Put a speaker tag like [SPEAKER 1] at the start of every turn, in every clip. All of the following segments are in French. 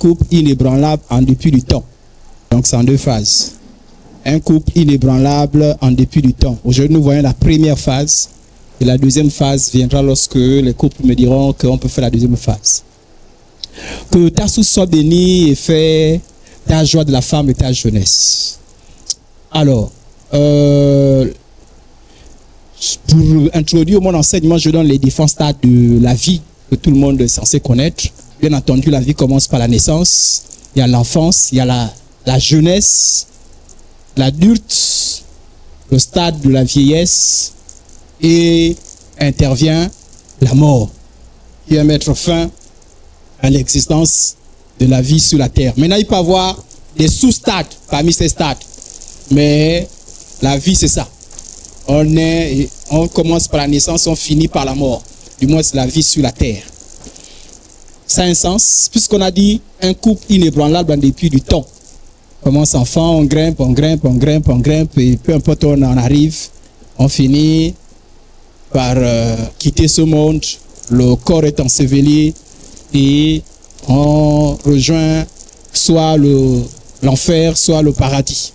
[SPEAKER 1] couple inébranlable en dépit du temps. Donc c'est en deux phases. Un couple inébranlable en dépit du temps. Aujourd'hui, nous voyons la première phase. Et la deuxième phase viendra lorsque les couples me diront qu'on peut faire la deuxième phase. Que ta source soit bénie et fait ta joie de la femme et ta jeunesse. Alors, pour introduire mon enseignement, je donne les différents stades de la vie que tout le monde est censé connaître. Bien entendu, la vie commence par la naissance, il y a l'enfance, il y a la jeunesse, l'adulte, le stade de la vieillesse et intervient la mort qui va mettre fin à l'existence de la vie sur la terre. Maintenant, il peut y avoir des sous-stades parmi ces stades, mais la vie c'est ça. On commence par la naissance, on finit par la mort. Du moins, c'est la vie sur la terre. Ça a un sens, puisqu'on a dit un couple inébranlable en dépit du temps. On commence enfant, on grimpe, et peu importe où on en arrive, on finit par quitter ce monde. Le corps est enseveli et on rejoint soit l'enfer, soit le paradis,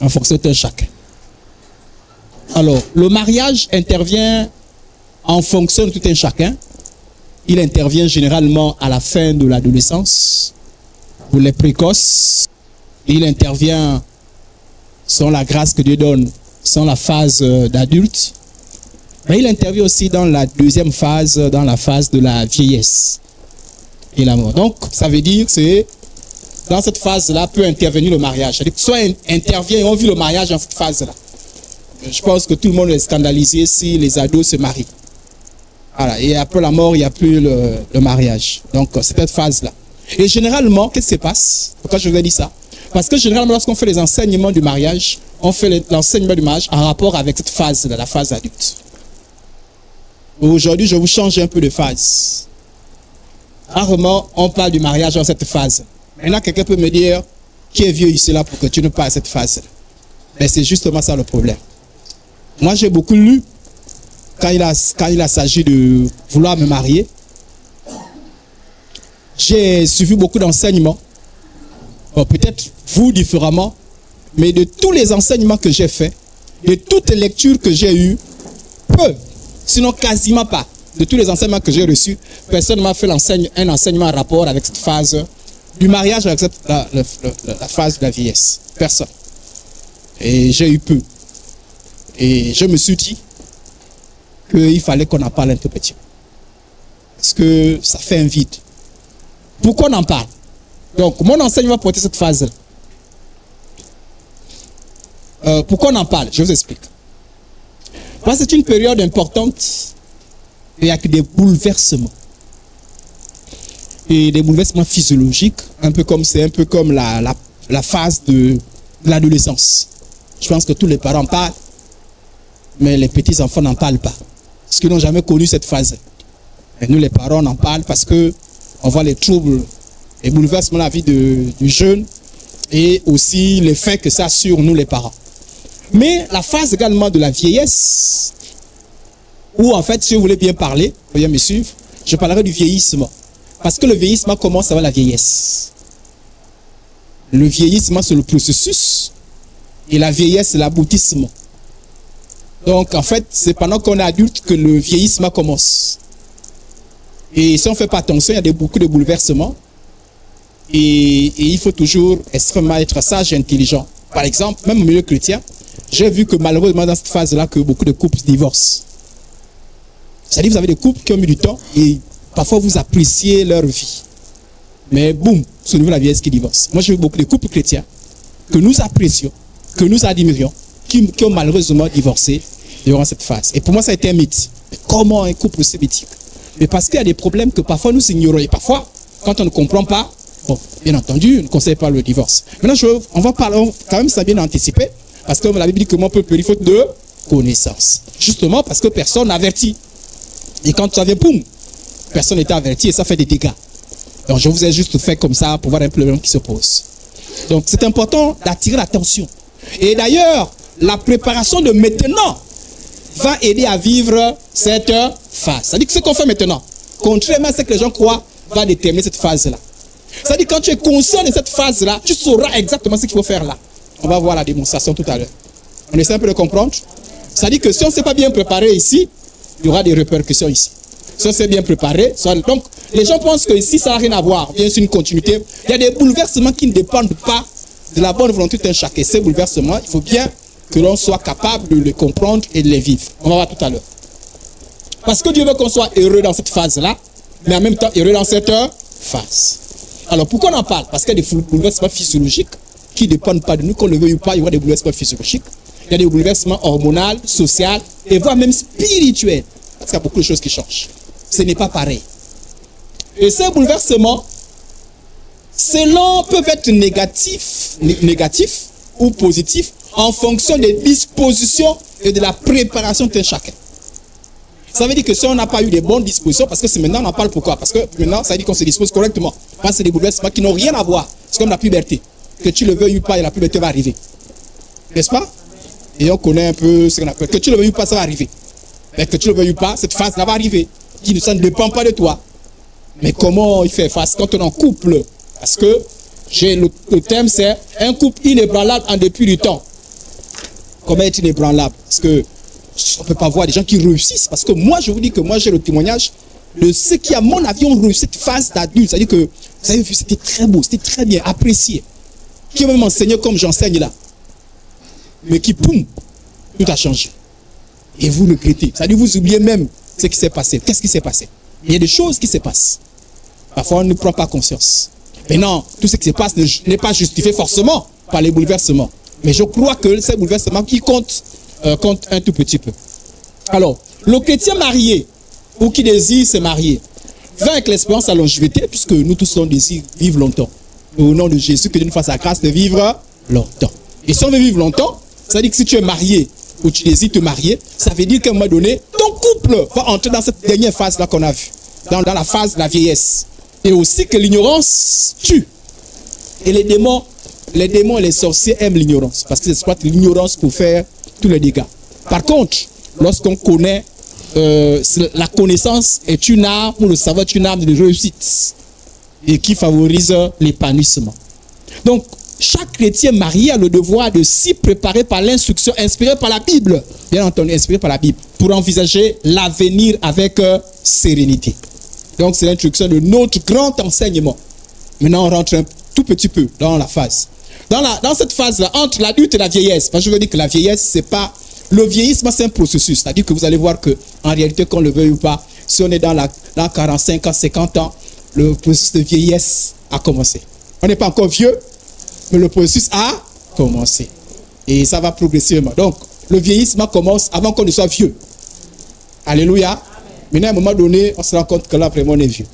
[SPEAKER 1] en fonction de chacun. Alors, le mariage intervient en fonction de tout un chacun. Il intervient généralement à la fin de l'adolescence, pour les précoces. Il intervient sans la grâce que Dieu donne, sans la phase d'adulte. Mais il intervient aussi dans la deuxième phase, dans la phase de la vieillesse et la mort. Donc, ça veut dire que c'est dans cette phase-là peut intervenir le mariage. C'est-à-dire que soit intervient et on vit le mariage dans cette phase-là. Je pense que tout le monde est scandalisé si les ados se marient. Voilà. Et après la mort, il n'y a plus le mariage. Donc, c'est cette phase-là. Et généralement, qu'est-ce qui se passe? Pourquoi je vous ai dit ça? Parce que généralement, lorsqu'on fait les enseignements du mariage, on fait l'enseignement du mariage en rapport avec cette phase-là, la phase adulte. Aujourd'hui, je vous change un peu de phase. Rarement, on parle du mariage dans cette phase. Maintenant, quelqu'un peut me dire, qui est vieux ici là pour que tu ne parles de cette phase-là? Mais c'est justement ça le problème. Moi, j'ai beaucoup lu quand il a s'agi de vouloir me marier. J'ai suivi beaucoup d'enseignements. Peut-être vous différemment, mais de tous les enseignements que j'ai faits, de toutes les lectures que j'ai eues, peu, sinon quasiment pas, de tous les enseignements que j'ai reçus, personne ne m'a fait un enseignement en rapport avec cette phase du mariage, avec la phase de la vieillesse. Personne. Et j'ai eu peu. Et je me suis dit qu'il fallait qu'on en parle un tout petit peu. Parce que ça fait un vide. Pourquoi on en parle? Donc, mon enseignement va porter cette phase-là. Pourquoi on en parle? Je vous explique. Parce que c'est une période importante et avec des bouleversements. Et des bouleversements physiologiques, un peu comme la phase de l'adolescence. Je pense que tous les parents parlent, mais les petits-enfants n'en parlent pas. Parce qu'ils n'ont jamais connu cette phase. Et nous, les parents, on en parle parce qu'on voit les troubles, les bouleversements de la vie du jeune et aussi l'effet que ça a sur nous, les parents. Mais la phase également de la vieillesse, où en fait, si vous voulez bien parler, vous voyez me suivre, je parlerai du vieillissement. Parce que le vieillissement commence avant la vieillesse. Le vieillissement, c'est le processus et la vieillesse, c'est l'aboutissement. Donc, en fait, c'est pendant qu'on est adulte que le vieillissement commence. Et si on ne fait pas attention, il y a beaucoup de bouleversements. Et il faut toujours extrêmement être sage et intelligent. Par exemple, même au milieu chrétien, j'ai vu que malheureusement, dans cette phase-là, que beaucoup de couples divorcent. C'est-à-dire que vous avez des couples qui ont mis du temps et parfois vous appréciez leur vie. Mais boum, c'est au niveau de la vieillesse qui divorce. Moi, j'ai vu beaucoup de couples chrétiens que nous apprécions, que nous admirions, qui ont malheureusement divorcé durant cette phase. Et pour moi, ça a été un mythe. Mais comment un couple aussi mythique? Mais parce qu'il y a des problèmes que parfois nous ignorons. Et parfois, quand on ne comprend pas, bon, bien entendu, on ne conseille pas le divorce. Maintenant, on va parler, quand même, ça bien anticipé. Parce que la Bible dit que mon peuple, il faut de connaissance. Justement parce que personne n'avertit. Et quand ça vient, boum, personne n'était averti et ça fait des dégâts. Donc, je vous ai juste fait comme ça pour voir un problème qui se pose. Donc, c'est important d'attirer l'attention. Et d'ailleurs, la préparation de maintenant va aider à vivre cette phase. C'est-à-dire que ce qu'on fait maintenant, contrairement à ce que les gens croient, va déterminer cette phase-là. C'est-à-dire quand tu es conscient de cette phase-là, tu sauras exactement ce qu'il faut faire là. On va voir la démonstration tout à l'heure. On essaie un peu de comprendre. C'est-à-dire que si on ne s'est pas bien préparé ici, il y aura des répercussions ici. Si on s'est bien préparé, donc les gens pensent que ici ça n'a rien à voir, bien sûr une continuité. Il y a des bouleversements qui ne dépendent pas de la bonne volonté d'un chacun. Ces bouleversements, il faut bien que l'on soit capable de les comprendre et de les vivre. On va voir tout à l'heure. Parce que Dieu veut qu'on soit heureux dans cette phase-là, mais en même temps heureux dans cette phase. Alors pourquoi on en parle? Parce qu'il y a des bouleversements physiologiques qui ne dépendent pas de nous, qu'on le veuille ou pas, il y aura des bouleversements physiologiques. Il y a des bouleversements hormonaux, sociaux, et voire même spirituels. Parce qu'il y a beaucoup de choses qui changent. Ce n'est pas pareil. Et ces bouleversements, peuvent être négatifs ou positifs en fonction des dispositions et de la préparation de chacun. Ça veut dire que si on n'a pas eu des bonnes dispositions, parce que c'est maintenant on en parle pourquoi? Parce que maintenant ça veut dire qu'on se dispose correctement. Parce que c'est des bouleversements qui n'ont rien à voir. C'est comme la puberté. Que tu le veuilles ou pas, la puberté va arriver. N'est-ce pas? Et on connaît un peu ce qu'on appelle. Que tu le veuilles ou pas, ça va arriver. Mais que tu le veuilles ou pas, cette phase-là va arriver. Ça ne dépend pas de toi. Mais comment il fait face quand on est en couple? Parce que le thème c'est un couple inébranlable en dépit du temps. Comment est inébranlable? Parce que on ne peut pas voir des gens qui réussissent. Parce que moi, je vous dis que moi, j'ai le témoignage de ceux qui, à mon avis, ont réussi cette phase d'adulte. C'est-à-dire que, vous avez vu, c'était très beau, c'était très bien, apprécié. Qui ont même enseigné comme j'enseigne là. Mais qui, poum, tout a changé. Et vous regrettez. C'est-à-dire vous oubliez même ce qui s'est passé. Qu'est-ce qui s'est passé? Il y a des choses qui se passent. Parfois, on ne prend pas conscience. Mais non, tout ce qui se passe n'est pas justifié forcément par les bouleversements. Mais je crois que ces bouleversements qui comptent un tout petit peu. Alors, le chrétien marié ou qui désire se marier va avec l'espérance à longévité, puisque nous tous on désire vivre longtemps. Au nom de Jésus, que Dieu nous fasse la grâce de vivre longtemps. Et si on veut vivre longtemps, ça veut dire que si tu es marié ou tu désires te marier, ça veut dire qu'à un moment donné, ton couple va entrer dans cette dernière phase-là qu'on a vue, dans la phase de la vieillesse. Et aussi que l'ignorance tue. Et les démons et les sorciers aiment l'ignorance, parce qu'ils exploitent l'ignorance pour faire tous les dégâts. Par contre, lorsqu'on connaît, la connaissance est une arme, ou le savoir est une arme de réussite, et qui favorise l'épanouissement. Donc, chaque chrétien marié a le devoir de s'y préparer par l'instruction inspirée par la Bible, bien entendu inspirée par la Bible, pour envisager l'avenir avec sérénité. Donc, c'est l'introduction de notre grand enseignement. Maintenant, on rentre un tout petit peu dans la phase. Dans cette phase-là, entre l'adulte et la vieillesse, parce que je veux dire que la vieillesse, c'est pas... Le vieillissement, c'est un processus. C'est-à-dire que vous allez voir qu'en réalité, qu'on le veuille ou pas, si on est dans 45 ans, 50 ans, le processus de vieillesse a commencé. On n'est pas encore vieux, mais le processus a commencé. Et ça va progressivement. Donc, le vieillissement commence avant qu'on ne soit vieux. Alléluia. Maintenant, à un moment donné, on se rend compte que là, vraiment, on est vieux.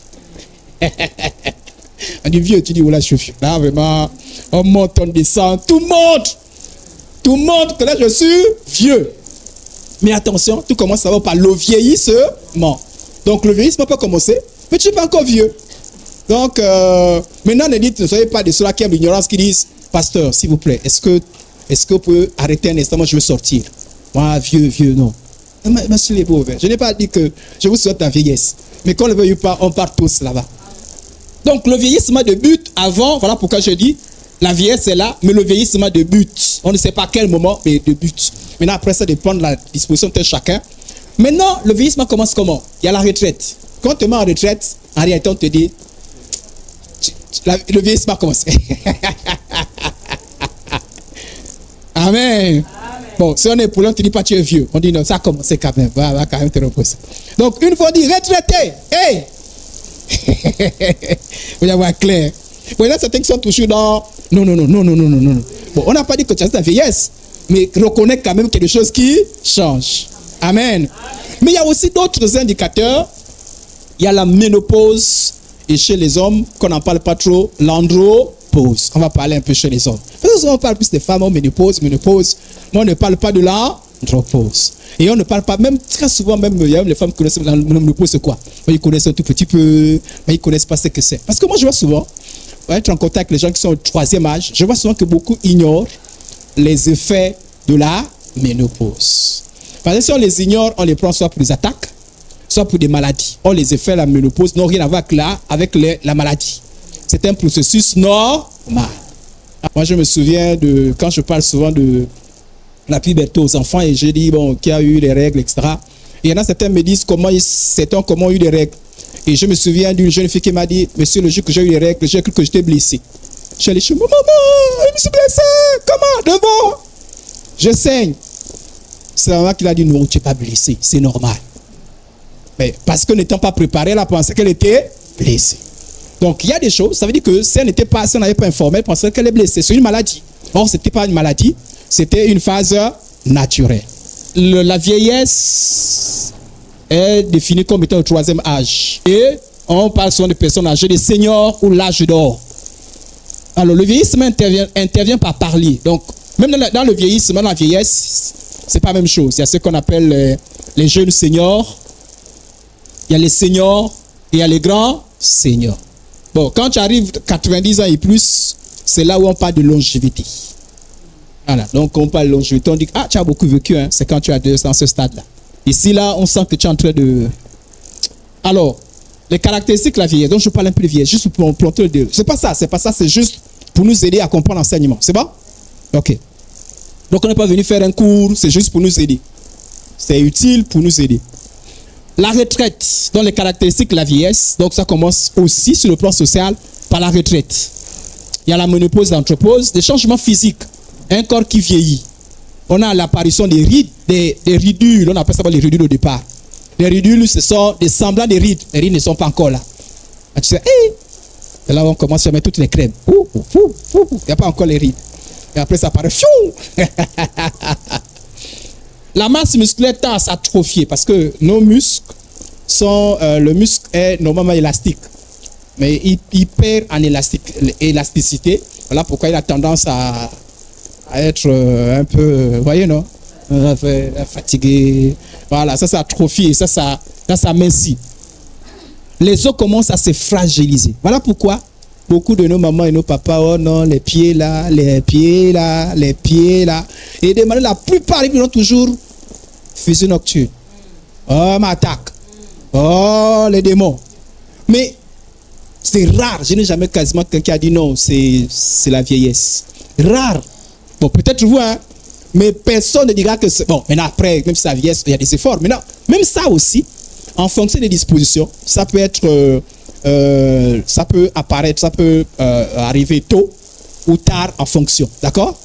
[SPEAKER 1] On dit vieux, tu dis, voilà, je suis vieux. Là, vraiment, on monte, on descend, tout monte. Tout montre que là, je suis vieux. Mais attention, tout commence d'abord par le vieillissement. Donc, le vieillissement peut commencer, mais tu n'es pas encore vieux. Donc, maintenant, ne soyez pas de ceux-là qui aiment l'ignorance, qui disent, pasteur, s'il vous plaît, est-ce que vous pouvez arrêter un instant, moi, je veux sortir. Moi, vieux, non. Monsieur les pauvres, je n'ai pas dit que je vous souhaite la vieillesse. Mais qu'on ne le veuille pas, on part tous là-bas. Donc, le vieillissement débute avant, voilà pourquoi je dis, la vieillesse est là, mais le vieillissement débute. On ne sait pas à quel moment, mais débute. Maintenant, après, ça dépend de la disposition de chacun. Maintenant, le vieillissement commence comment? Il y a la retraite. Quand on te met en retraite, en réalité, on te dit, le vieillissement commence. Amen. Bon, si on est pour l'un, on te dit pas tu es vieux. On dit non, ça a commencé quand même. Va quand même te reposer. Donc, une fois dit retraité, hey! Vous allez voir clair. Bon, là, certains qui sont toujours dans non. Bon, on n'a pas dit que tu as la vieillesse, mais reconnais quand même quelque chose qui change. Amen. Mais il y a aussi d'autres indicateurs. Il y a la ménopause et chez les hommes, qu'on n'en parle pas trop, l'andropause. On va parler un peu chez les hommes. Parce que on parle plus des femmes en ménopause, mais on ne parle pas de l'andropause. Et on ne parle pas, même très souvent, même il y a les femmes qui connaissent la ménopause, c'est quoi? Ils connaissent un tout petit peu, mais ils ne connaissent pas ce que c'est. Parce que moi, je vois souvent, être en contact avec les gens qui sont au 3e âge, je vois souvent que beaucoup ignorent les effets de la ménopause. Parce que si on les ignore, on les prend soit pour des attaques, soit pour des maladies. Or, les effets de la ménopause n'ont rien à voir avec la maladie. C'est un processus normal. Moi, je me souviens de, quand je parle souvent de la puberté aux enfants et je dis, bon, qui a eu les règles, etc. Et il y en a certains me disent certains ont eu des règles. Et je me souviens d'une jeune fille qui m'a dit, monsieur, le jour que j'ai eu les règles, j'ai cru que j'étais blessé. Je suis allé chez moi, maman, je me suis blessé. Comment? Devant. Je saigne. C'est la maman qui l'a dit, non, tu n'es pas blessé, c'est normal. Mais parce que n'étant pas préparée, elle a pensé qu'elle était blessée. Donc il y a des choses, ça veut dire que si elle n'avait pas informé, elle pensait qu'elle est blessée. C'est une maladie. Or, ce n'était pas une maladie, c'était une phase naturelle. La vieillesse est définie comme étant le troisième âge. Et on parle souvent de personnes âgées, des seniors ou l'âge d'or. Alors le vieillissement intervient par parler. Donc même dans le vieillissement, dans la vieillesse, c'est pas la même chose. Il y a ce qu'on appelle les jeunes seniors, il y a les seniors et il y a les grands seniors. Bon, quand tu arrives 90 ans et plus, c'est là où on parle de longévité. Voilà, donc on parle de longévité, on dit ah, tu as beaucoup vécu, hein. C'est quand tu as dans ce stade-là. Ici, là, on sent que tu es en train de... Alors, les caractéristiques de la vieillesse, donc je parle un peu de vieillesse, juste pour planter le deux. C'est pas ça, c'est juste pour nous aider à comprendre l'enseignement. C'est bon? Ok. Donc on n'est pas venu faire un cours, c'est juste pour nous aider. C'est utile pour nous aider. La retraite, dans les caractéristiques de la vieillesse, donc ça commence aussi sur le plan social par la retraite. Il y a la ménopause, l'anthropause, des changements physiques, un corps qui vieillit. On a l'apparition des rides, des ridules, on appelle ça les ridules au départ. Les ridules, ce sont des semblants de rides. Les rides ne sont pas encore là. Et tu sais, hey! Et là on commence à mettre toutes les crèmes. Il n'y a pas encore les rides. Et après ça apparaît. La masse musculaire tend à s'atrophier parce que nos muscles sont... le muscle est normalement élastique. Mais il perd en élasticité. Voilà pourquoi il a tendance à être un peu... Vous voyez, non? Fatigué. Voilà, ça s'atrophie. Ça mincit. Les os commencent à se fragiliser. Voilà pourquoi beaucoup de nos mamans et nos papas, oh non, les pieds là, les pieds là, les pieds là. Et de manière, la plupart, ils ont toujours fusil nocturne. Oh, m'attaque. Oh, les démons. Mais c'est rare. Je n'ai jamais quasiment quelqu'un qui a dit non, c'est la vieillesse. Rare. Bon, peut-être vous, hein. Mais personne ne dira que c'est... Bon, maintenant après, même si c'est la vieillesse, il y a des efforts. Maintenant, même ça aussi, en fonction des dispositions, ça peut être... ça peut apparaître, ça peut arriver tôt ou tard en fonction. D'accord?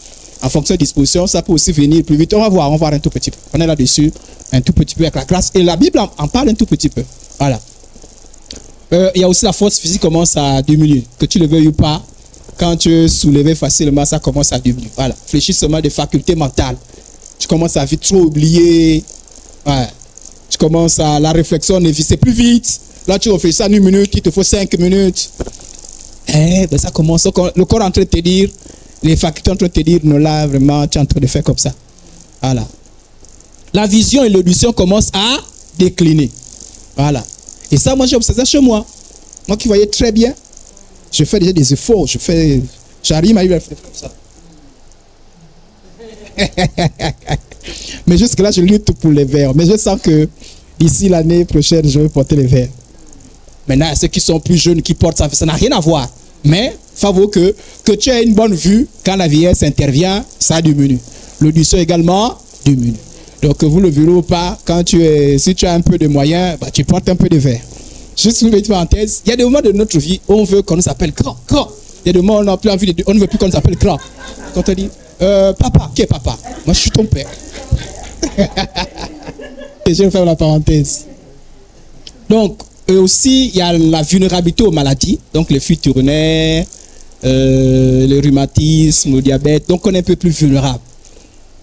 [SPEAKER 1] En fonction des dispositions, ça peut aussi venir plus vite. On va voir un tout petit peu. On est là-dessus un tout petit peu avec la grâce. Et la Bible en parle un tout petit peu. Voilà. Il y a aussi la force physique qui commence à diminuer. Que tu le veuilles ou pas, quand tu es soulevé facilement, ça commence à diminuer. Voilà. Fléchissement des facultés mentales. Tu commences à vite trop oublier. Ouais. Tu commences à... La réflexion c'est plus vite. Là, tu refais ça en 1 minute, il te faut 5 minutes. Ben ça commence. Le corps est en train de te dire, les facultés sont en train de te dire, non, là, vraiment, tu es en train de faire comme ça. Voilà. La vision et l'audition commencent à décliner. Voilà. Et ça, moi, j'ai observé ça chez moi. Moi qui voyais très bien, je fais déjà des efforts. J'arrive à faire comme ça. Mais jusque-là, je lutte pour les verres. Mais je sens que d'ici l'année prochaine, je vais porter les verres. Maintenant, ceux qui sont plus jeunes, qui portent ça n'a rien à voir. Mais, il faut que tu aies une bonne vue. Quand la vieillesse intervient, ça diminue. L'audition également diminue. Donc, vous le verrez ou pas, si tu as un peu de moyens, tu portes un peu de verre. Juste une petite parenthèse, il y a des moments de notre vie où on veut qu'on nous appelle grand. Il y a des moments où on n'a plus envie on ne veut plus qu'on nous appelle grand. Quand on dit, papa, qui est papa? Moi, je suis ton père. Et je vais faire la parenthèse. Donc, aussi, il y a la vulnérabilité aux maladies, donc les fuites urinaires, le rhumatisme, le diabète. Donc, on est un peu plus vulnérable.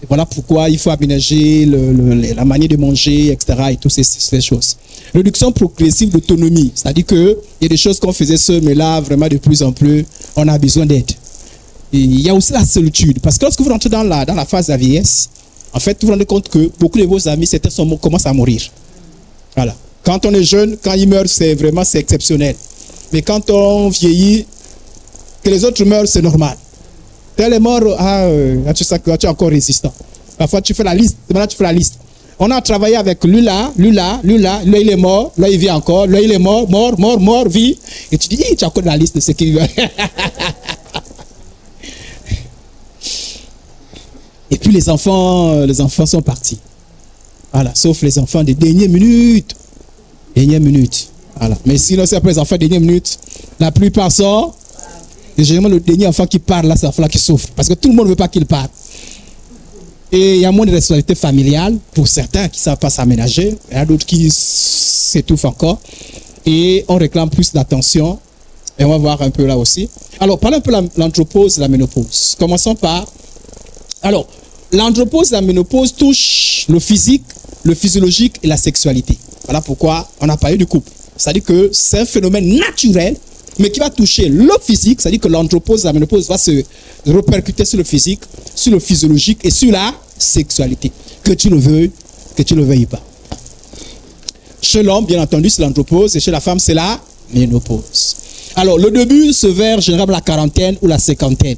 [SPEAKER 1] Et voilà pourquoi il faut aménager la manière de manger, etc. et toutes ces choses. Réduction progressive d'autonomie, c'est-à-dire qu'il y a des choses qu'on faisait seul, mais là, vraiment, de plus en plus, on a besoin d'aide. Il y a aussi la solitude, parce que lorsque vous rentrez dans la phase de la vieillesse, en fait, vous vous rendez compte que beaucoup de vos amis, certains commencent à mourir. Voilà. Quand on est jeune, quand ils meurent, c'est exceptionnel. Mais quand on vieillit, que les autres meurent, c'est normal. Tel est mort, tu sais que tu es encore résistant. Parfois, tu fais la liste. Maintenant, tu fais la liste. On a travaillé avec lui là, il est mort, là il vit encore, là il est mort, mort, vie. Et tu dis, tu as encore la liste de ce qui veut. Et puis les enfants sont partis. Voilà, sauf les enfants des dernières minutes. Voilà. Mais sinon, c'est après les enfants des dernières minutes. La plupart sont. Et généralement, le dernier enfant qui part, là, c'est l'enfant qui souffre. Parce que tout le monde ne veut pas qu'il parte. Et il y a moins de responsabilité familiale pour certains qui ne savent pas s'aménager. Il y a d'autres qui s'étouffent encore. Et on réclame plus d'attention. Et on va voir un peu là aussi. Alors, parlons un peu de l'andropause et la ménopause. Commençons par. Alors, l'andropause et la ménopause touchent le physique, le physiologique et la sexualité. Voilà pourquoi on a parlé du couple. C'est-à-dire que c'est un phénomène naturel, mais qui va toucher le physique. C'est-à-dire que l'andropause et la ménopause va se répercuter sur le physique, sur le physiologique et sur la sexualité. Que tu le veuilles pas. Chez l'homme, bien entendu, c'est l'andropause et chez la femme, c'est la ménopause. Alors, le début se vers généralement la quarantaine ou la cinquantaine.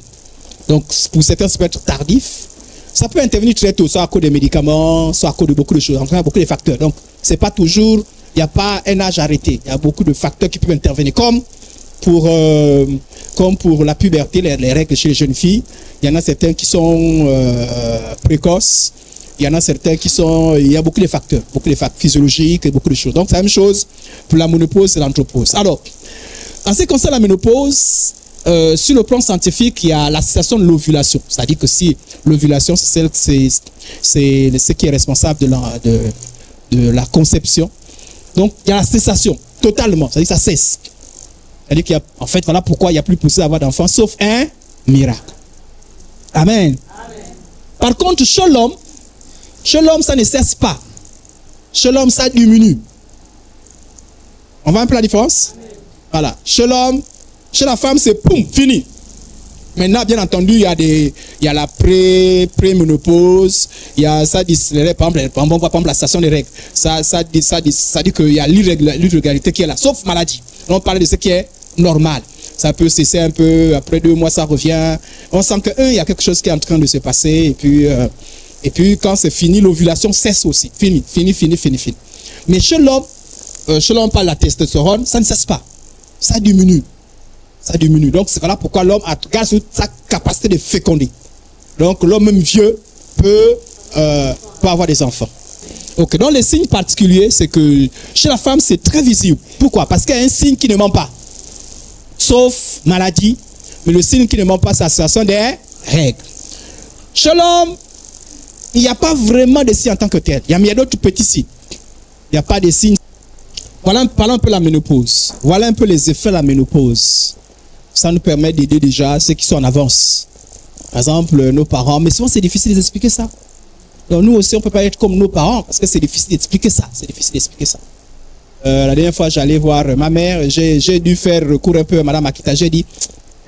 [SPEAKER 1] Donc, pour certains, ça peut être tardif. Ça peut intervenir très tôt, soit à cause des médicaments, soit à cause de beaucoup de choses. En tout cas, beaucoup de facteurs. Donc, c'est pas toujours, il n'y a pas un âge arrêté. Il y a beaucoup de facteurs qui peuvent intervenir. Comme pour la puberté, les règles chez les jeunes filles, il y en a certains qui sont précoces. Il y en a certains qui sont... Il y a beaucoup de facteurs physiologiques et beaucoup de choses. Donc, c'est la même chose pour la ménopause et l'andropause. Alors, en ce qui concerne la ménopause, sur le plan scientifique, il y a la cessation de l'ovulation. C'est-à-dire que si l'ovulation, c'est ce qui est responsable de la conception. Donc, il y a la cessation, totalement. C'est-à-dire que ça cesse. C'est-à-dire qu'il y a, en fait, voilà pourquoi il n'y a plus possible d'avoir d'enfants, sauf un miracle. Amen. Par contre, chez l'homme, ça ne cesse pas. Chez l'homme, ça diminue. On voit un peu la différence? Voilà. Chez l'homme, chez la femme, c'est poum, fini. Maintenant, bien entendu, il y a la pré-ménopause, il y a ça dit, par exemple, la station des règles. Ça dit qu'il y a l'irrégularité qui est là, sauf maladie. On parle de ce qui est normal. Ça peut cesser un peu, après 2 mois, ça revient. On sent qu'il y a quelque chose qui est en train de se passer. Et puis quand c'est fini, l'ovulation cesse aussi. Fini. Mais chez l'homme, on parle de la testostérone, ça ne cesse pas. Ça diminue. Donc, c'est voilà pourquoi l'homme a sa capacité de féconder. Donc, l'homme même vieux peut avoir des enfants. Ok, donc les signes particuliers, c'est que chez la femme, c'est très visible. Pourquoi? Parce qu'il y a un signe qui ne ment pas. Sauf maladie. Mais le signe qui ne ment pas, c'est la situation des règles. Chez l'homme, il n'y a pas vraiment de signes en tant que tel. Il y a d'autres petits signes. Il n'y a pas de signes. Parlons un peu de la ménopause. Voilà un peu les effets de la ménopause. Ça nous permet d'aider déjà ceux qui sont en avance. Par exemple, nos parents. Mais souvent, c'est difficile d'expliquer ça. Donc, nous aussi, on ne peut pas être comme nos parents parce que c'est difficile d'expliquer ça. La dernière fois, j'allais voir ma mère. J'ai dû faire recours un peu à Madame Akita. J'ai dit,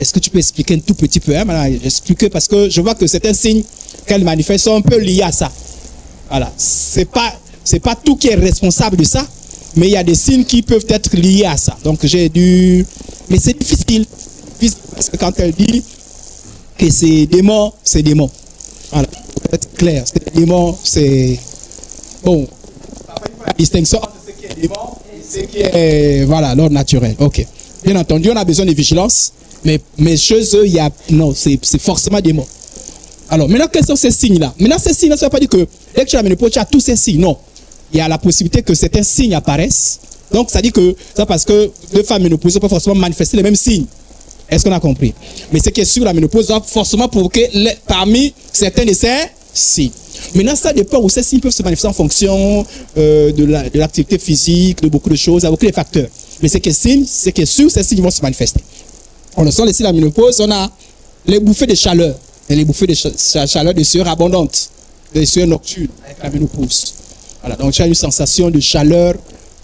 [SPEAKER 1] est-ce que tu peux expliquer un tout petit peu? Madame, j'explique parce que je vois que certains signes qu'elle manifeste sont un peu liés à ça. Voilà. C'est pas tout qui est responsable de ça, mais il y a des signes qui peuvent être liés à ça. Donc, j'ai dû... Mais c'est difficile. Parce que quand elle dit que c'est démon, c'est démon. Voilà, pour être clair, c'est démon, c'est... Bon, la distinction entre ce qui est démon et ce qui est, voilà, l'ordre naturel. Ok. Bien entendu, on a besoin de vigilance, mais chez eux, il y a... Non, c'est forcément démon. Alors, maintenant, quels sont ces signes-là? Maintenant, ces signes-là, ça ne veut pas dire que dès que tu as la ménopause, tu as tous ces signes. Non. Il y a la possibilité que certains signes apparaissent. Donc, ça dit que c'est parce que deux femmes ménopausées peuvent forcément manifester les mêmes signes. Est-ce qu'on a compris? Mais ce qui est sûr, la ménopause doit forcément provoquer parmi certains de ces signes. Maintenant, ça dépend où ces signes peuvent se manifester en fonction de l'activité physique, de beaucoup de choses, il y a beaucoup de facteurs. Mais ce qui est sûr, ces signes vont se manifester. On le sent ici, la ménopause, on a les bouffées de chaleur. Et les bouffées de chaleur de sueur abondantes, de sueur nocturne avec la ménopause. Voilà, donc tu as une sensation de chaleur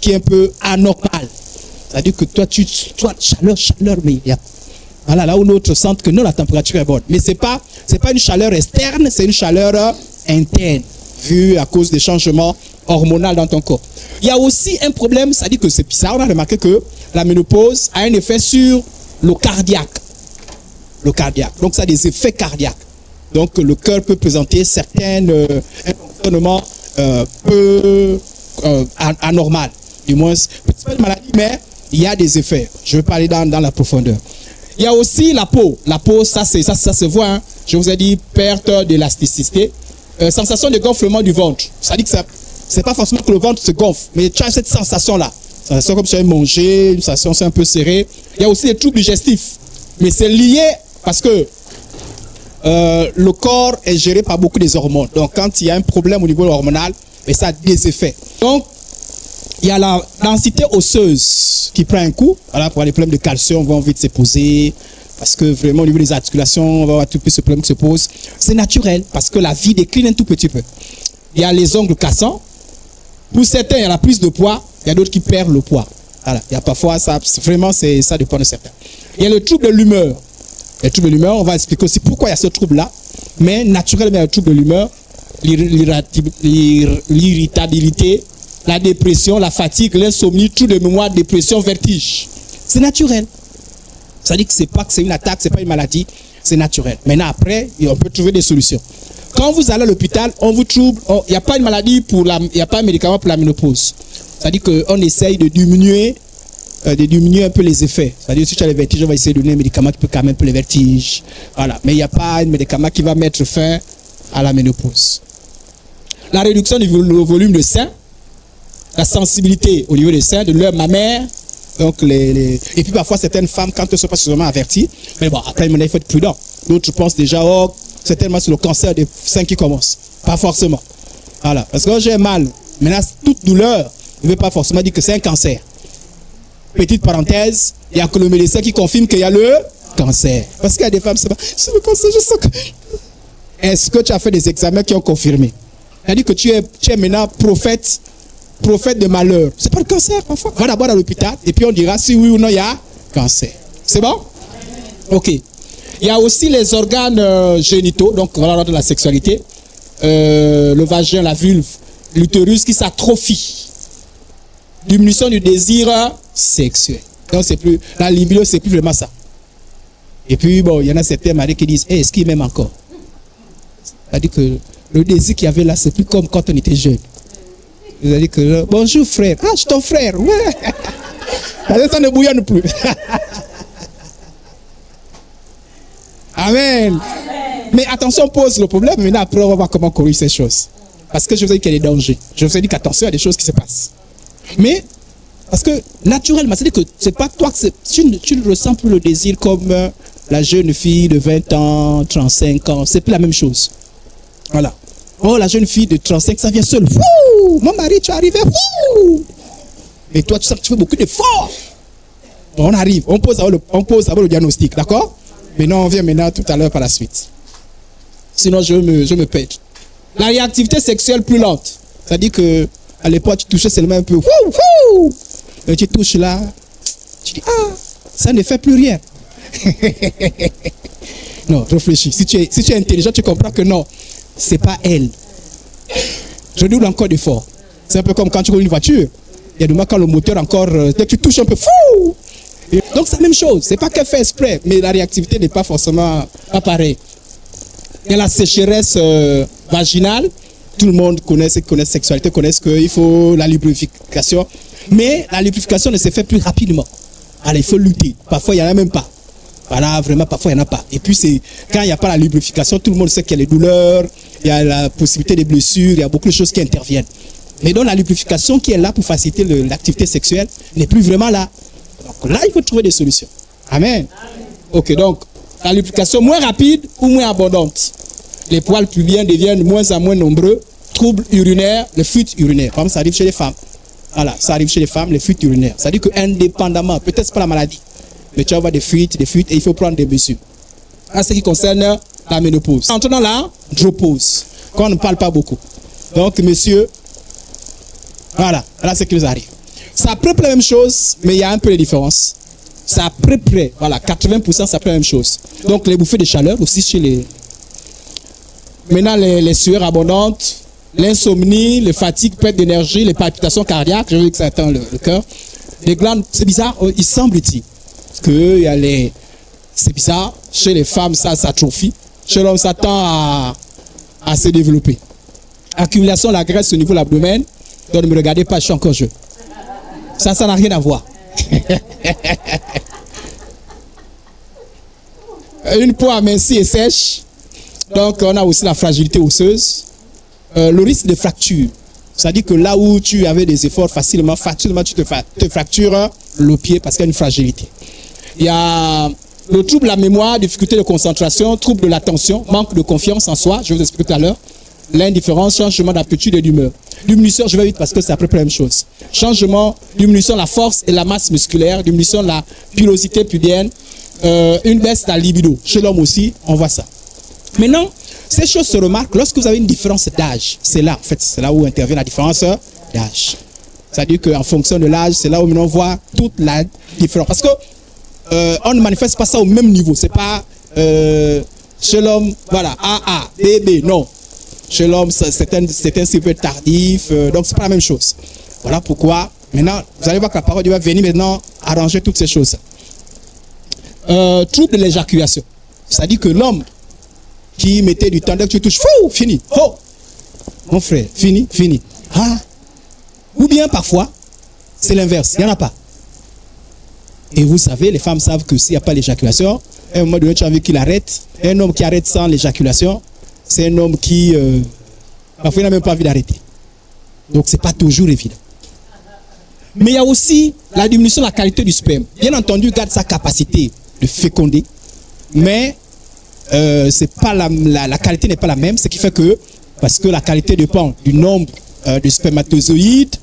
[SPEAKER 1] qui est un peu anormale. C'est-à-dire que toi, chaleur, mais il y a... Voilà, là où l'autre sent que non, la température est bonne. Mais ce n'est pas une chaleur externe, c'est une chaleur interne, vue à cause des changements hormonaux dans ton corps. Il y a aussi un problème, c'est-à-dire que c'est bizarre, on a remarqué que la ménopause a un effet sur le cardiaque. Donc ça a des effets cardiaques. Donc le cœur peut présenter un fonctionnement peu anormale. Du moins, c'est pas une maladie, mais il y a des effets. Je vais parler dans la profondeur. Il y a aussi la peau. La peau, ça se voit. Hein. Je vous ai dit perte d'élasticité. Sensation de gonflement du ventre. Ça dit que c'est pas forcément que le ventre se gonfle, mais tu as cette sensation-là. Sensation comme si tu avais mangé, une sensation c'est un peu serrée. Il y a aussi des troubles digestifs. Mais c'est lié parce que le corps est géré par beaucoup des hormones. Donc quand il y a un problème au niveau hormonal, ça a des effets. Donc, il y a la densité osseuse qui prend un coup. Voilà, pour les problèmes de calcium vont vite se poser. Parce que vraiment, au niveau des articulations, on va avoir tout ce problème qui se pose. C'est naturel, parce que la vie décline un tout petit peu. Il y a les ongles cassants. Pour certains, il y a la prise de poids. Il y a d'autres qui perdent le poids. Voilà, il y a parfois, ça dépend de certains. Il y a le trouble de l'humeur. Le trouble de l'humeur, on va expliquer aussi pourquoi il y a ce trouble-là. Mais naturellement, il y a le trouble de l'humeur, l'irritabilité, la dépression, la fatigue, l'insomnie, trouble de mémoire, dépression, vertige. C'est naturel. Ça dit que c'est une attaque, c'est pas une maladie, c'est naturel. Maintenant, après, on peut trouver des solutions. Quand vous allez à l'hôpital, on vous trouble, il n'y a pas une maladie il n'y a pas un médicament pour la ménopause. Ça dit qu'on essaye de diminuer un peu les effets. C'est-à-dire, si tu as les vertiges, on va essayer de donner un médicament qui peut calmer un peu les vertiges. Voilà. Mais il n'y a pas un médicament qui va mettre fin à la ménopause. La réduction du volume de sein, la sensibilité au niveau des seins, de leur mammaire. Donc et puis parfois, certaines femmes, quand elles ne sont pas suffisamment averties, mais bon, après, il faut être prudent. D'autres pensent déjà, c'est tellement sur le cancer des seins qui commence. Pas forcément. Voilà. Parce que quand j'ai mal, maintenant, toute douleur ne veut pas forcément dire que c'est un cancer. Petite parenthèse, il n'y a que le médecin qui confirme qu'il y a le cancer. Parce qu'il y a des femmes, c'est le cancer, je sens que... Est-ce que tu as fait des examens qui ont confirmé? C'est-à-dire que tu es maintenant prophète de malheur. C'est pas le cancer parfois. Va d'abord à l'hôpital et puis on dira si oui ou non il y a cancer. C'est bon? Ok. Il y a aussi les organes génitaux, donc voilà de la sexualité. Le vagin, la vulve, l'utérus qui s'atrophie. Diminution du désir sexuel. Donc c'est plus, la libido c'est plus vraiment ça. Et puis bon, il y en a certains maris qui disent, est-ce qu'il m'aime encore? C'est-à-dire que le désir qu'il y avait là, c'est plus comme quand on était jeune. C'est-à-dire que, bonjour frère. Ah, je suis ton frère. Ouais. Ça ne bouillonne plus. Amen. Mais attention, on pose le problème. Maintenant, après, on va voir comment corriger ces choses. Parce que je vous ai dit qu'il y a des dangers. Je vous ai dit qu'attention, il y a des choses qui se passent. Mais, parce que naturellement, c'est-à-dire que c'est pas toi que tu ne ressens plus le désir comme la jeune fille de 20 ans, 35 ans. C'est plus la même chose. Voilà. Oh, la jeune fille de 35, ça vient seule. Wouh! Mon mari, tu es arrivé. Wouh! Et toi, tu sens que tu fais beaucoup d'efforts. On arrive, on pose d'abord le diagnostic, d'accord? Mais non, on vient maintenant tout à l'heure par la suite. Sinon, je me perds. La réactivité sexuelle plus lente. C'est-à-dire que à l'époque, tu touchais seulement un peu. Wouh! Wouh! Et tu touches là. Tu dis, ah, ça ne fait plus rien. Non, réfléchis. Si tu es intelligent, tu comprends que non. C'est pas elle. Je double encore d'effort. C'est un peu comme quand tu roules une voiture. Il y a des moments quand le moteur encore, dès que tu touches un peu, fou. Et donc c'est la même chose. C'est pas qu'elle fait exprès, mais la réactivité n'est pas forcément pas pareille. Il y a la sécheresse vaginale. Tout le monde connaît, ceux qui connaissent la sexualité, connaissent qu'il faut la lubrification. Mais la lubrification ne se fait plus rapidement. Alors il faut lutter. Parfois il n'y en a même pas. Voilà, vraiment, parfois, il n'y en a pas. Et puis, quand il n'y a pas la lubrification, tout le monde sait qu'il y a les douleurs, il y a la possibilité des blessures, il y a beaucoup de choses qui interviennent. Mais donc, la lubrification qui est là pour faciliter l'activité sexuelle n'est plus vraiment là. Donc là, il faut trouver des solutions. Amen. Ok, donc, la lubrification moins rapide ou moins abondante. Les poils pubiens deviennent de moins en moins nombreux. Troubles urinaires, les fuites urinaires. Comme ça arrive chez les femmes. Voilà, ça arrive chez les femmes, les fuites urinaires. Ça dit qu'indépendamment, peut-être pas la maladie, mais tu vas avoir des fuites, et il faut prendre des mesures. En ce qui concerne la ménopause. Entrons dans la andropause, qu'on ne parle pas beaucoup. Donc, monsieur, voilà ce qui nous arrive. C'est à peu près la même chose, mais il y a un peu de différence. C'est à peu près, voilà, 80%, c'est à peu près la même chose. Donc, les bouffées de chaleur aussi chez les... Maintenant, les sueurs abondantes, l'insomnie, les fatigues, perte d'énergie, les palpitations cardiaques, je veux dire que ça atteint le cœur. Les glandes, c'est bizarre, il semble-t-il. Que c'est bizarre, chez les femmes ça s'atrophie, chez l'homme ça tend à se développer. Accumulation de la graisse au niveau de l'abdomen. Donc ne me regardez pas, je suis encore jeune. Ça n'a rien à voir. Une peau amincie et sèche. Donc on a aussi la fragilité osseuse. Le risque de fracture. C'est-à-dire que là où tu avais des efforts facilement tu te fractures le pied parce qu'il y a une fragilité. Il y a le trouble de la mémoire, difficulté de concentration, trouble de l'attention, manque de confiance en soi, je vous explique tout à l'heure. L'indifférence, changement d'aptitude et d'humeur. Diminution, je vais vite parce que c'est à peu près la même chose. Changement, diminution de la force et la masse musculaire, diminution de la pilosité pubienne, une baisse de la libido. Chez l'homme aussi, on voit ça. Maintenant, ces choses se remarquent lorsque vous avez une différence d'âge. C'est là, en fait, c'est là où intervient la différence d'âge. C'est-à-dire qu'en fonction de l'âge, c'est là où on voit toute la différence. Parce que on ne manifeste pas ça au même niveau. C'est pas chez l'homme, voilà, AA, BB, non. Chez l'homme, c'est un petit peu tardif, donc c'est pas la même chose. Voilà pourquoi, maintenant, vous allez voir que la parole va venir maintenant arranger toutes ces choses. Trouble de l'éjaculation. C'est-à-dire que l'homme qui mettait du temps, dès que tu touches, fou, fini. Oh, mon frère, fini. Ah. Ou bien parfois, c'est l'inverse, il n'y en a pas. Et vous savez, les femmes savent que s'il n'y a pas l'éjaculation, à un moment donné, tu as envie qu'il arrête. Un homme qui arrête sans l'éjaculation, c'est un homme qui, parfois, il n'a même pas envie d'arrêter. Donc, ce n'est pas toujours évident. Mais il y a aussi la diminution de la qualité du sperme. Bien entendu, il garde sa capacité de féconder, mais c'est pas la qualité n'est pas la même, ce qui fait que, parce que la qualité dépend du nombre de spermatozoïdes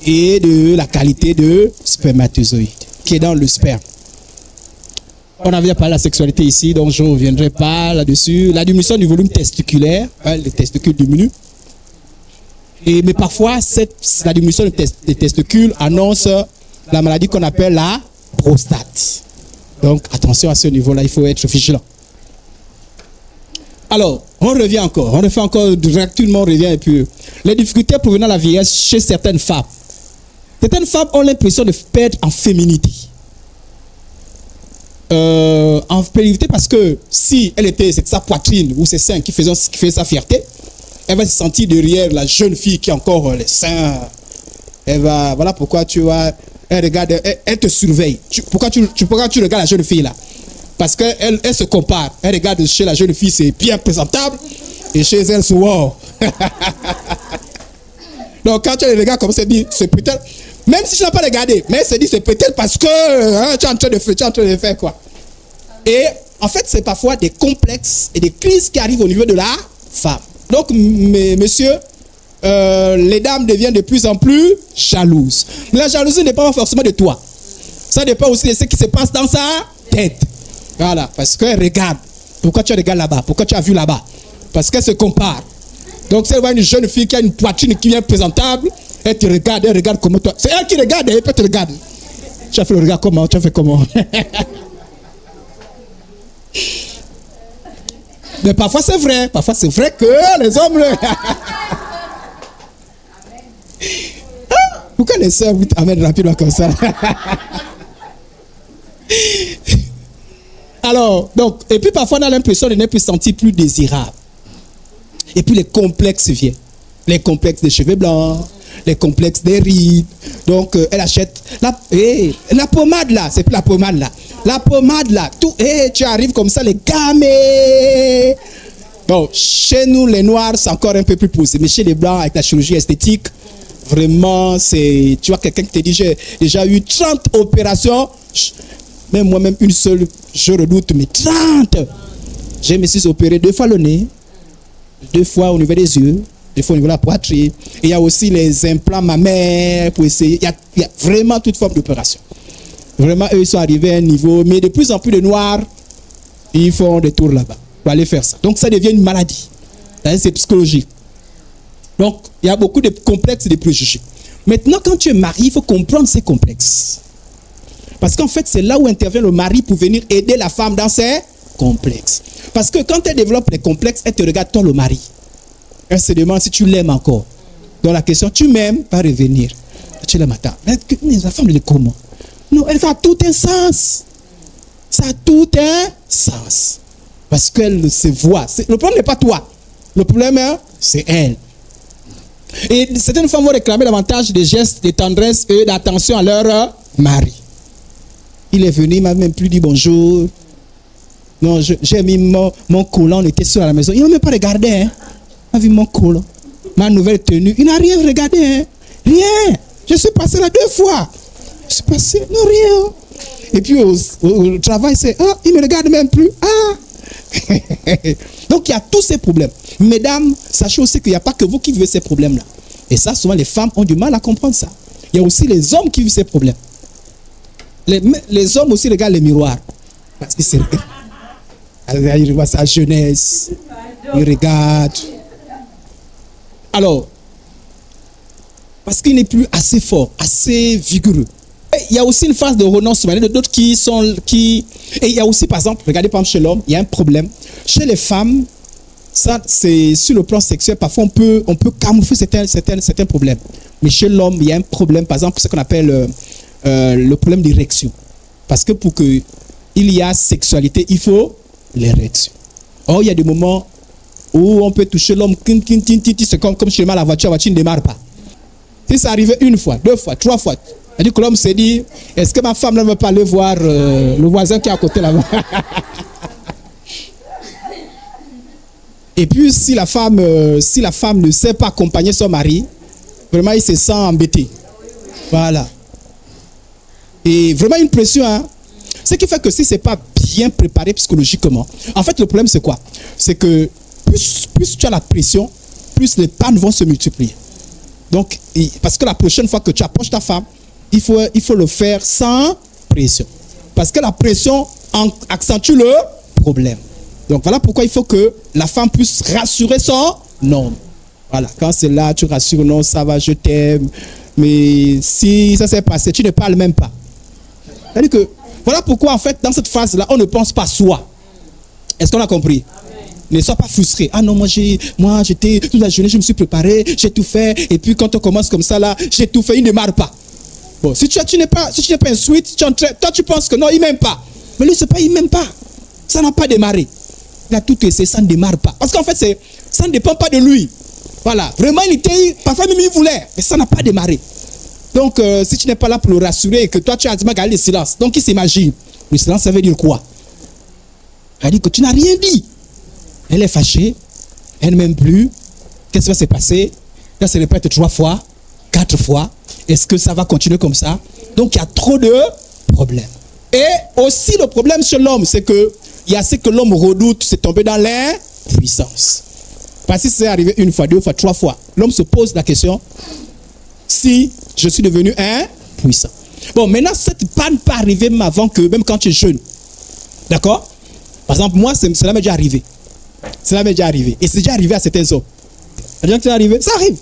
[SPEAKER 1] et de la qualité de spermatozoïdes qui est dans le sperme. On avait parlé de la sexualité ici, donc je ne reviendrai pas là-dessus. La diminution du volume testiculaire, les testicules diminuent. Mais parfois, la diminution des testicules annonce la maladie qu'on appelle la prostate. Donc attention à ce niveau-là, il faut être vigilant. Alors, on revient encore, on refait encore, tout le monde revient et puis les difficultés provenant de la vieillesse chez certaines femmes. Certaines femmes ont l'impression de perdre en féminité. En féminité parce que si elle était, c'est sa poitrine ou ses seins qui faisaient sa fierté, elle va se sentir derrière la jeune fille qui a encore les seins. Elle va, voilà pourquoi tu vois, elle regarde, elle te surveille. Pourquoi tu regardes la jeune fille là? Parce qu'elle se compare. Elle regarde chez la jeune fille, c'est bien présentable. Et chez elle, c'est wow. Donc quand tu les regardes comme ça, c'est peut-être, même si tu n'as pas regardé, mais elle se dit c'est peut-être parce que tu es en train de faire quoi. Et en fait, c'est parfois des complexes et des crises qui arrivent au niveau de la femme. Donc, messieurs, les dames deviennent de plus en plus jalouses. Mais la jalousie ne dépend pas forcément de toi. Ça dépend aussi de ce qui se passe dans sa tête. Voilà, parce qu'elle regarde. Pourquoi tu regardes là-bas? Pourquoi tu as vu là-bas? Parce qu'elle se compare. Donc, si elle voit une jeune fille qui a une poitrine qui vient présentable, elle te regarde, elle regarde comment toi. C'est elle qui regarde, elle peut te regarder. Tu as fait le regard comment? Tu as fait comment? Mais parfois c'est vrai que les hommes... Pourquoi les sœurs vous amènent rapidement comme ça? Alors, donc, et puis parfois on a l'impression de ne plus sentir plus désirable. Et puis les complexes viennent. Les complexes des cheveux blancs, les complexes des rides. Donc, elle achète la pommade là, c'est plus la pommade là. La pommade là, tout, tu arrives comme ça, les gamins. Bon, chez nous, les noirs, c'est encore un peu plus poussé. Mais chez les blancs, avec la chirurgie esthétique, vraiment, c'est. Tu vois, quelqu'un qui te dit, j'ai déjà eu 30 opérations. Même moi-même, une seule, je redoute, mais 30. Je me suis opéré 2 fois le nez, 2 fois au niveau des yeux, 2 fois au niveau de la poitrine. Et il y a aussi les implants mammaires pour essayer. Il y a vraiment toute forme d'opération. Vraiment, eux, ils sont arrivés à un niveau. Mais de plus en plus de noirs, ils font des tours là-bas pour aller faire ça. Donc, ça devient une maladie. C'est psychologique. Donc, il y a beaucoup de complexes et de préjugés. Maintenant, quand tu es marié, il faut comprendre ces complexes. Parce qu'en fait, c'est là où intervient le mari pour venir aider la femme dans ses complexes. Parce que quand elle développe les complexes, elle te regarde, toi, le mari. Elle se demande si tu l'aimes encore. Donc, la question, tu m'aimes, pas revenir. Tu l'aimes, attends. Mais la femme, elle est comment? Non, elle a tout un sens. Ça a tout un sens. Parce qu'elle se voit. Le problème n'est pas toi. Le problème, c'est elle. Et certaines femmes vont réclamer davantage des gestes, de tendresse et d'attention à leur mari. Il est venu, il m'a même plus dit bonjour. Non, j'ai mis mon collant, on était seul à la maison. Il n'a même pas regardé. Hein. Il a vu mon collant, ma nouvelle tenue. Il n'a rien regardé. Hein. Rien. Je suis passé là 2 fois. Je suis passé, non, rien. Et puis au travail, c'est, ah, il ne me regarde même plus. Ah. Donc il y a tous ces problèmes. Mesdames, sachez aussi qu'il n'y a pas que vous qui vivez ces problèmes-là. Et ça, souvent, les femmes ont du mal à comprendre ça. Il y a aussi les hommes qui vivent ces problèmes. Les hommes aussi regardent les miroirs. Parce que c'est... Ils regardent sa jeunesse. Ils regardent. Alors, parce qu'il n'est plus assez fort, assez vigoureux. Et il y a aussi une phase de renoncement. Il y a d'autres qui sont... Et il y a aussi, par exemple, regardez par exemple chez l'homme, il y a un problème. Chez les femmes, ça, c'est sur le plan sexuel, parfois on peut camoufler certains problèmes. Mais chez l'homme, il y a un problème, par exemple, ce qu'on appelle le problème d'érection. Parce que pour qu'il y ait sexualité, il faut l'érection. Or, il y a des moments où on peut toucher l'homme, c'est comme chez la voiture ne démarre pas. Si ça arrive 1 fois, 2 fois, 3 fois, c'est-à-dire que l'homme s'est dit, est-ce que ma femme ne veut pas aller voir le voisin qui est à côté là-bas? Et puis, si la femme ne sait pas accompagner son mari, vraiment, il se sent embêté. Voilà. Et vraiment une pression. Hein? Ce qui fait que si ce n'est pas bien préparé psychologiquement, en fait, le problème, c'est quoi? C'est que plus tu as la pression, plus les pannes vont se multiplier. Donc, parce que la prochaine fois que tu approches ta femme, il faut le faire sans pression. Parce que la pression accentue le problème. Donc, voilà pourquoi il faut que la femme puisse rassurer son homme. Voilà, quand c'est là, tu rassures, non, ça va, je t'aime. Mais si ça s'est passé, tu ne parles même pas. C'est-à-dire que, voilà pourquoi, en fait, dans cette phase-là, on ne pense pas à soi. Est-ce qu'on a compris? Amen. Ne sois pas frustré. Ah non, moi j'étais toute la journée, je me suis préparé, j'ai tout fait. Et puis, quand on commence comme ça, là, j'ai tout fait, il ne démarre pas. Bon, si tu n'es pas un sweet, toi, tu penses que non, il ne m'aime pas. Mais lui, c'est pas, il ne m'aime pas. Ça n'a pas démarré. Il a tout essayé, ça ne démarre pas. Parce qu'en fait, ça ne dépend pas de lui. Voilà. Vraiment, parfois même il voulait, mais ça n'a pas démarré. Donc, si tu n'es pas là pour le rassurer et que toi, tu as gardé le silence, donc il s'imagine. Le silence, ça veut dire quoi? Elle dit que tu n'as rien dit. Elle est fâchée, elle ne m'aime plus. Qu'est-ce qui va se passer? Là, ça répète 3 fois, 4 fois. Est-ce que ça va continuer comme ça? Donc, il y a trop de problèmes. Et aussi, le problème chez l'homme, c'est que il y a ce que l'homme redoute, c'est tomber dans l'impuissance. Parce que si c'est arrivé 1 fois, 2 fois, 3 fois, l'homme se pose la question, si je suis devenu impuissant. Bon, maintenant, cette panne peut arriver même avant que, même quand tu es jeune. D'accord? Par exemple, moi, cela m'est déjà arrivé. Cela m'est déjà arrivé. Et c'est déjà arrivé à certains hommes. Ça arrive.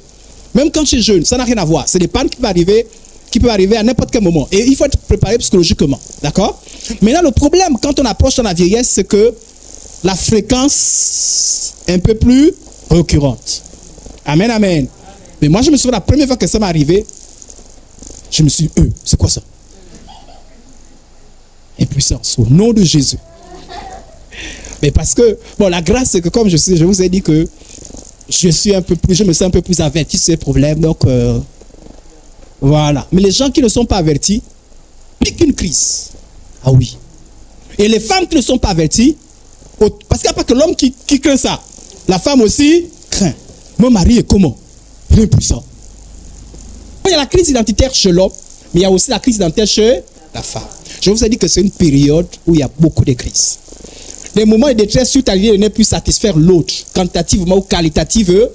[SPEAKER 1] Même quand tu es jeune, ça n'a rien à voir. C'est des pannes qui peuvent arriver à n'importe quel moment. Et il faut être préparé psychologiquement. D'accord? Maintenant, le problème, quand on approche dans la vieillesse, c'est que la fréquence est un peu plus récurrente. Amen, amen. Mais moi, je me souviens, la première fois que ça m'est arrivé, je me suis dit, c'est quoi ça? Impuissance, au nom de Jésus. Mais parce que, bon, la grâce, c'est que comme je vous ai dit que je me sens un peu plus averti de ces problèmes. Donc, voilà. Mais les gens qui ne sont pas avertis piquent une crise. Ah oui. Et les femmes qui ne sont pas averties, parce qu'il n'y a pas que l'homme qui craint ça. La femme aussi craint. Mon mari est comment? Il est impuissant. Il y a la crise identitaire chez l'homme, mais il y a aussi la crise identitaire chez la femme. Je vous ai dit que c'est une période où il y a beaucoup de crises. Des moments de détresse suite à l'idée de ne plus satisfaire l'autre, quantitativement ou qualitativement.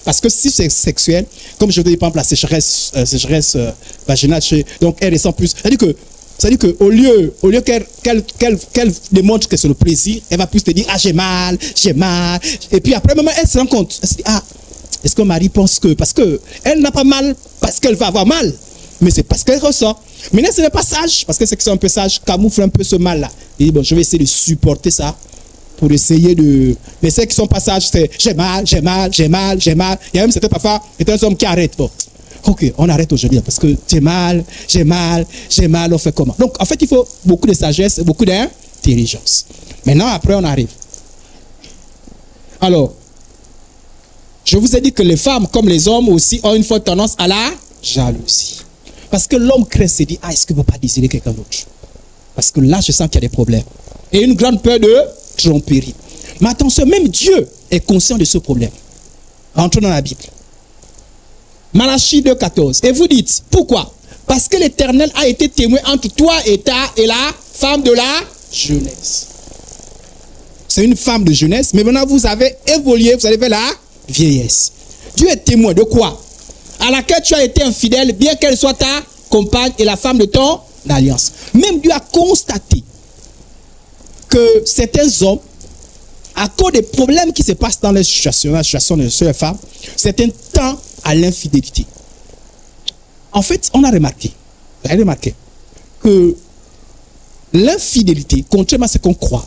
[SPEAKER 1] Parce que si c'est sexuel, comme je vous dis, par exemple, la sécheresse vaginale, donc elle ressent plus. C'est-à-dire qu'au lieu qu'elle démontre que c'est le plaisir, elle va plus te dire, ah, j'ai mal. Et puis après, même, elle se rend compte. Elle se dit, ah, est-ce que Marie pense que... Parce qu'elle n'a pas mal parce qu'elle va avoir mal. Mais c'est parce qu'elle ressent. Maintenant, ce n'est pas sage, parce que ceux qui sont un peu sages camouflent un peu ce mal-là. Il dit, bon, je vais essayer de supporter ça pour essayer de... Mais ceux qui sont pas sages, c'est j'ai mal. Il y a même certains parfois, c'est un homme qui arrête. Bon, ok, on arrête aujourd'hui parce que j'ai mal, on fait comment? Donc, en fait, il faut beaucoup de sagesse et beaucoup d'intelligence. Maintenant, après, on arrive. Alors, Je vous ai dit que les femmes, comme les hommes aussi, ont une forte tendance à la jalousie. Parce que l'homme craint, se dit, est-ce que je ne veux pas désirer quelqu'un d'autre? Parce que là, je sens qu'il y a des problèmes. Et une grande peur de tromperie. Mais attention, même Dieu est conscient de ce problème. Entrons dans la Bible. Malachie 2,14. Et vous dites, pourquoi? Parce que l'Éternel a été témoin entre toi et la femme de la jeunesse. C'est une femme de jeunesse, mais maintenant vous avez évolué, vous avez fait la vieillesse. Dieu est témoin de quoi? À laquelle tu as été infidèle, bien qu'elle soit ta compagne et la femme de ton alliance. Même Dieu a constaté que certains hommes, à cause des problèmes qui se passent dans la situation de ces femmes, certains tendent à l'infidélité. En fait, on a remarqué que l'infidélité, contrairement à ce qu'on croit,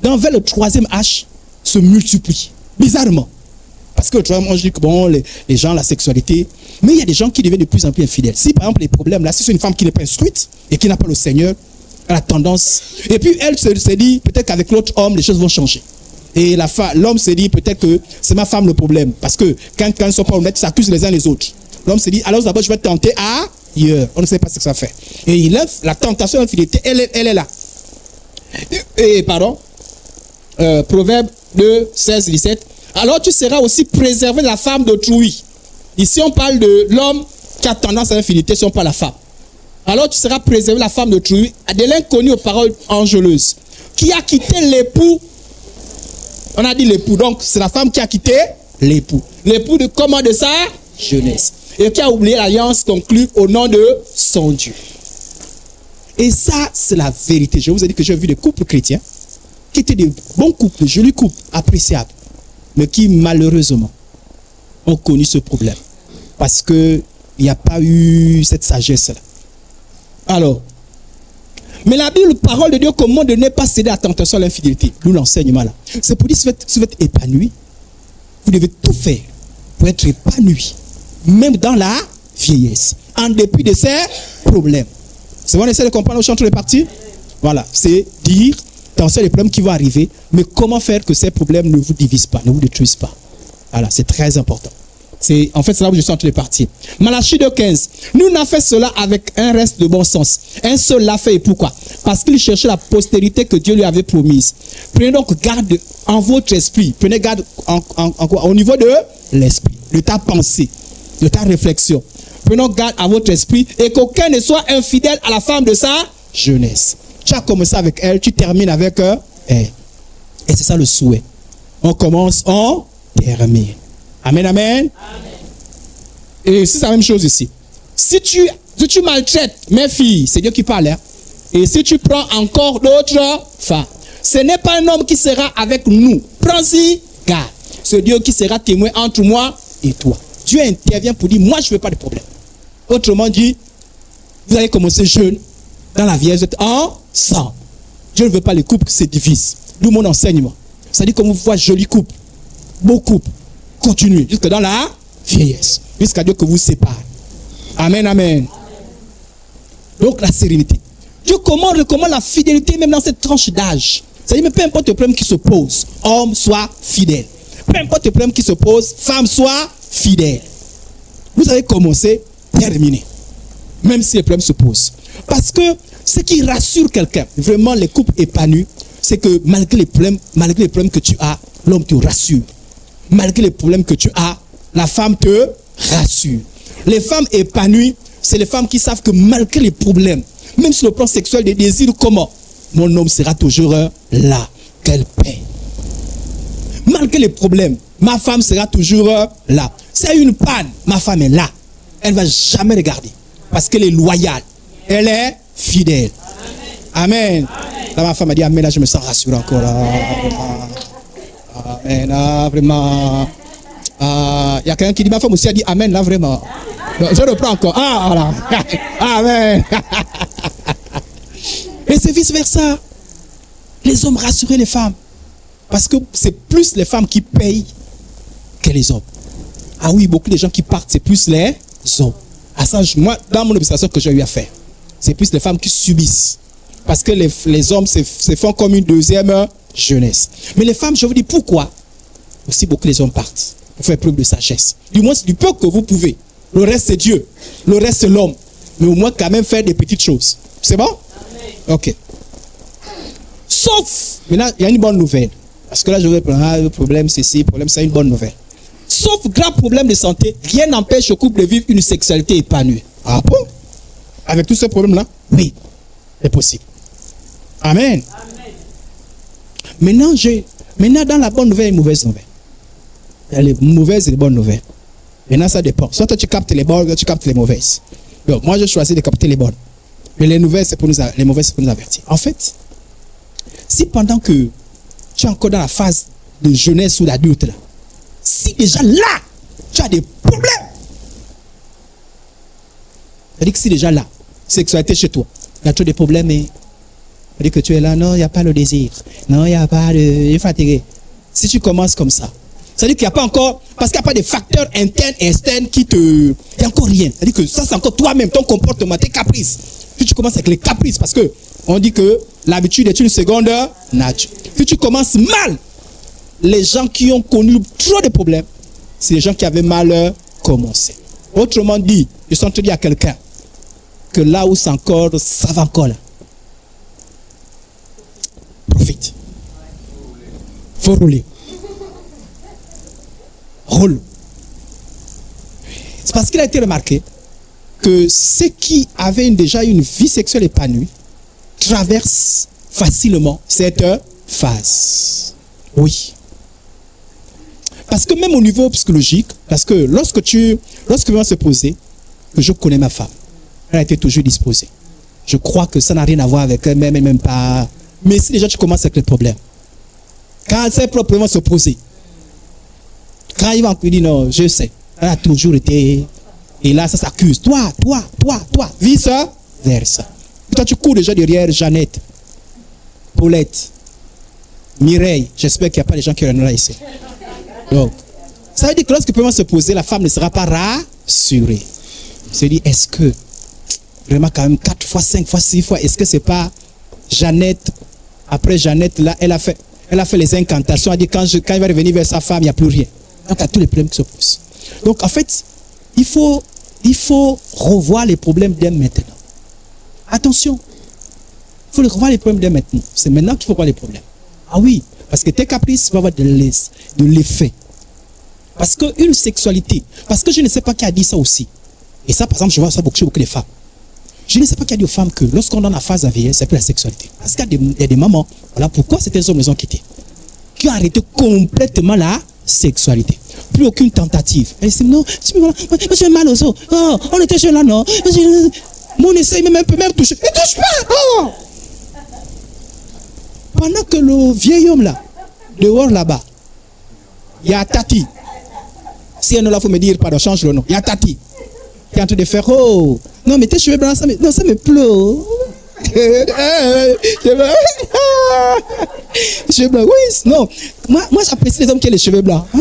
[SPEAKER 1] vers le troisième H, se multiplie. Bizarrement. Parce que le troisième H dit que bon, les gens, la sexualité, mais il y a des gens qui deviennent de plus en plus infidèles. Si par exemple les problèmes, là, si c'est une femme qui n'est pas instruite et qui n'a pas le Seigneur, elle a tendance. Et puis elle se dit, peut-être qu'avec l'autre homme, les choses vont changer. Et l'homme se dit, peut-être que c'est ma femme le problème. Parce que quand ils ne sont pas honnêtes, ils s'accusent les uns les autres. L'homme se dit, alors d'abord je vais tenter ailleurs. On ne sait pas ce que ça fait. Et la tentation de l'infidélité, elle est là. Proverbe 2, 16, 17. Alors tu seras aussi préservé de la femme d'autrui. Ici on parle de l'homme qui a tendance à l'infidélité, si on parle de la femme. Alors tu seras préservé de la femme d'autrui, de l'inconnu aux paroles angeleuses, qui a quitté l'époux. On a dit l'époux, donc c'est la femme qui a quitté l'époux. L'époux de comment? De sa jeunesse. Et qui a oublié l'alliance conclue au nom de son Dieu. Et ça, c'est la vérité. Je vous ai dit que j'ai vu des couples chrétiens qui étaient des bons couples, de jolis couples, appréciables, mais qui malheureusement ont connu ce problème. Parce qu'il n'y a pas eu cette sagesse-là. Alors, mais la Bible, parole de Dieu, commande de ne pas céder à la tentation à l'infidélité. Nous l'enseignement là. C'est pour dire, si vous êtes épanoui, vous devez tout faire pour être épanoui. Même dans la vieillesse. En dépit de ces problèmes. C'est bon, on essaie de comprendre au centre de parties. Voilà. C'est dire, attention les problèmes qui vont arriver, mais comment faire que ces problèmes ne vous divisent pas, ne vous détruisent pas. Voilà, c'est très important. En fait, c'est là où je suis entre les parties. Malachie 2,15. Nous n'avons fait cela avec un reste de bon sens. Un seul l'a fait. Et pourquoi? Parce qu'il cherchait la postérité que Dieu lui avait promise. Prenez donc garde en votre esprit. Prenez garde au niveau de l'esprit, de ta pensée, de ta réflexion. Prenons garde à votre esprit et qu'aucun ne soit infidèle à la femme de sa jeunesse. Tu as commencé avec elle, tu termines avec elle. Et c'est ça le souhait. On commence, on termine. Amen, amen. Et c'est la même chose ici. Si tu maltraites mes filles, c'est Dieu qui parle. Hein? Et si tu prends encore d'autres femmes, ce n'est pas un homme qui sera avec nous. Prends-y garde. C'est Dieu qui sera témoin entre moi et toi. Dieu intervient pour dire, moi je ne veux pas de problème. Autrement dit, vous allez commencer jeune, dans la vieillesse, vous êtes ensemble. Dieu ne veut pas les couples qui se divisent. D'où mon enseignement. C'est-à-dire comme vous voyez joli couple, beau couple, continuez jusque dans la vieillesse, jusqu'à Dieu que vous sépare. Amen, amen. Donc la sérénité. Dieu commande la fidélité même dans cette tranche d'âge. C'est-à-dire, mais peu importe le problème qui se pose, homme soit fidèle. Peu importe le problème qui se pose, femme soit fidèle. Vous allez commencer, terminer. Même si les problèmes se posent. Parce que ce qui rassure quelqu'un, vraiment les couples épanouis, c'est que malgré les problèmes que tu as, l'homme te rassure. Malgré les problèmes que tu as, la femme te rassure. Les femmes épanouies, c'est les femmes qui savent que malgré les problèmes, même sur le plan sexuel, des désirs, comment? Mon homme sera toujours là. Quelle paix. Malgré les problèmes, ma femme sera toujours là. S'il y a une panne, ma femme est là. Elle ne va jamais regarder. Parce qu'elle est loyale. Elle est fidèle. Amen. Amen. Là, ma femme a dit Amen. Là, je me sens rassuré encore. Amen. Là, vraiment. Il y a quelqu'un qui dit, ma femme aussi a dit Amen. Là, vraiment. Je reprends encore. Voilà. Amen. Et c'est vice versa. Les hommes rassurer les femmes. Parce que c'est plus les femmes qui payent que les hommes. Ah oui, beaucoup de gens qui partent, c'est plus les hommes. À ça, moi, dans mon observation que j'ai eu à faire, c'est plus les femmes qui subissent. Parce que les hommes se font comme une deuxième jeunesse. Mais les femmes, je vous dis pourquoi aussi beaucoup les hommes partent. Vous faites preuve de sagesse. Du moins, c'est du peu que vous pouvez. Le reste, c'est Dieu. Le reste, c'est l'homme. Mais au moins, quand même, faire des petites choses. C'est bon? Amen. Ok. Sauf, maintenant, il y a une bonne nouvelle. Parce que là, je vais prendre le problème, c'est ci, le problème, c'est une bonne nouvelle. Sauf grave problème de santé, rien n'empêche au couple de vivre une sexualité épanouie. Ah bon? Avec tous ces problèmes-là? Oui, c'est possible. Amen. Amen. Maintenant, dans la bonne nouvelle et la mauvaise nouvelle. Il y a les mauvaises et les bonnes nouvelles. Maintenant, ça dépend. Soit toi, tu captes les bonnes, soit tu captes les mauvaises. Donc, moi, je choisis de capter les bonnes. Mais les nouvelles, c'est pour nous, les mauvaises, c'est pour nous avertir. En fait, si pendant que tu es encore dans la phase de jeunesse ou d'adulte, là, si déjà là, tu as des problèmes, c'est-à-dire que si déjà là, sexualité chez toi, il y a toujours des problèmes, mais c'est-à-dire que tu es là, non, il n'y a pas le désir, non, il n'y a pas de... Il est fatigué. Si tu commences comme ça, c'est-à-dire qu'il n'y a pas encore, parce qu'il n'y a pas de facteurs internes et externes qui te... Il n'y a encore rien. C'est-à-dire que ça, c'est encore toi-même, ton comportement, tes caprices. Si tu commences avec les caprices, parce que on dit que l'habitude est une seconde nature. Si tu commences mal, les gens qui ont connu trop de problèmes, c'est les gens qui avaient mal commencé. Autrement dit, je suis en train de dire à quelqu'un que là où c'est encore, ça va encore là. Profite. Faut rouler. Roule. C'est parce qu'il a été remarqué que ceux qui avaient déjà une vie sexuelle épanouie traversent facilement cette phase. Oui. Parce que même au niveau psychologique, parce que lorsque on va se poser, que je connais ma femme, elle a été toujours disposée. Je crois que ça n'a rien à voir avec elle-même, même pas. Mais si déjà tu commences avec les problèmes, quand ses propres problèmes vont se poser, quand il va dire non, je sais, elle a toujours été, et là ça s'accuse, toi, vice versa. Toi tu cours déjà derrière Jeannette, Paulette, Mireille, j'espère qu'il n'y a pas de gens qui rentrent là ici. Donc, ça veut dire que lorsque le problème va se poser, la femme ne sera pas rassurée. Se dit, est-ce que vraiment quand même 4 fois, 5 fois, 6 fois, est-ce que c'est pas Jeannette, après Jeannette, là, elle a fait les incantations, elle a dit quand il va revenir vers sa femme, il n'y a plus rien. Donc, il y a tous les problèmes qui se posent. Donc, en fait, il faut revoir les problèmes dès maintenant. Attention, il faut revoir les problèmes dès maintenant. C'est maintenant qu'il faut voir les problèmes. Ah oui, parce que tes caprices vont avoir de l'effet. Parce qu'une sexualité, parce que je ne sais pas qui a dit ça aussi. Et ça, par exemple, je vois ça chez beaucoup de femmes. Je ne sais pas qui a dit aux femmes que lorsqu'on est dans la phase AVS, c'est plus la sexualité. Parce qu'il y a des mamans, voilà pourquoi certains hommes les ont quittés, qui ont arrêté complètement la sexualité. Plus aucune tentative. Elle dit, non, j'ai mal aux os. Oh, on était chez là, non. Mon essaye même un peu, même toucher. Ne touche pas. Oh. Pendant que le vieil homme là, dehors là-bas, il y a Tati. Si elle ne l'a, faut me dire, pardon, change le nom. Il y a Tati qui est en train de faire, oh, non, mais tes cheveux blancs, ça me pleut. Cheveux blancs, oui, non. Moi j'apprécie les hommes qui ont les cheveux blancs. Ah.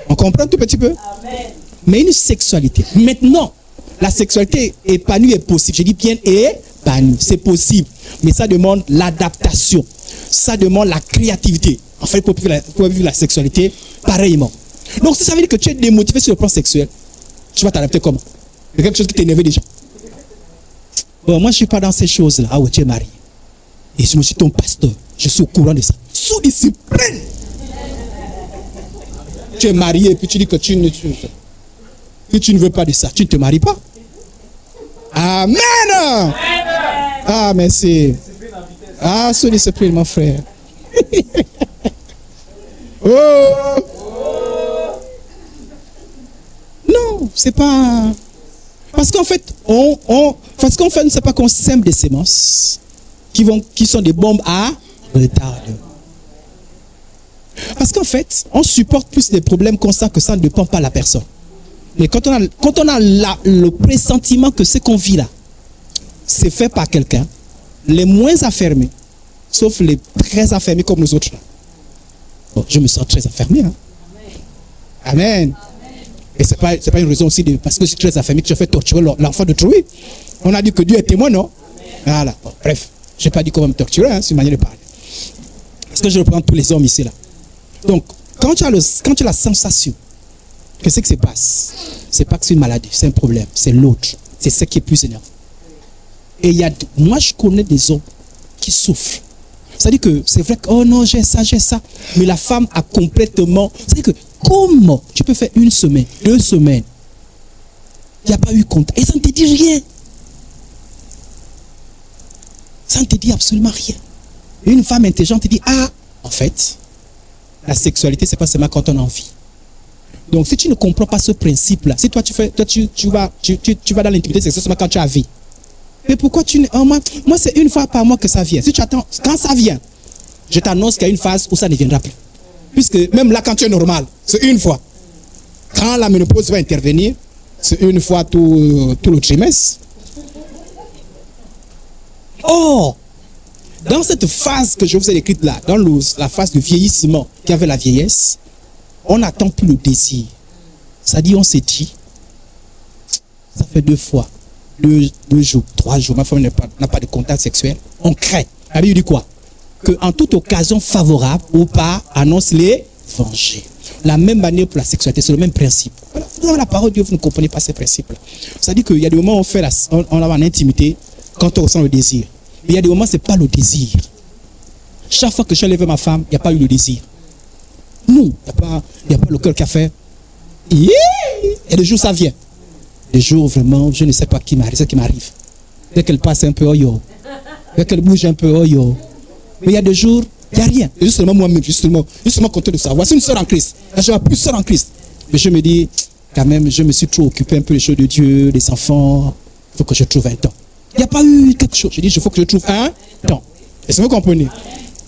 [SPEAKER 1] On comprend tout petit peu? Amen. Mais une sexualité. Maintenant, la sexualité épanouie est possible. Je dis bien épanouie, c'est possible. Mais ça demande l'adaptation. Ça demande la créativité. En fait, pour vivre la sexualité pareillement. Donc, si ça veut dire que tu es démotivé sur le plan sexuel, tu vas t'adapter comment? Il y a quelque chose qui t'énerve déjà. Bon, moi, je ne suis pas dans ces choses-là. Ah ouais, tu es marié. Et je me suis ton pasteur. Je suis au courant de ça. Sous discipline. Tu es marié et puis tu dis que tu ne veux pas de ça. Tu ne te maries pas. Amen. Ah, merci. Ah, sous discipline, mon frère. Oh. Non, c'est pas... Parce qu'en fait, c'est pas qu'on sème des semences qui sont des bombes à retardement. Parce qu'en fait, on supporte plus des problèmes constants que ça ne dépend pas de la personne. Mais quand on a le pressentiment que ce qu'on vit là, c'est fait par quelqu'un, les moins affermés, sauf les très affermés comme nous autres là. Bon, je me sens très affermé. Hein? Amen. Et c'est pas une raison aussi parce que je suis très affermé que je fais torturer l'enfant de Trouille. On a dit que Dieu est témoin, non? Voilà. Bon, bref, je n'ai pas dit comment me torturer, hein, c'est une manière de parler. Parce que je reprends tous les hommes ici là. Donc, quand tu as la sensation que ce qui se passe, c'est pas que c'est une maladie, c'est un problème, c'est l'autre. C'est ce qui est plus énervant. Et moi je connais des hommes qui souffrent. C'est-à-dire que c'est vrai que, oh non, j'ai ça. Mais la femme a complètement... C'est-à-dire que, comment tu peux faire 1 semaine, 2 semaines, il n'y a pas eu contact. Et ça ne te dit rien. Ça ne te dit absolument rien. Et une femme intelligente te dit, ah, en fait, la sexualité, c'est pas seulement quand on a envie. Donc, si tu ne comprends pas ce principe-là, si toi, tu vas dans l'intimité sexuelle seulement quand tu as envie. Mais pourquoi tu... Oh, moi c'est 1 fois par mois que ça vient. Si tu attends, quand ça vient, je t'annonce qu'il y a une phase où ça ne viendra plus. Puisque même là, quand tu es normal, c'est 1 fois. Quand la ménopause va intervenir, c'est 1 fois tout le trimestre. Or, dans cette phase que je vous ai décrite là, dans la phase de vieillissement qui avait la vieillesse, on n'attend plus le désir. C'est-à-dire, on s'est dit, ça fait 2 fois. 2 jours, 3 jours, ma femme n'a pas de contact sexuel, on craint. La Bible dit quoi? Que en toute occasion favorable ou pas, annonce les venger. La même manière pour la sexualité, c'est le même principe. Dans la parole de Dieu, vous ne comprenez pas ces principes-là. C'est-à-dire qu'il y a des moments où on a en intimité quand on ressent le désir. Mais il y a des moments où ce n'est pas le désir. Chaque fois que je suis allé vers ma femme, il n'y a pas eu le désir. Non, il n'y a pas le cœur qui a fait. Et le jour, ça vient. Les jours, vraiment, je ne sais pas ce qui m'arrive. Dès qu'elle passe un peu, oh yo. Dès qu'elle bouge un peu, oh yo. Mais il y a des jours, il n'y a rien. Et justement, moi-même, justement content de savoir. C'est une sœur en Christ. Je ne suis plus sœur en Christ. Mais je me dis, quand même, je me suis trop occupé un peu des choses de Dieu, des enfants. Il faut que je trouve un temps. Il n'y a pas eu quelque chose. Je dis, il faut que je trouve un temps. Est-ce que vous comprenez?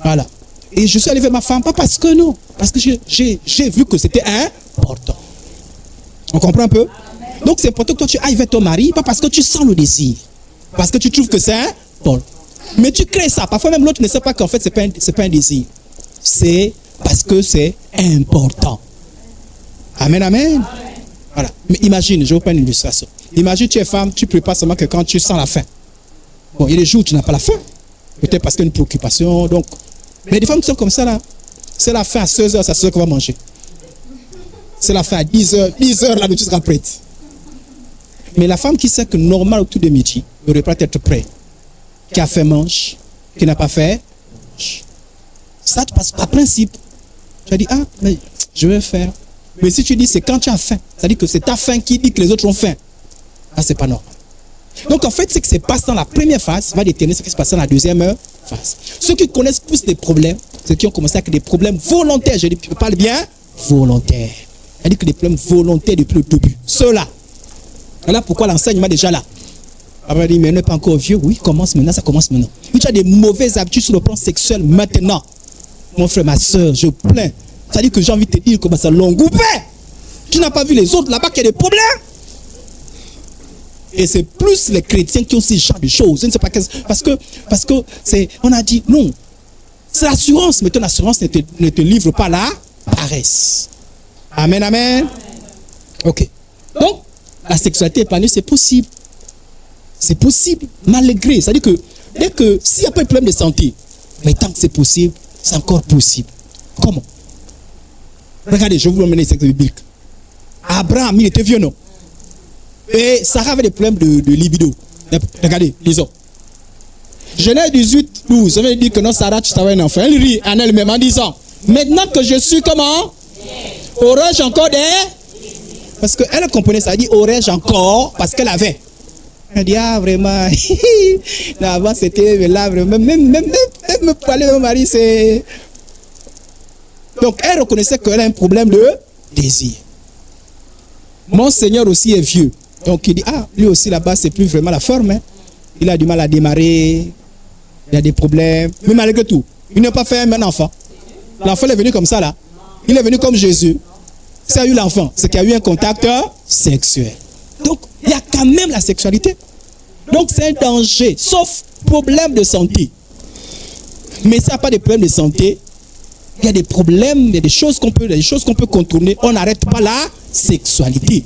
[SPEAKER 1] Voilà. Et je suis allé vers ma femme, pas parce que non. Parce que j'ai vu que c'était important. On comprend un peu? Donc c'est important que toi tu ailles vers ton mari, pas parce que tu sens le désir, parce que tu trouves que c'est important. Mais tu crées ça. Parfois même l'autre ne sait pas qu'en fait c'est pas un désir. C'est parce que c'est important. Amen, amen. Voilà. Mais imagine, je vais vous prendre une illustration. Imagine tu es femme, tu prépares seulement que quand tu sens la faim. Bon, il y a des jours où tu n'as pas la faim. Peut-être parce qu'il y a une préoccupation. Donc. Mais des femmes qui sont comme ça là, c'est la faim à 16h, c'est 16h qu'on va manger. C'est la faim à 10h, 10h là, tu seras prête. Mais la femme qui sait que normal autour de midi, ne devrait pas être prêt. Qui a fait mange, qui n'a pas fait mange. Ça, tu passes par principe. Tu as dit, ah, mais je vais faire. Mais si tu dis, c'est quand tu as faim, ça dit que c'est ta faim qui dit que les autres ont faim. Ah, c'est pas normal. Donc en fait, ce qui se passe dans la première phase va déterminer ce qui se passe dans la deuxième phase. Ceux qui connaissent plus des problèmes, ceux qui ont commencé avec des problèmes volontaires, je parle bien volontaires. C'est-à-dire que des problèmes volontaires depuis le début. Ceux-là. Voilà pourquoi l'enseignement est déjà là. Après, dit, mais on n'est pas encore vieux. Oui, commence maintenant, ça commence maintenant. Si tu as des mauvaises habitudes sur le plan sexuel maintenant, mon frère, ma soeur, je plains. C'est-à-dire que j'ai envie de te dire comment ça l'engoupé. Tu n'as pas vu les autres là-bas qui a des problèmes. Et c'est plus les chrétiens qui ont ce genre de choses. Je ne sais pas parce que c'est, on a dit non. C'est l'assurance, mais ton assurance ne te livre pas la paresse. Amen, amen. Ok. Donc, la sexualité épanouie, c'est possible. C'est possible, malgré. C'est-à-dire que, dès que, s'il n'y a pas de problème de santé, mais tant que c'est possible, c'est encore possible. Comment? Regardez, je vais vous emmener l'exemple biblique. Abraham, il était vieux, non? Et Sarah avait des problèmes de libido. Regardez, lisons. Genèse 18, 12. Ça veut dire que non, Sarah, tu savais un enfant. Elle rit en elle-même en disant, maintenant que je suis comment? Aurais-je encore des... Parce qu'elle comprenait ça. Elle dit, aurais-je encore? Parce qu'elle avait. Elle dit, ah, vraiment. Là, avant, c'était, mais là, vraiment. Même me parler de mon mari, c'est... Donc, elle reconnaissait qu'elle a un problème de désir. Mon Seigneur aussi est vieux. Donc, il dit, ah, lui aussi, là-bas, c'est plus vraiment la forme. Hein. Il a du mal à démarrer. Il a des problèmes. Mais malgré tout, il n'a pas fait un enfant. L'enfant est venu comme ça, là. Il est venu comme Jésus. C'est a eu l'enfant. C'est qu'il y a eu un contact sexuel. Donc, il y a quand même la sexualité. Donc, c'est un danger, sauf problème de santé. Mais ça n'a pas de problème de santé. Il y a des problèmes, il y a des choses qu'on peut contourner. On n'arrête pas la sexualité.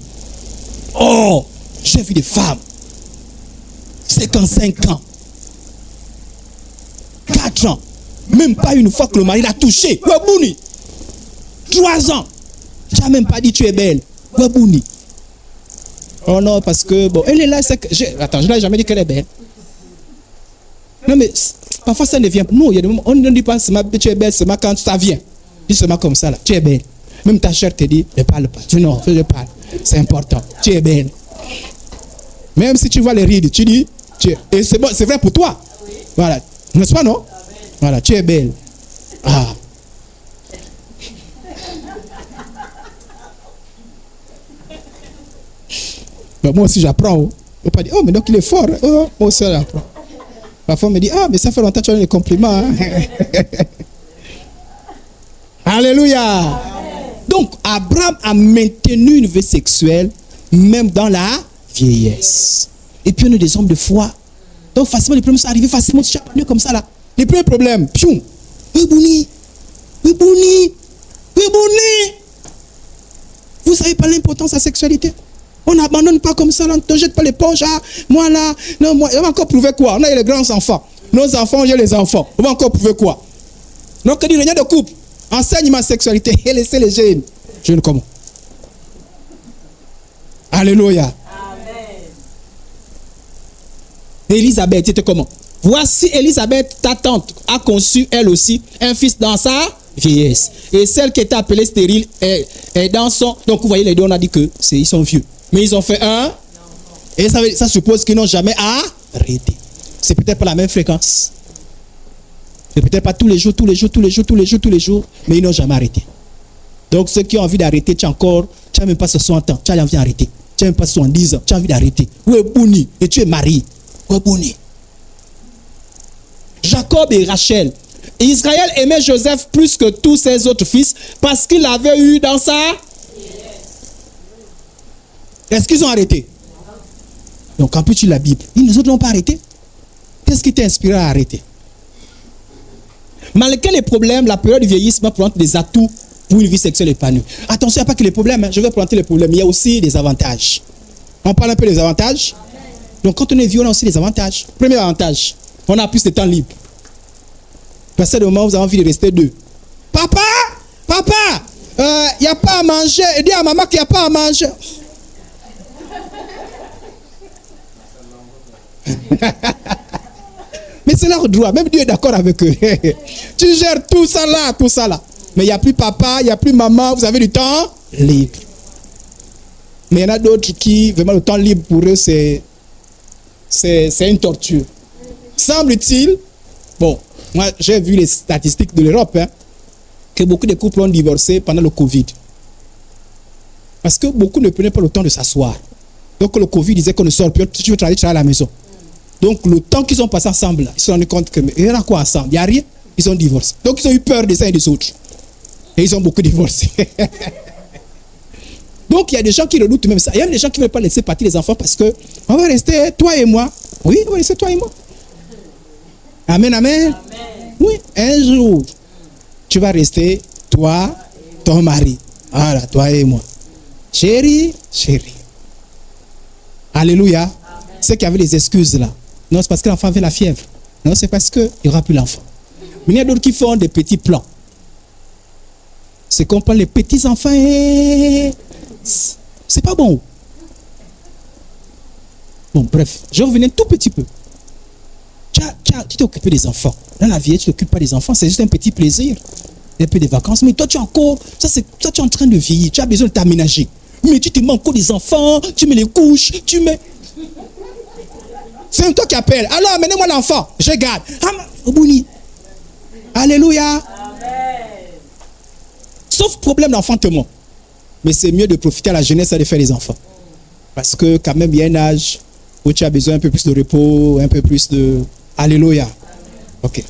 [SPEAKER 1] Oh, j'ai vu des femmes, 55 ans, 4 ans, même pas une fois que le mari l'a touché. Le bouni. 3 ans. Tu n'as même pas dit tu es belle. Wabouni. Oh non, parce que, bon, elle est là. Attends, je ne l'ai jamais dit qu'elle est belle. Non, mais parfois ça ne vient pas. Non, il y a des moments, on ne dit pas tu es belle, seulement quand ça vient. Dis seulement comme ça, là. Tu es belle. Même ta chair te dit, ne parle pas. Tu non, je parle. C'est important. Tu es belle. Même si tu vois les rides, tu dis, et c'est bon, c'est vrai pour toi. Voilà. N'est-ce pas, non? Voilà, tu es belle. Ah. Ben, moi aussi, j'apprends. On ne pas dire, oh, mais donc il est fort. Oh, moi aussi, j'apprends. Parfois, on me dit, ah, mais ça fait longtemps que tu as des compliments. Hein? Alléluia. Amen. Donc, Abraham a maintenu une vie sexuelle, même dans la vieillesse. Et puis, on est des hommes de foi. Donc, facilement, les problèmes sont arrivés facilement, comme ça, là. Les premiers problèmes, piou. Oui, bouni. Oui, bouni. Oui, bouni. Vous savez pas l'importance de la sexualité? On n'abandonne pas comme ça, on ne jette pas l'éponge. Ah, moi là, non, moi, on va encore prouver quoi? On a les grands enfants. Nos enfants, il y a les enfants. On va encore prouver quoi? Donc, il dit rien de couple. Enseigne ma sexualité et laissez les jeunes. Jeunes comment? Alléluia. Amen. Élisabeth était comment? Voici Élisabeth, ta tante, a conçu elle aussi un fils dans sa vieillesse. Et celle qui était appelée stérile est dans son... Donc, vous voyez, les deux, on a dit que ils sont vieux. Mais ils ont fait un. Et ça suppose qu'ils n'ont jamais arrêté. C'est peut-être pas la même fréquence. C'est peut-être pas tous les jours, mais ils n'ont jamais arrêté. Donc, ceux qui ont envie d'arrêter, tu n'as même pas 60 ans, tu as envie d'arrêter. Tu n'as même pas 70 ans, tu as envie d'arrêter. Où est Bouni? Et tu es marié. Où est Bouni? Jacob et Rachel. Israël aimait Joseph plus que tous ses autres fils parce qu'il l'avait eu dans sa... Est-ce qu'ils ont arrêté? Donc, quand tu lis la Bible, les autres n'ont pas arrêté. Qu'est-ce qui t'a inspiré à arrêter? Malgré les problèmes, la période du vieillissement présente des atouts pour une vie sexuelle épanouie. Attention, il n'y a pas que les problèmes. Hein. Je vais présenter les problèmes. Il y a aussi des avantages. On parle un peu des avantages. Donc, quand on est vieux, on a aussi des avantages. Premier avantage, on a plus de temps libre. Parce que le moment où vous avez envie de rester deux. Papa, il n'y a pas à manger. Dis à maman qu'il n'y a pas à manger. Mais c'est leur droit, même Dieu est d'accord avec eux. Tu gères tout ça là. Mais il n'y a plus papa, il n'y a plus maman, vous avez du temps libre. Mais il y en a d'autres qui, vraiment, le temps libre pour eux, c'est une torture. Semble-t-il, bon, moi j'ai vu les statistiques de l'Europe, hein, que beaucoup de couples ont divorcé pendant le Covid. Parce que beaucoup ne prenaient pas le temps de s'asseoir. Donc le Covid disait qu'on ne sort plus, tu veux travailler à la maison. Donc, le temps qu'ils ont passé ensemble, ils se sont rendus compte qu'il y en a quoi ensemble? Il n'y a rien. Ils ont divorcé. Donc, ils ont eu peur des uns et des autres. Et ils ont beaucoup divorcé. Donc, il y a des gens qui redoutent même ça. Il y a des gens qui ne veulent pas laisser partir les enfants parce que on va rester toi et moi. Oui, on va rester toi et moi. Amen, amen. Oui, un jour, tu vas rester toi, ton mari. Voilà, toi et moi. Chérie. Alléluia. Ceux qui avaient les excuses là. Non, c'est parce que l'enfant avait la fièvre. Non, c'est parce qu'il n'y aura plus l'enfant. Mais il y a d'autres qui font des petits plans. C'est qu'on prend les petits enfants et... C'est pas bon. Bon, bref. Je revenais un tout petit peu. Tu t'es occupé des enfants. Dans la vie, tu ne t'occupes pas des enfants. C'est juste un petit plaisir. Un peu de vacances. Mais toi, tu es encore... tu es en train de vieillir. Tu as besoin de t'aménager. Mais tu te mets encore des enfants. Tu mets les couches. Tu mets... C'est toi qui appelle. Alors, amenez-moi l'enfant. Je garde. Alléluia. Amen. Sauf problème d'enfantement. Mais c'est mieux de profiter à la jeunesse et de faire des enfants. Parce que quand même, il y a un âge où tu as besoin un peu plus de repos, un peu plus de... Alléluia. Ok.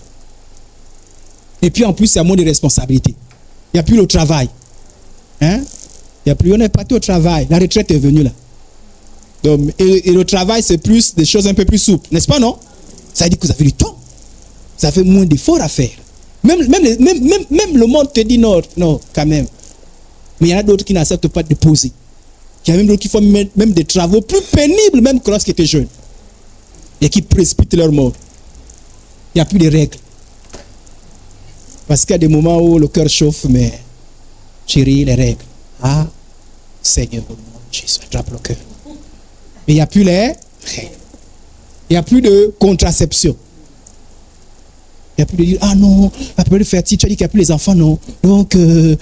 [SPEAKER 1] Et puis en plus, il y a moins de responsabilités. Il n'y a plus le travail. Hein? Il n'y a plus... On est parti au travail. La retraite est venue là. Donc, et le travail, c'est plus des choses un peu plus souples. N'est-ce pas, non? Ça veut dire que vous avez du temps. Vous avez moins d'efforts à faire. Même le monde te dit non, quand même. Mais il y en a d'autres qui n'acceptent pas de poser. Il y a même d'autres qui font même des travaux plus pénibles, même que lorsqu'ils étaient jeunes. Et qui précipitent leur mort. Il n'y a plus de règles. Parce qu'il y a des moments où le cœur chauffe, mais Chérie, les règles. Ah, Seigneur, au nom de Jésus, attrape le cœur. Mais il n'y a plus les règles. Il n'y a plus de contraception. Il n'y a plus de dire, ah non, la période fertile, tu as dit qu'il n'y a plus les enfants, non. Donc, il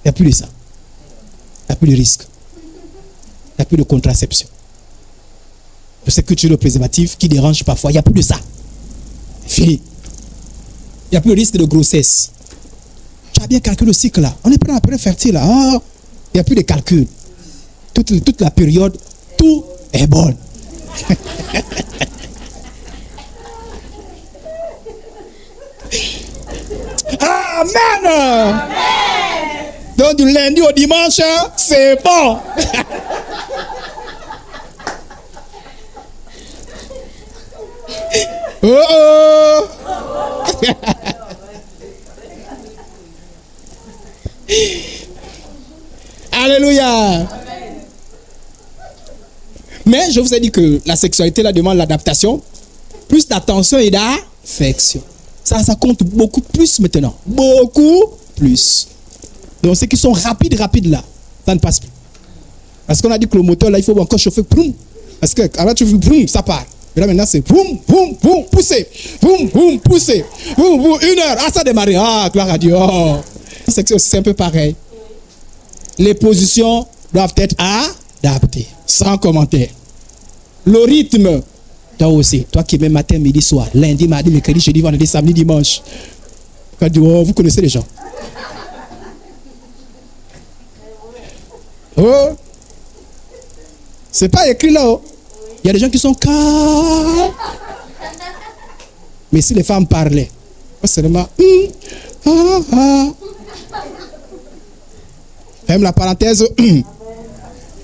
[SPEAKER 1] n'y a plus de ça. Il n'y a plus de risque. Il n'y a plus de contraception. De cette culture de préservatif qui dérange parfois, il n'y a plus de ça. Fini. Il n'y a plus de risque de grossesse. Tu as bien calculé le cycle là. On est prêt à la période fertile là. Oh, il n'y a plus de calcul. Toute la période, tout est bon. Amen. Amen. Donc du lundi au dimanche, c'est bon. Oh oh. Alléluia. Mais je vous ai dit que la sexualité là demande l'adaptation, plus d'attention et d'affection. Ça compte beaucoup plus maintenant. Beaucoup plus. Donc ceux qui sont rapides là, ça ne passe plus. Parce qu'on a dit que le moteur là, il faut encore chauffer. Boum. Parce que alors tu fais boum, ça part. Et là maintenant c'est boum, boum, boum, pousser. Boum, boum, pousser. Boum, boum, 1 heure. Ah, ça a démarré. Ah, gloire à Dieu. Oh. C'est un peu pareil. Les positions doivent être adaptées. Sans commentaire. Le rythme. Toi aussi, toi qui es même matin, midi, soir, lundi, mardi, mercredi, jeudi, vendredi, samedi, dimanche. Vous connaissez les gens. Oh, c'est pas écrit là. Oh. Il y a des gens qui sont calmes. Mais si les femmes parlaient, seulement. Même la parenthèse.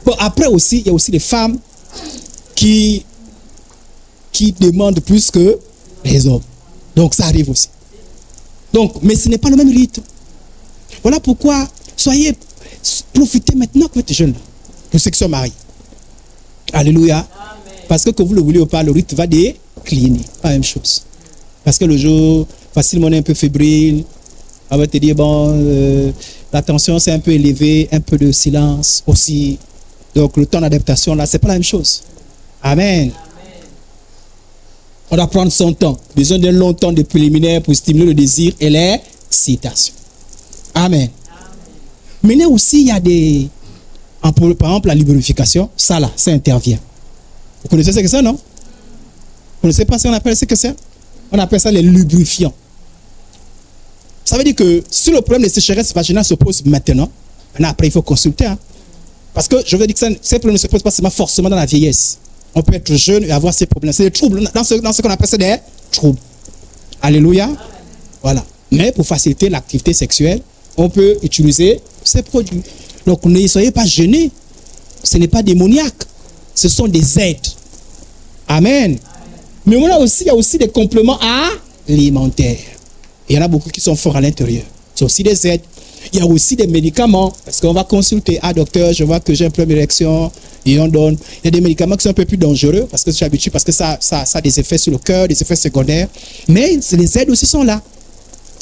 [SPEAKER 1] Bon, après aussi, il y a aussi des femmes qui demandent plus que les hommes. Donc ça arrive aussi. Donc, mais ce n'est pas le même rythme. Voilà pourquoi profitez maintenant que vous êtes jeunes pour ceux qui sont mariés. Alléluia. Amen. Parce que vous le voulez ou pas, le rythme va décliner. Pas la même chose. Parce que le jour, facilement on est un peu fébrile. On va te dire, bon, la tension c'est un peu élevée, un peu de silence aussi. Donc le temps d'adaptation là, c'est pas la même chose. Amen. On doit prendre son temps. Besoin d'un long temps de préliminaire pour stimuler le désir et l'excitation. Amen. Maintenant aussi, il y a des... Par exemple, la lubrification. Ça là, ça intervient. Vous connaissez ce que c'est, non? Vous ne connaissez pas ce qu'on appelle ce que c'est? On appelle ça les lubrifiants. Ça veut dire que si le problème de sécheresse vaginale se pose maintenant après, il faut consulter. Hein? Parce que je veux dire que ces problèmes ne se posent pas seulement forcément dans la vieillesse. On peut être jeune et avoir ces problèmes. C'est des troubles. Dans ce qu'on appelle ça des troubles. Alléluia. Voilà. Mais pour faciliter l'activité sexuelle, on peut utiliser ces produits. Donc ne soyez pas gênés. Ce n'est pas démoniaque. Ce sont des aides. Amen. Mais il y a aussi des compléments alimentaires. Il y en a beaucoup qui sont forts à l'intérieur. C'est aussi des aides. Il y a aussi des médicaments. Parce qu'on va consulter. Ah docteur, je vois que j'ai un problème d'érection. Et on donne. Il y a des médicaments qui sont un peu plus dangereux. Parce que je suis habitué. Parce que ça a des effets sur le cœur, des effets secondaires. Mais les aides aussi sont là.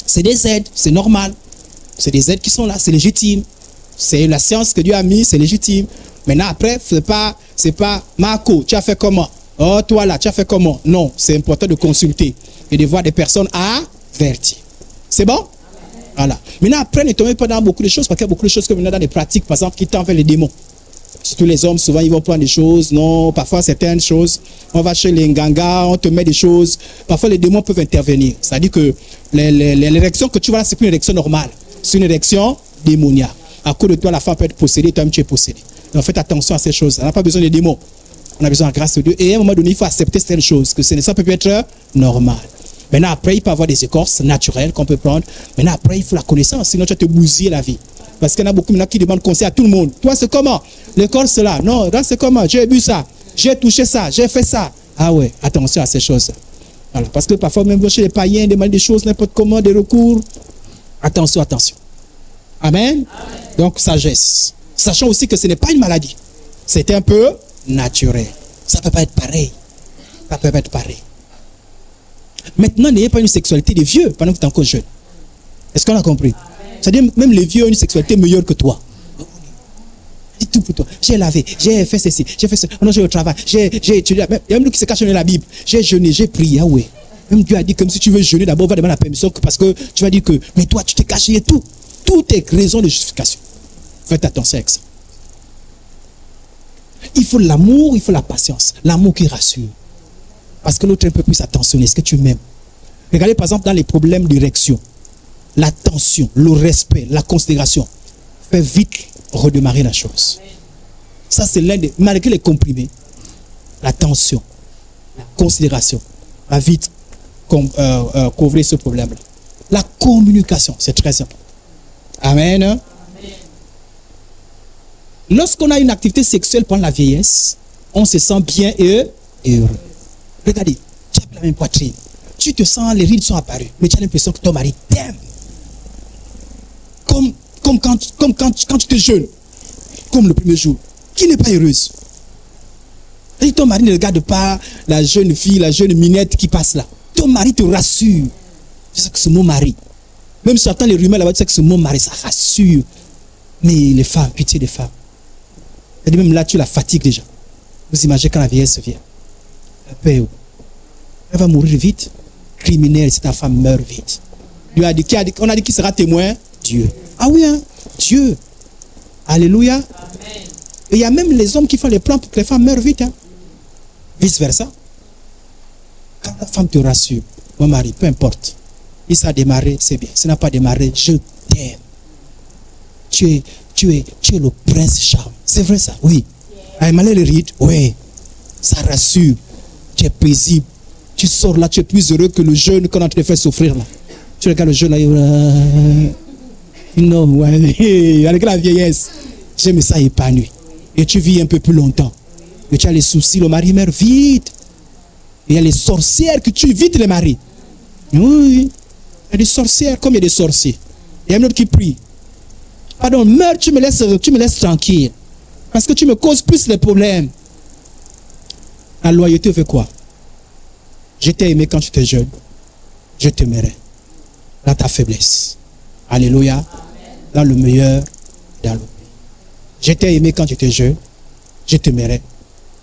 [SPEAKER 1] C'est des aides. C'est normal. C'est des aides qui sont là. C'est légitime. C'est la science que Dieu a mis. C'est légitime. Maintenant après, c'est pas Marco, tu as fait comment? Oh toi là, tu as fait comment? Non, c'est important de consulter. Et de voir des personnes averties. C'est bon? Voilà. Maintenant, après, ne tombez pas dans beaucoup de choses, parce qu'il y a beaucoup de choses comme dans des pratiques, par exemple, qui tendent vers les démons. Surtout les hommes, souvent, ils vont prendre des choses. Non, parfois, certaines choses, on va chez les Nganga, on te met des choses. Parfois, les démons peuvent intervenir. C'est-à-dire que l'érection que tu vois là, c'est plus une érection normale. C'est une érection démoniaque. À cause de toi, la femme peut être possédée, toi-même, tu es possédé. Donc, faites attention à ces choses. On n'a pas besoin de démons. On a besoin de la grâce de Dieu. Et à un moment donné, il faut accepter certaines choses, que ça peut être normal. Maintenant, après, il peut y avoir des écorces naturelles qu'on peut prendre. Maintenant, après, il faut la connaissance. Sinon, tu vas te bousiller la vie. Parce qu'il y en a beaucoup maintenant qui demandent conseil à tout le monde. Toi, c'est comment? L'écorce là. Non, là, c'est comment? J'ai bu ça. J'ai touché ça. J'ai fait ça. Ah ouais, attention à ces choses. Voilà. Parce que parfois, même chez les païens, demander des choses, n'importe comment, des recours. Attention, attention. Amen. Amen. Donc, sagesse. Sachant aussi que ce n'est pas une maladie. C'est un peu naturel. Ça ne peut pas être pareil. Ça ne peut pas être pareil. Maintenant, n'ayez pas une sexualité de vieux pendant que tu es encore jeune. Est-ce qu'on a compris? Amen. C'est-à-dire, même les vieux ont une sexualité meilleure que toi. Dis tout pour toi. J'ai lavé, j'ai fait ceci, j'ai fait ça. Non, j'ai au travail, j'ai étudié. Il y a même nous qui se cachent dans la Bible. J'ai jeûné, j'ai prié. Ah ouais. Même Dieu a dit comme si tu veux jeûner, d'abord, va demander la permission parce que tu vas dire que, mais toi, tu t'es caché et tout. Tout est raison de justification. Faites attention avec ça. Il faut l'amour, il faut la patience. L'amour qui rassure. Parce que l'autre est un peu plus attentionné. Est-ce que tu m'aimes? Regardez par exemple dans les problèmes d'érection. L'attention, le respect, la considération. Fait vite redémarrer la chose. Ça, c'est l'un des... Malgré les comprimés, l'attention, la considération va vite couvrir ce problème-là. La communication, c'est très important. Amen. Amen. Lorsqu'on a une activité sexuelle pendant la vieillesse, on se sent bien et heureux. Regardez, tu as la même poitrine. Tu te sens, les rides sont apparues, mais tu as l'impression que ton mari t'aime. Comme quand tu te jeûnes, comme le premier jour. Qui n'est pas heureuse? Et ton mari ne regarde pas la jeune fille, la jeune minette qui passe là. Ton mari te rassure. Tu sais que c'est mon mari. Même si j'entends les rumeurs là-bas, tu sais que c'est mon mari, ça rassure. Mais les femmes, pitié des femmes. Et même là, tu la fatigues déjà. Vous imaginez quand la vieillesse vient. La paix, elle va mourir vite. Criminelle, si ta femme meurt vite. Dieu a dit, on a dit qui sera témoin? Dieu. Ah oui, hein? Dieu. Alléluia. Amen. Et il y a même les hommes qui font les plans pour que les femmes meurent vite. Hein? Vice versa. Quand la femme te rassure, mon mari, peu importe. Si ça a démarré, c'est bien. Si ça n'a pas démarré, je t'aime. Tu es le prince charme. C'est vrai ça? Oui. Yeah. Malgré les rides, oui. Ça rassure. Tu es paisible. Tu sors là, tu es plus heureux que le jeune qu'on a te fait souffrir là. Tu regardes le jeune là, non, ouais, avec la vieillesse, j'aime ça épanoui. Et tu vis un peu plus longtemps. Et tu as les soucis, le mari meurt vite. Et il y a les sorcières que tuent vite les maris. Oui, il y a des sorcières comme il y a des sorciers. Il y a un autre qui prie. Pardon, meurs, tu me laisses tranquille. Parce que tu me causes plus de problèmes. La loyauté fait quoi? Je t'ai aimé quand tu étais jeune. Je t'aimerai. Dans ta faiblesse. Alléluia. Amen. Dans le meilleur, dans le pire. Je t'ai aimé quand tu étais jeune. Je t'aimerai.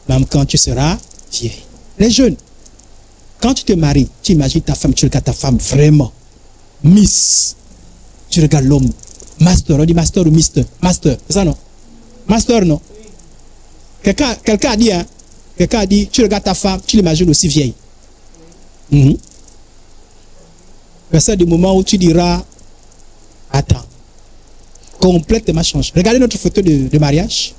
[SPEAKER 1] Même quand tu seras vieille. Les jeunes. Quand tu te maries, tu imagines ta femme, tu regardes ta femme vraiment. Miss. Tu regardes l'homme. Master, on dit master ou mister? Master, c'est ça non? Master non? Quelqu'un a dit, hein? Quelqu'un a dit, tu regardes ta femme, tu l'imagines aussi vieille. C'est du moment où tu diras, attends, complètement changé. Regardez notre photo de mariage.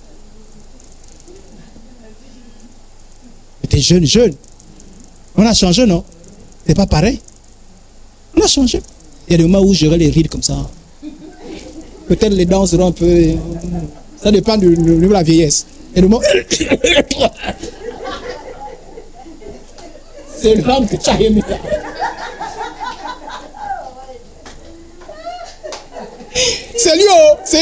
[SPEAKER 1] Tu es jeune. On a changé, non? C'est pas pareil. On a changé. Il y a des moments où j'aurai les rides comme ça. Peut-être les dents seront un peu... Ça dépend de la vieillesse. Il y a des moments... C'est l'homme que tu as aimé. C'est lui,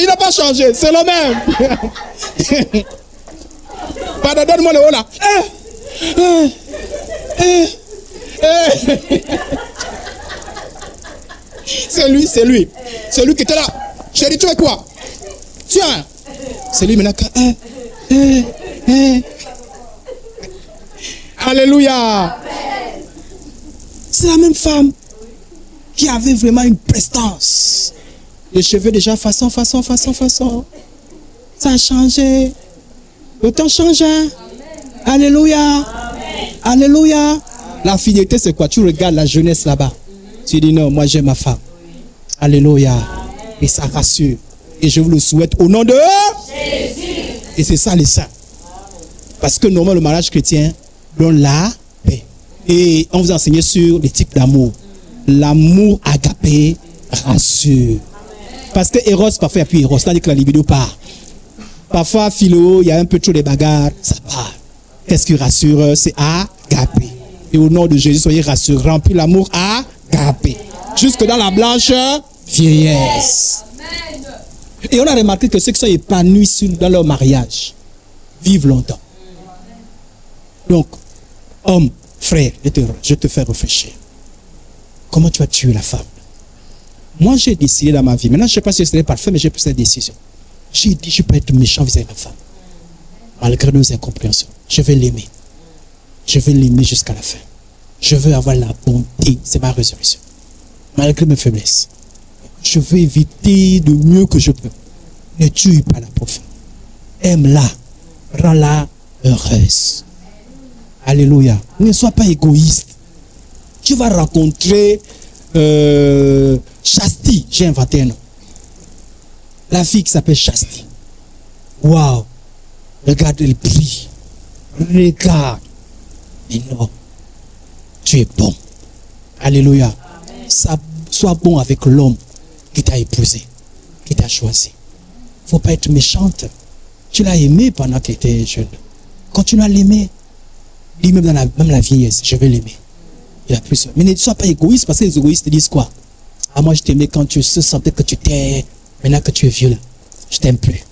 [SPEAKER 1] il n'a pas changé, c'est le même. Pardon, donne-moi le haut là. C'est lui. C'est lui qui était là. Chérie, tu es quoi? Tiens. C'est lui maintenant. Alléluia. C'est la même femme qui avait vraiment une prestance. Les cheveux déjà façon. Ça a changé. Le temps change. Hein? Alléluia. Amen. Alléluia. Amen. La fidélité, c'est quoi? Tu regardes la jeunesse là-bas. Tu dis non, moi j'aime ma femme. Alléluia. Amen. Et ça rassure. Et je vous le souhaite au nom de Jésus. Et c'est ça les saints. Parce que normalement le mariage chrétien donne la paix. Et on vous a enseigné sur les types d'amour. L'amour agapé rassure. Parce que Eros, parfois il n'y a plus Eros, c'est-à-dire que la libido part. Parfois, philo, il y a un peu trop de bagarres, ça part. Qu'est-ce qui rassure? C'est agapé. Et au nom de Jésus, soyez rassurés. Remplis l'amour agapé. Jusque dans la blanche vieillesse. Et on a remarqué que ceux qui sont épanouis dans leur mariage vivent longtemps. Donc, homme, frère, je te fais réfléchir. Comment tu vas tuer la femme? Moi, j'ai décidé dans ma vie. Maintenant, je ne sais pas si c'est parfait, mais j'ai pris cette décision. J'ai dit, je peux être méchant vis-à-vis de ma femme. Malgré nos incompréhensions. Je vais l'aimer. Je vais l'aimer jusqu'à la fin. Je veux avoir la bonté. C'est ma résolution. Malgré mes faiblesses. Je veux éviter de mieux que je peux. Ne tue pas la pauvre. Aime-la. Rends-la heureuse. Alléluia. Ne sois pas égoïste. Tu vas rencontrer Chasti. J'ai inventé un nom. La fille qui s'appelle Chasti. Waouh. Regarde, elle brille. Regarde. Mais non. Tu es bon. Alléluia. Sois bon avec l'homme qui t'a épousé, qui t'a choisi. Il ne faut pas être méchante. Tu l'as aimé pendant qu'il était jeune. Continue à l'aimer. Dis même dans la vieillesse, je vais l'aimer. Il a plus. Mais ne sois pas égoïste, parce que les égoïstes te disent quoi? Ah, moi je t'aimais quand tu sentais que tu t'es. Maintenant que tu es vieux là, je t'aime plus.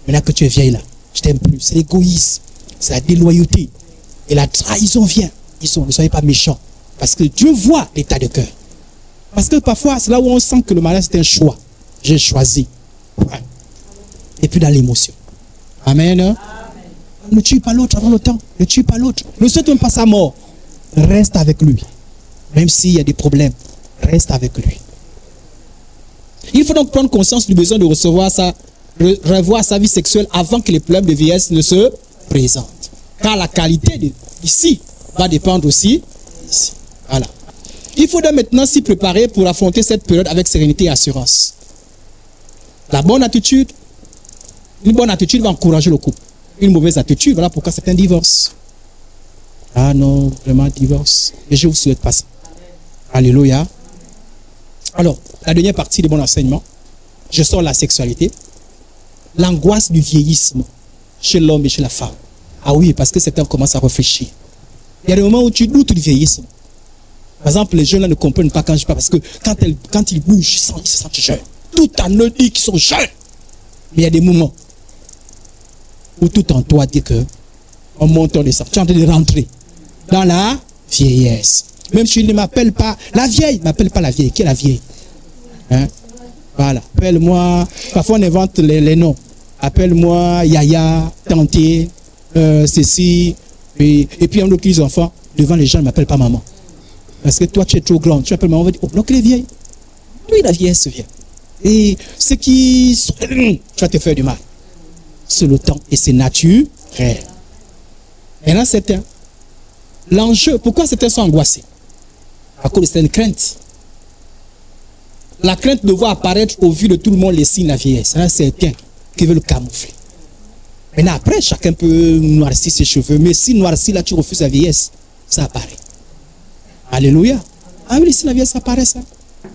[SPEAKER 1] Maintenant que tu es vieille là, je t'aime plus. C'est l'égoïsme, c'est la déloyauté. Et la trahison vient. Ne soyez pas méchants. Parce que Dieu voit l'état de cœur. Parce que parfois, c'est là où on sent que le mariage c'est un choix. J'ai choisi. Ouais. Et puis dans l'émotion. Amen. Amen. Ne tue pas l'autre avant le temps. Ne tue pas l'autre. Ne souhaite même pas sa mort. Reste avec lui. Même s'il y a des problèmes, reste avec lui. Il faut donc prendre conscience du besoin de revoir sa vie sexuelle avant que les problèmes de vieillesse ne se présentent. Car la qualité ici va dépendre aussi ici. Voilà. Il faut donc maintenant s'y préparer pour affronter cette période avec sérénité et assurance. La bonne attitude, une bonne attitude va encourager le couple. Une mauvaise attitude, voilà pourquoi c'est un divorce. Ah non, vraiment divorce. Et je ne vous souhaite pas ça. Alléluia. Alors, la dernière partie de mon enseignement, je sors la sexualité. L'angoisse du vieillissement chez l'homme et chez la femme. Ah oui, parce que certains commencent à réfléchir. Il y a des moments où tu doutes du vieillissement. Par exemple, les jeunes là ne comprennent pas quand je parle, parce que quand ils bougent, ils se sentent jeunes. Tout en eux dit qu'ils sont jeunes. Mais il y a des moments où tout en toi dit que on monte, on descend. Tu es en train de rentrer dans la vieillesse. Même si je ne m'appelle pas la vieille, ne m'appelle pas la vieille. Qui est la vieille? Hein? Voilà. Appelle-moi. Parfois on invente les noms. Appelle-moi Yaya, Tanté, Cécile. Et puis on utilise les enfants. Devant les gens, ne m'appelle pas maman. Parce que toi, tu es trop grande. Tu appelles maman, on va dire, oh, donc elle est vieille. Oui, la vieillesse vient. Et ce qui... Tu vas te faire du mal. C'est le temps et c'est naturel. Maintenant, certains. L'enjeu, pourquoi certains sont angoissés? À cause de certaines craintes. La crainte de voir apparaître au vu de tout le monde les signes de la vieillesse. Hein, certains qui veulent le camoufler. Maintenant, après, chacun peut noircir ses cheveux. Mais si noirci, là, tu refuses la vieillesse, ça apparaît. Alléluia. Ah oui, si la vieillesse apparaît, ça.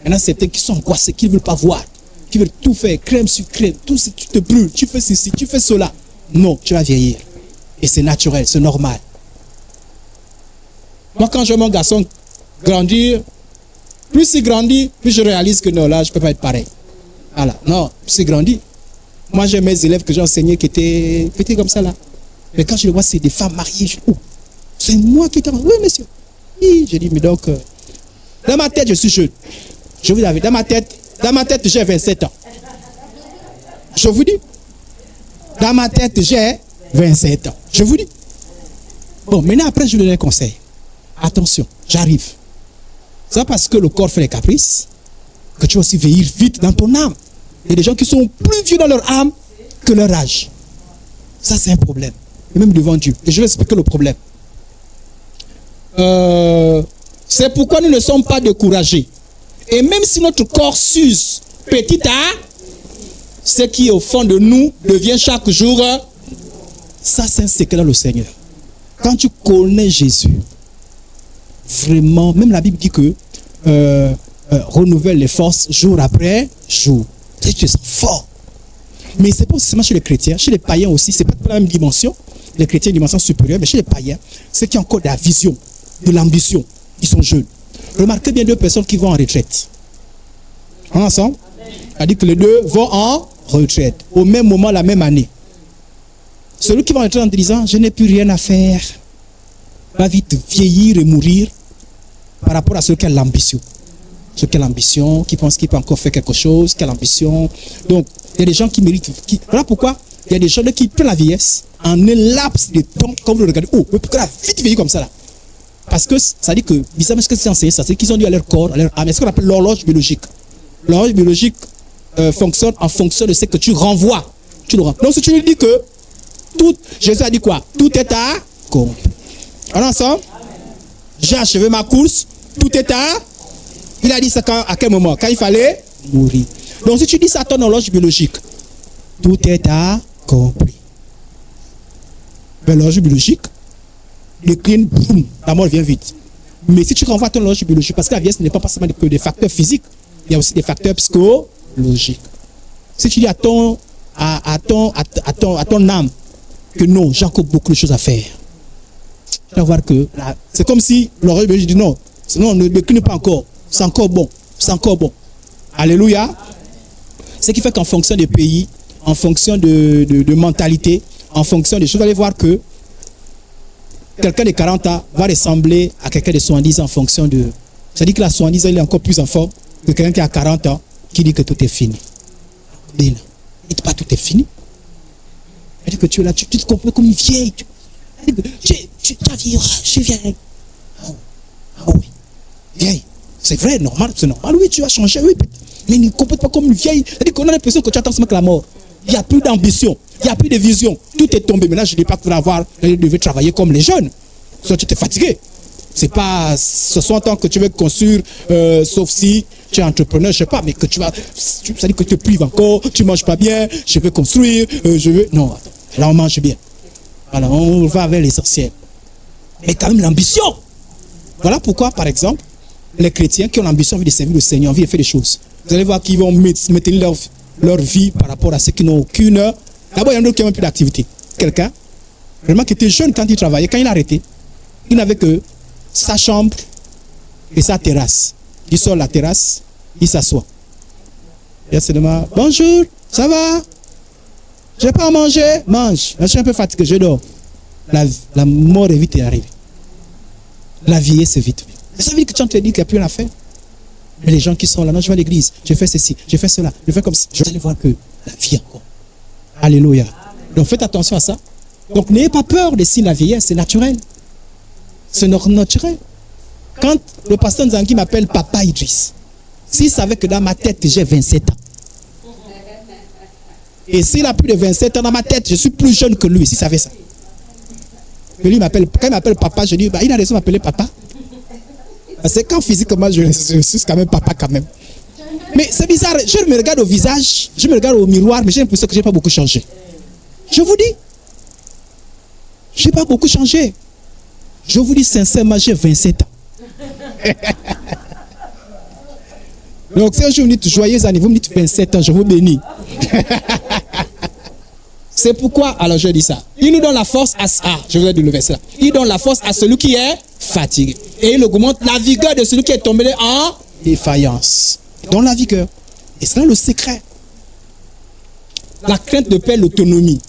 [SPEAKER 1] Maintenant, certains qui sont angoissés, qui ne veulent pas voir, qui veulent tout faire, crème sur crème, tout ce tu te brûles, tu fais ceci, tu fais cela. Non, tu vas vieillir. Et c'est naturel, c'est normal. Moi, quand je vois mon garçon grandir, plus il grandit, plus je réalise que non, là, je ne peux pas être pareil. Voilà. Non, plus il grandit. Moi, j'ai mes élèves que j'ai enseignés qui étaient petits comme ça, là. Mais quand je les vois, c'est des femmes mariées. Je dis, oh, c'est moi qui t'ai... Oui, monsieur. Oui, je dis, mais donc, dans ma tête, je suis jeune. Je vous avais, dans ma tête, j'ai 27 ans. Je vous dis. Dans ma tête, j'ai 27 ans. Je vous dis. Bon, maintenant, après, je vous donne un conseil. Attention, j'arrive. C'est pas parce que le corps fait les caprices que tu vas aussi vieillir vite dans ton âme. Il y a des gens qui sont plus vieux dans leur âme que leur âge. Ça, c'est un problème. Et même devant Dieu. Et je vais expliquer le problème. C'est pourquoi nous ne sommes pas découragés. Et même si notre corps s'use petit à ce qui est au fond de nous devient chaque jour. Ça, c'est un secret dans le Seigneur. Quand tu connais Jésus, vraiment, même la Bible dit que renouvelle les forces jour après jour. Tu te sens fort. Mais c'est pas seulement chez les chrétiens, chez les païens aussi, c'est pas la même dimension. Les chrétiens, une dimension supérieure, mais chez les païens, ceux qui ont encore de la vision, de l'ambition, ils sont jeunes. Remarquez bien deux personnes qui vont en retraite. On est ensemble? C'est-à-dire que les deux vont en retraite, au même moment, la même année. Celui qui va en retraite en disant, je n'ai plus rien à faire, va vite vieillir et mourir par rapport à celui qui a l'ambition. sur quelle ambition, qui pense qu'il peut encore faire quelque chose, quelle ambition. Donc, il y a des gens qui méritent. Voilà pourquoi il y a des gens qui prennent la vieillesse en un laps de temps, quand vous le regardez. Oh, mais pourquoi la vite vieillir comme ça là? Parce que ça dit que, bizarrement, ce que c'est enseigné, ça, c'est qu'ils ont dit à leur corps, à leur âme, c'est ce qu'on appelle l'horloge biologique. L'horloge biologique fonctionne en fonction de ce que tu renvoies. Tu le renvoies. Donc, si tu lui dis que Jésus a dit quoi? Tout est accompli. On est ensemble? J'ai achevé ma course, tout est Il a dit ça à quel moment? Quand il fallait mourir. Donc, si tu dis ça à ton horloge biologique, tout est accompli. L'horloge biologique décline, boum, la mort vient vite. Mais si tu renvoies ton horloge biologique, parce que la vieillesse n'est pas seulement que des facteurs physiques, il y a aussi des facteurs psychologiques. Si tu dis à ton âme que non, j'ai encore beaucoup de choses à faire, tu vas voir que c'est comme si l'horloge biologique dit non, ne décline pas encore, c'est encore bon, c'est encore bon. Alléluia. Ce qui fait qu'en fonction des pays, en fonction de mentalité, en fonction des choses, vous allez voir que quelqu'un de 40 ans va ressembler à quelqu'un de 70 ans en fonction de... C'est-à-dire que la 70 ans, il est encore plus en forme que quelqu'un qui a 40 ans qui dit que tout est fini. Il ne dit pas tout est fini. Il dit que tu es là, tu te comprends comme une vieille. Tu as vieilli, je suis vieille. Ah oui, vieille. C'est vrai, normal, c'est normal. Oui, tu vas changer, oui. Mais ne comprends pas comme une vieille. C'est-à-dire qu'on a l'impression que tu attends seulement que la mort. Il n'y a plus d'ambition, il n'y a plus de vision. Tout est tombé. Maintenant, je ne dis pas que tu devais travailler comme les jeunes. Soit tu t'es fatigué. C'est pas 60 ans que tu veux construire, sauf si tu es entrepreneur, je ne sais pas, mais que ça dit que tu te prives encore, tu ne manges pas bien, je veux construire, je veux... Non, attends, là on mange bien. Voilà, on va vers l'essentiel. Mais quand même l'ambition. Voilà pourquoi, par exemple, les chrétiens qui ont l'ambition de servir le Seigneur, envie de faire des choses. Vous allez voir qu'ils vont maintenir leur vie par rapport à ceux qui n'ont aucune... D'abord, il y en a qui n'ont plus d'activité. Quelqu'un, vraiment qui était jeune quand il travaillait, quand il a arrêté, il n'avait que sa chambre et sa terrasse. Il sort la terrasse, il s'assoit. Il se demande, bonjour, ça va? Je n'ai pas à manger? Mange. Je suis un peu fatigué, je dors. La mort est vite arrivée. La vieillesse est vite. Ça veut dire que tu te dis qu'il n'y a plus rien à faire. Mais les gens qui sont là, non, je vais à l'église, je fais ceci, je fais cela, je fais comme ça. Je vais aller voir que la vie encore. Alléluia. Donc faites attention à ça. Donc n'ayez pas peur des signes de la vieillesse, c'est naturel. C'est naturel. Quand le pasteur Nzangi m'appelle Papa Idriss, s'il savait que dans ma tête j'ai 27 ans, et s'il a plus de 27 ans dans ma tête, je suis plus jeune que lui, s'il savait ça. Mais lui m'appelle, quand il m'appelle Papa, je dis, bah, il a raison de m'appeler Papa. C'est quand physiquement je suis quand même Papa quand même. Mais c'est bizarre, je me regarde au visage, je me regarde au miroir, mais j'ai l'impression que je n'ai pas beaucoup changé. Je vous dis, je n'ai pas beaucoup changé. Je vous dis sincèrement, j'ai 27 ans. Donc si un jour vous me dites joyeux anniversaire, vous me dites 27 ans, je vous bénis. C'est pourquoi, alors je dis ça. Il nous donne la force à... Ah, je vous ai dit le verset là. Il donne la force à celui qui est fatigué. Et il augmente la vigueur de celui qui est tombé en défaillance. Il donne la vigueur. Et c'est là le secret. La crainte de perdre l'autonomie.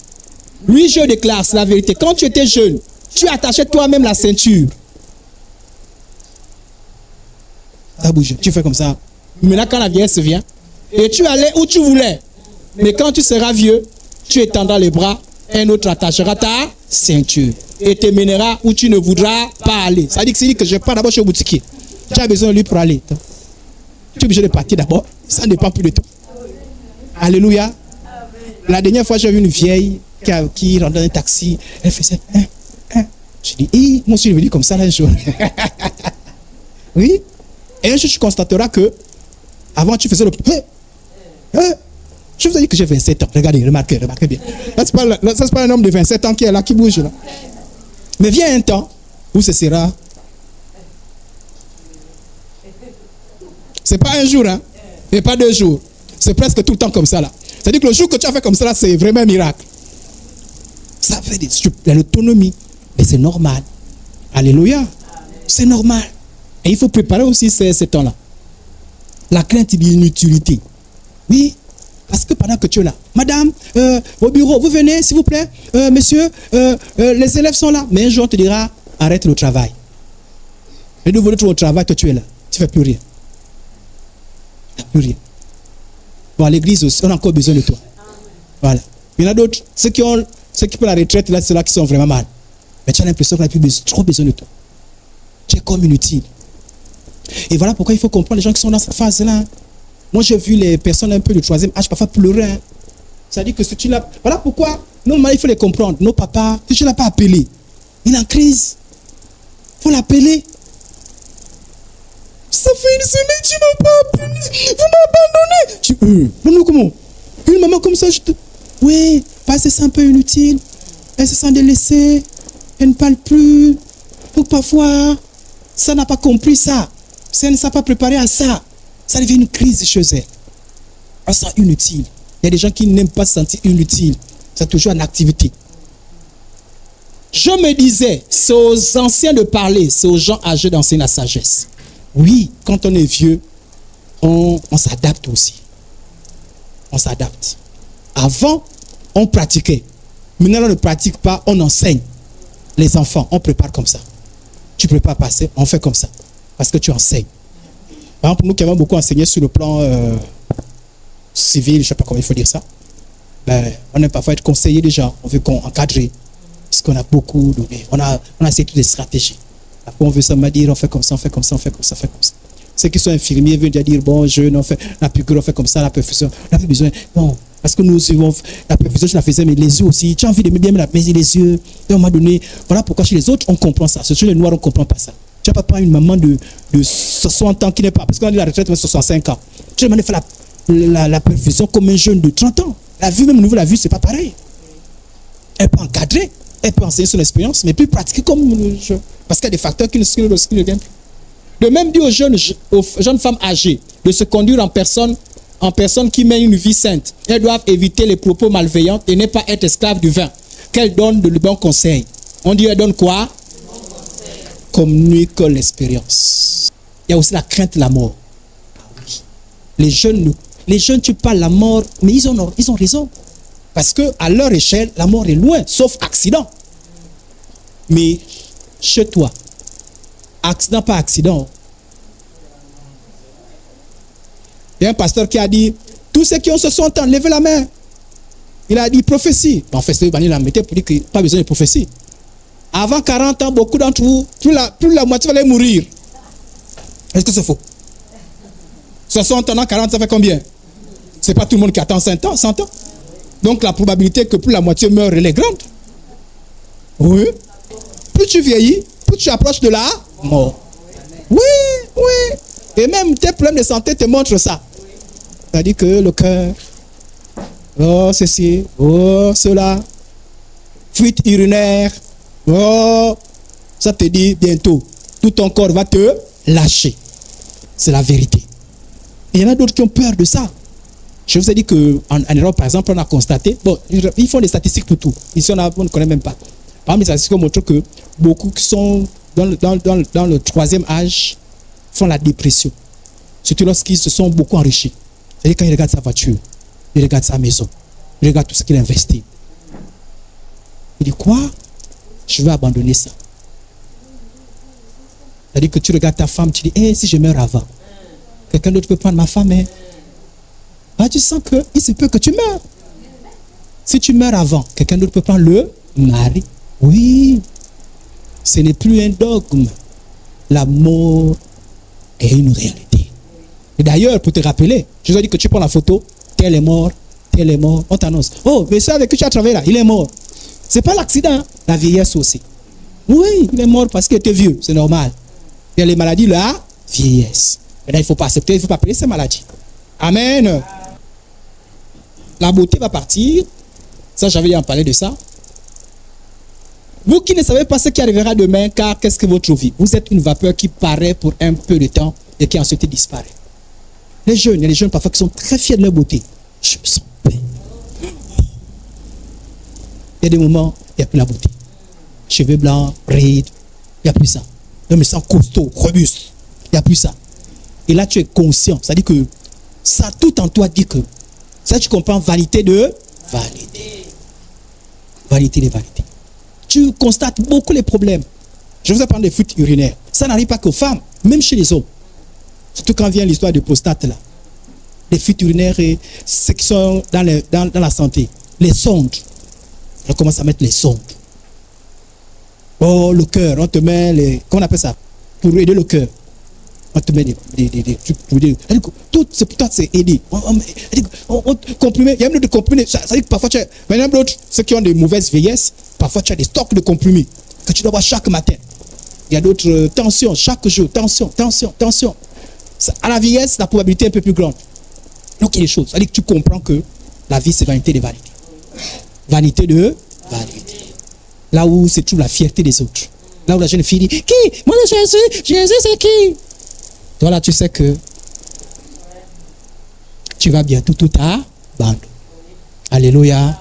[SPEAKER 1] Lui, je déclare, c'est la vérité. Quand tu étais jeune, tu attachais toi-même la ceinture. Ça bouge. Tu fais comme ça. Maintenant, quand la vieillesse vient, et tu allais où tu voulais. Mais quand tu seras vieux, tu étendras les bras, un autre attachera ta ceinture et te mènera où tu ne voudras pas aller. Ça dit que c'est que je pars d'abord chez le boutiquier. Tu as besoin de lui pour aller. Tu es obligé de partir d'abord. Ça ne dépend plus de toi. Alléluia. La dernière fois, j'ai vu une vieille qui rentre dans un taxi. Elle faisait Je dis, moi aussi je vais dire comme ça là un jour. Oui. Et un jour, tu constateras que avant tu faisais le... Je vous ai dit que j'ai 27 ans. Regardez, remarquez bien. Ça, c'est pas un homme de 27 ans qui est là, qui bouge là. Mais vient un temps où ce sera... C'est pas un jour, hein. Et pas 2 jours. C'est presque tout le temps comme ça là. C'est-à-dire que le jour que tu as fait comme ça là, c'est vraiment un miracle. Ça fait de l'autonomie. Mais c'est normal. Alléluia. C'est normal. Et il faut préparer aussi ces temps-là. La crainte de l'inutilité. Oui. Parce que pendant que tu es là, madame, au bureau, vous venez, s'il vous plaît, monsieur, les élèves sont là. Mais un jour, on te dira, arrête le travail. Et nous voulons trouver au travail, toi tu es là. Tu ne fais plus rien. Il n'y a plus rien. Bon, à l'église aussi, on a encore besoin de toi. Voilà. Il y en a d'autres, ceux qui prennent la retraite, là, c'est là qui sont vraiment mal. Mais tu as l'impression qu'on n'a plus trop besoin de toi. Tu es comme inutile. Et voilà pourquoi il faut comprendre les gens qui sont dans cette phase-là. Moi, j'ai vu les personnes un peu de troisième âge parfois pleurer. Hein. Ça dit que si tu l'as... Voilà pourquoi, normalement, il faut les comprendre. Nos papas, si tu ne l'as pas appelé, il est en crise. Il faut l'appeler. Ça fait une semaine, tu ne m'as pas appelé. Vous m'abandonnez. Non, comment? Une maman comme ça, je te... Oui, parce que c'est un peu inutile. Elle se sent délaissée. Elle ne parle plus. Donc parfois, ça n'a pas compris ça. Si elle ne s'est pas préparée à ça, ça devient une crise chez elle. Elle se sent inutile. Il y a des gens qui n'aiment pas se sentir inutile. C'est toujours en activité. Je me disais, c'est aux anciens de parler, c'est aux gens âgés d'enseigner la sagesse. Oui, quand on est vieux, on s'adapte aussi. On s'adapte. Avant, on pratiquait. Maintenant, on ne pratique pas, on enseigne. Les enfants, on prépare comme ça. Tu ne peux pas passer, on fait comme ça. Parce que tu enseignes. Par exemple, nous qui avons beaucoup enseigné sur le plan civil, je ne sais pas comment il faut dire ça, ben, on aime parfois être conseiller des gens, on veut encadrer. Parce qu'on a beaucoup donné. On a essayé toutes les stratégies. Après, on veut ça me dire, on fait comme ça, on fait comme ça, on fait comme ça, on fait comme ça. Ceux qui sont infirmiers veulent déjà dire, bon, jeune, on fait la piqûre, on fait comme ça, la perfusion. On n'a plus besoin. Non, parce que nous suivons la perfusion, je la faisais, mais les yeux aussi. Tu as envie de bien me la baiser les yeux. Et on m'a donné. Voilà pourquoi chez les autres, on comprend ça. Chez les Noirs, on ne comprend pas ça. Tu n'as pas prendre une maman de 60 ans qui n'est pas. Parce qu'on a dit la retraite, mais 65 ans. Tu demandes de faire la perfusion comme un jeune de 30 ans. La vue, même au niveau de la vue, ce n'est pas pareil. Elle peut encadrer. Elle peut enseigner son expérience, mais plus pratiquer comme le jeu. Parce qu'il y a des facteurs qui ne gagnent plus. De même dire aux jeunes femmes âgées de se conduire en personne qui mène une vie sainte. Elles doivent éviter les propos malveillants et ne pas être esclaves du vin. Qu'elles donnent de bons conseils. On dit, elles donnent quoi? Communiquent l'expérience. Il y a aussi la crainte de la mort. Les jeunes, tu parles de la mort, mais ils ont raison. Parce qu'à leur échelle, la mort est loin, sauf accident. Mais chez toi, accident pas accident. Il y a un pasteur qui a dit, tous ceux qui ont 60 ans, levez la main. Il a dit prophétie. En fait, il l'a mis pour dire qu'il n'y a pas besoin de prophétie. Avant 40 ans, beaucoup d'entre vous, plus la moitié va mourir. Est-ce que c'est faux? 60 ans, 40, ça fait combien? Ce n'est pas tout le monde qui attend 100 ans. Donc la probabilité que plus la moitié meure, elle est grande. Oui. Plus tu vieillis, plus tu approches de la mort. Oui. Et même tes problèmes de santé te montrent ça. C'est-à-dire que le cœur, oh ceci, oh cela, fuite urinaire, oh, ça te dit bientôt, tout ton corps va te lâcher. C'est la vérité. Et il y en a d'autres qui ont peur de ça. Je vous ai dit qu'en Europe, par exemple, on a constaté, bon, ils font des statistiques pour tout. Ici, on ne connaît même pas. Par exemple, les statistiques montrent que beaucoup qui sont dans le troisième âge font la dépression. Surtout lorsqu'ils se sont beaucoup enrichis. C'est-à-dire quand ils regardent sa voiture, ils regardent sa maison, ils regardent tout ce qu'il a investi. Il dit quoi? Je vais abandonner ça. C'est-à-dire que tu regardes ta femme, tu dis, si je meurs avant, quelqu'un d'autre peut prendre ma femme. Tu sens qu'il se peut que tu meurs. Si tu meurs avant, quelqu'un d'autre peut prendre le mari. Oui, ce n'est plus un dogme. La mort est une réalité. Et d'ailleurs, pour te rappeler, je dois dire que tu prends la photo, tel est mort, on t'annonce. Oh, mais ça avec qui tu as travaillé là, il est mort. Ce n'est pas l'accident, la vieillesse aussi. Oui, il est mort parce qu'il était vieux, c'est normal. Il y a les maladies, la vieillesse. Maintenant, il ne faut pas accepter, il ne faut pas payer ces maladies. Amen. La beauté va partir. Ça, j'avais en parlé de ça. Vous qui ne savez pas ce qui arrivera demain, car qu'est-ce que votre vie? Vous êtes une vapeur qui paraît pour un peu de temps et qui ensuite disparaît. Les jeunes, il y a des jeunes parfois qui sont très fiers de leur beauté. Je me sens bien. Il y a des moments, il n'y a plus la beauté. Cheveux blancs, rides, il n'y a plus ça. Je me sens costaud, robuste. Il n'y a plus ça. Et là, tu es conscient. C'est-à-dire que ça, tout en toi dit que ça, tu comprends, vanité de vanité. Vanité de vanité. Tu constates beaucoup les problèmes. Je vous ai parlé des fuites urinaires. Ça n'arrive pas qu'aux femmes, même chez les hommes. Surtout quand vient l'histoire de prostate là. les fuites urinaires et ceux qui sont dans la santé. Les sondes. On commence à mettre les sondes. Oh, le cœur, on te met les... Comment on appelle ça? Pour aider le cœur. On te met des trucs pour aider. Tout, c'est pour toi, c'est aider. On comprimé. Il y a même des comprimés. Ça dit que parfois, tu as... Maintenant, d'autres, ceux qui ont de mauvaises vieillesses, parfois, tu as des stocks de comprimés que tu dois boire chaque matin. Il y a d'autres tensions, chaque jour. Tension. Ça, à la vieillesse, la probabilité est un peu plus grande. Donc, il y a des choses. Ça dit que tu comprends que la vie, c'est vanité de vanité. Vanité de vanité. Là où se trouve la fierté des autres. Là où la jeune fille dit, qui? Moi, Jésus, c'est qui? Toi, là, tu sais que tu vas bientôt tout à bande. Alléluia.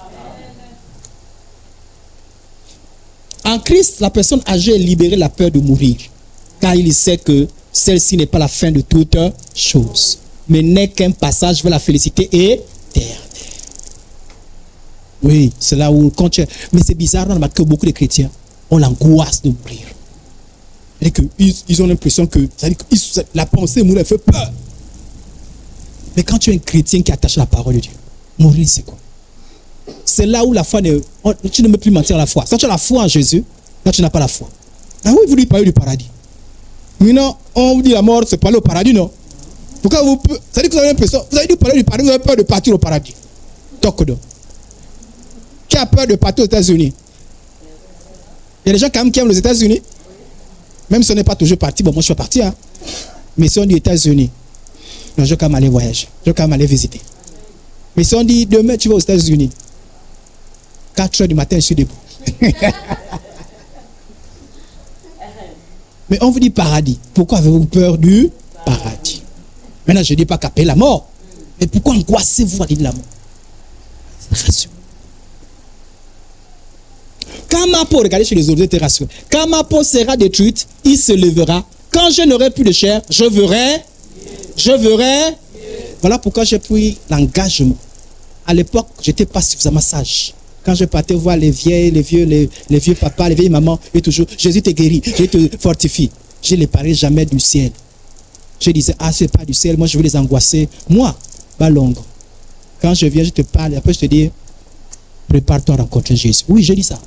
[SPEAKER 1] En Christ, la personne âgée est libérée de la peur de mourir. Car il sait que celle-ci n'est pas la fin de toute chose, mais n'est qu'un passage vers la félicité éternelle. Oui, c'est là où, quand tu... Mais c'est bizarre, on remarque que beaucoup de chrétiens ont l'angoisse de mourir. Et qu'ils ont l'impression que la pensée mourir fait peur. Mais quand tu es un chrétien qui attache la parole de Dieu, mourir c'est quoi? C'est là où la foi, tu ne peux plus mentir à la foi. Quand tu as la foi en Jésus, là tu n'as pas la foi. Ah oui, vous lui parlez du paradis. Mais non, on vous dit la mort, c'est parler au paradis, non? Pourquoi vous... Ça dit que vous avez l'impression, vous avez dû parler du paradis, vous avez peur de partir au paradis. Tokodo. Qui a peur de partir aux États-Unis? Il y a des gens quand même qui aiment les États-Unis. Même si on n'est pas toujours parti, bon, moi je suis parti, hein. Mais si on dit États-Unis, non, je vais quand même aller voyager, je vais quand même aller visiter. Mais si on dit demain tu vas aux États-Unis, 4 heures du matin, je suis debout. Mais on vous dit paradis. Pourquoi avez-vous peur du paradis? Maintenant, je ne dis pas qu'à payer la mort. Mais pourquoi angoissez-vous à l'idée de la mort? Rassure. Quand ma peau, regardez chez les autres, était rassuré. Quand ma peau sera détruite, il se lèvera. Quand je n'aurai plus de chair, je verrai. Voilà pourquoi j'ai pris l'engagement. À l'époque, je n'étais pas suffisamment sage. Quand je partais voir les vieux papas, les vieilles mamans, et toujours, Jésus te guérit, Jésus te fortifie. Je ne les parlais jamais du ciel. Je disais, ah, c'est pas du ciel, moi je veux les angoisser. Moi, Balongo. Quand je viens, je te parle, et après je te dis, prépare-toi à rencontrer Jésus. Oui, je dis ça.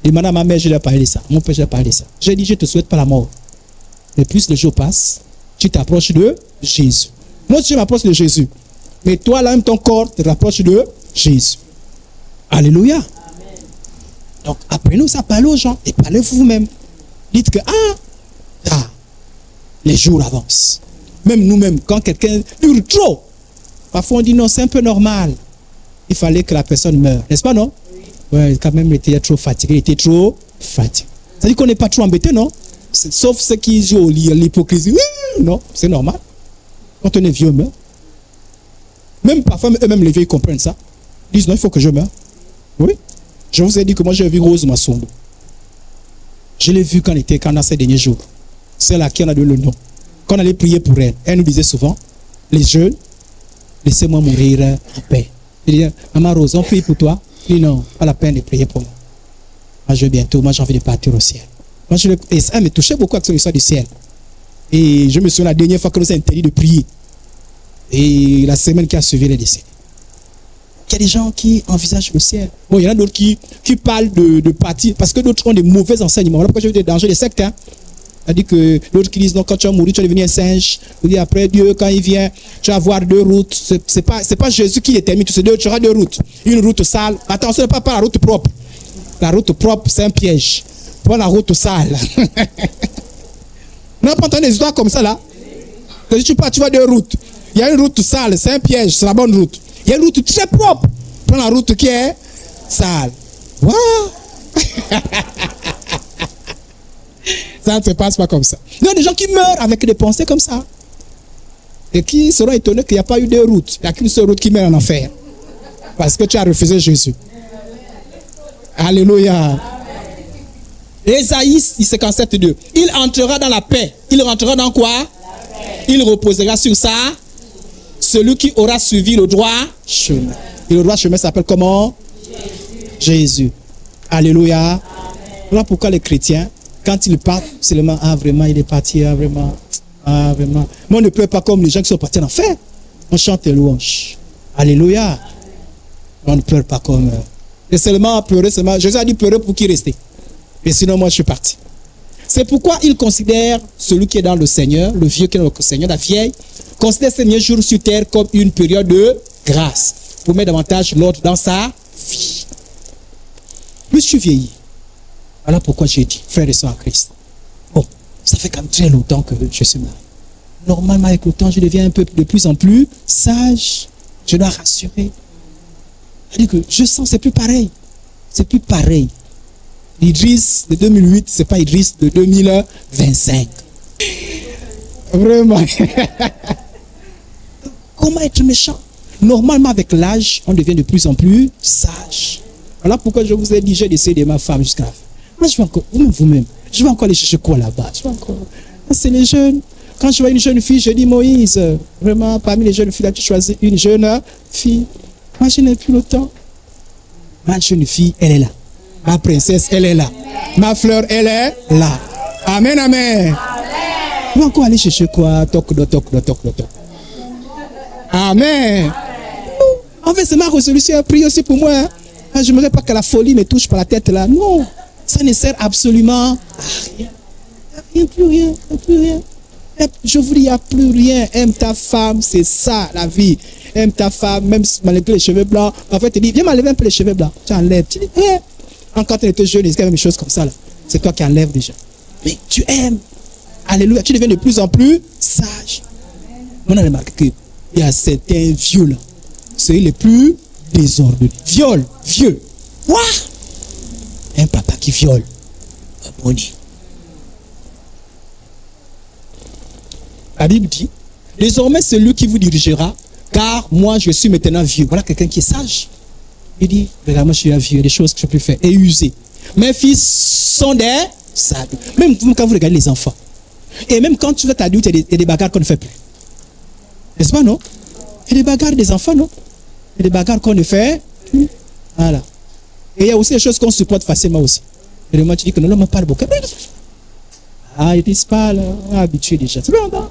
[SPEAKER 1] Demande à ma mère, je lui ai parlé de ça. Mon père, je lui ai parlé de ça. J'ai dit, je ne te souhaite pas la mort. Mais plus le jour passe, tu t'approches de Jésus. Moi aussi, je m'approche de Jésus. Mais toi, là, même ton corps te rapproche de Jésus. Alléluia. Amen. Donc, apprenez-nous à parler aux gens et parlez vous-même. Dites que, les jours avancent. Même nous-mêmes, quand quelqu'un hurle trop, parfois on dit non, c'est un peu normal. Il fallait que la personne meure. N'est-ce pas, non? Oui, ouais, quand même, il était trop fatigué. Ça dit qu'on n'est pas trop embêté, non? Sauf ceux qui jouent à l'hypocrisie. Oui, non, c'est normal. Quand on est vieux, on meurt. Même parfois, eux-mêmes les vieux, ils comprennent ça. Ils disent non, il faut que je meure. Oui. Je vous ai dit que moi, j'ai vu Rose Massombo. Je l'ai vu quand on a ces derniers jours. C'est là qui en a donné le nom. Quand on allait prier pour elle, elle nous disait souvent, les jeunes, laissez-moi mourir en paix. Il dit, maman Rose, on prie pour toi. Il dit non, pas la peine de prier pour moi. Moi, j'ai envie de partir au ciel. Et ça me touchait beaucoup avec son histoire du ciel. Et je me souviens la dernière fois que nous avons interdit de prier. Et la semaine qui a suivi les décès. Il y a des gens qui envisagent le ciel. Bon, il y en a d'autres qui parlent de partir parce que d'autres ont des mauvais enseignements. Voilà pourquoi j'ai eu des dangers des sectes. Hein. C'est-à-dire que d'autres qui disent non, quand tu vas mourir, tu vas devenir un singe. Ou dit après Dieu, quand il vient, tu vas avoir 2 routes. C'est pas Jésus qui détermine tout. Tu auras 2 routes. Une route sale. Attention, pas la route propre. La route propre, c'est un piège. Pas la route sale. On n'a pas entendu des histoires comme ça là. Que si tu pars, tu vas 2 routes. Il y a une route sale, c'est un piège, c'est la bonne route. Il y a une route très propre. Prends la route qui est sale. Wow. Ça ne se passe pas comme ça. Il y a des gens qui meurent avec des pensées comme ça. Et qui seront étonnés qu'il n'y a pas eu 2 routes. Il n'y a qu'une seule route qui mène en enfer. Parce que tu as refusé Jésus. Alléluia. Ésaïe 57:2. Il entrera dans la paix. Il rentrera dans quoi? Il reposera sur ça. Celui qui aura suivi le droit chemin. Et le droit chemin s'appelle comment? Jésus. Alléluia. Amen. Voilà pourquoi les chrétiens, quand ils partent, seulement, vraiment, il est parti, vraiment. Mais on ne pleure pas comme les gens qui sont partis en enfer. On chante les louanges. Alléluia. On ne pleure pas comme... C'est seulement pleurer, seulement... Jésus a dit pleurer pour qui rester. Mais sinon, moi, je suis parti. C'est pourquoi il considère celui qui est dans le Seigneur, le vieux qui est dans le Seigneur, la vieille, considère ses derniers jours sur terre comme une période de grâce pour mettre davantage l'ordre dans sa vie. Plus tu vieillis, voilà pourquoi j'ai dit, frères et sœurs en Christ. Bon, ça fait quand même très longtemps que je suis marié. Normalement, avec le temps, je deviens un peu de plus en plus sage. Je dois rassurer. C'est-à-dire que je sens, c'est plus pareil. C'est plus pareil. Idriss de 2008, c'est pas Idriss de 2025. Vraiment. Comment être méchant? Normalement, avec l'âge, on devient de plus en plus sage. Voilà pourquoi je vous ai dit, j'ai décidé de ma femme jusqu'à la fin. Moi, je vais encore, vous-même, je vais encore aller chercher quoi là-bas? C'est les jeunes. Quand je vois une jeune fille, je dis Moïse, vraiment, parmi les jeunes filles, là, tu choisis une jeune fille. Moi, je n'ai plus le temps. Ma jeune fille, elle est là. Ma princesse, elle est là. Ma fleur, elle est là. Amen, amen. Je vais encore aller chercher quoi? Toc. Amen. En fait, c'est ma résolution. Prie aussi pour moi. Je ne voudrais pas que la folie me touche par la tête là. Non, ça ne sert absolument à rien. Il n'y a plus rien. Je vous dis, il n'y a plus rien. Aime ta femme, c'est ça la vie. Aime ta femme, même si tu m'enlèves les cheveux blancs. En fait, tu dis, viens m'enlever un peu les cheveux blancs. Tu enlèves. Tu dis, quand tu étais jeune, il y a même des choses comme ça là. C'est toi qui enlèves déjà. Mais tu aimes. Alléluia. Tu deviens de plus en plus sage. On a remarqué qu'il y a certains vieux là. C'est les plus désordonnés. Vieux. Quoi? Un papa qui viole. Abonné. La Bible dit, désormais c'est lui qui vous dirigera, car moi je suis maintenant vieux. Voilà quelqu'un qui est sage. Il dit, regarde, moi je suis vieux, il y a des choses que je peux faire. Et user. Mes fils sont des sages. Même quand vous regardez les enfants. Et même quand tu vas t'adulte, il y a des bagarres qu'on ne fait plus. N'est-ce pas, non? Il y a des bagarres des enfants, non? Il y a des bagarres qu'on ne fait plus. Voilà. Et il y a aussi des choses qu'on supporte facilement aussi. Et moi tu dis que non, l'homme parle beaucoup. Ah, ils disent pas, là, habitué déjà. C'est bien, non?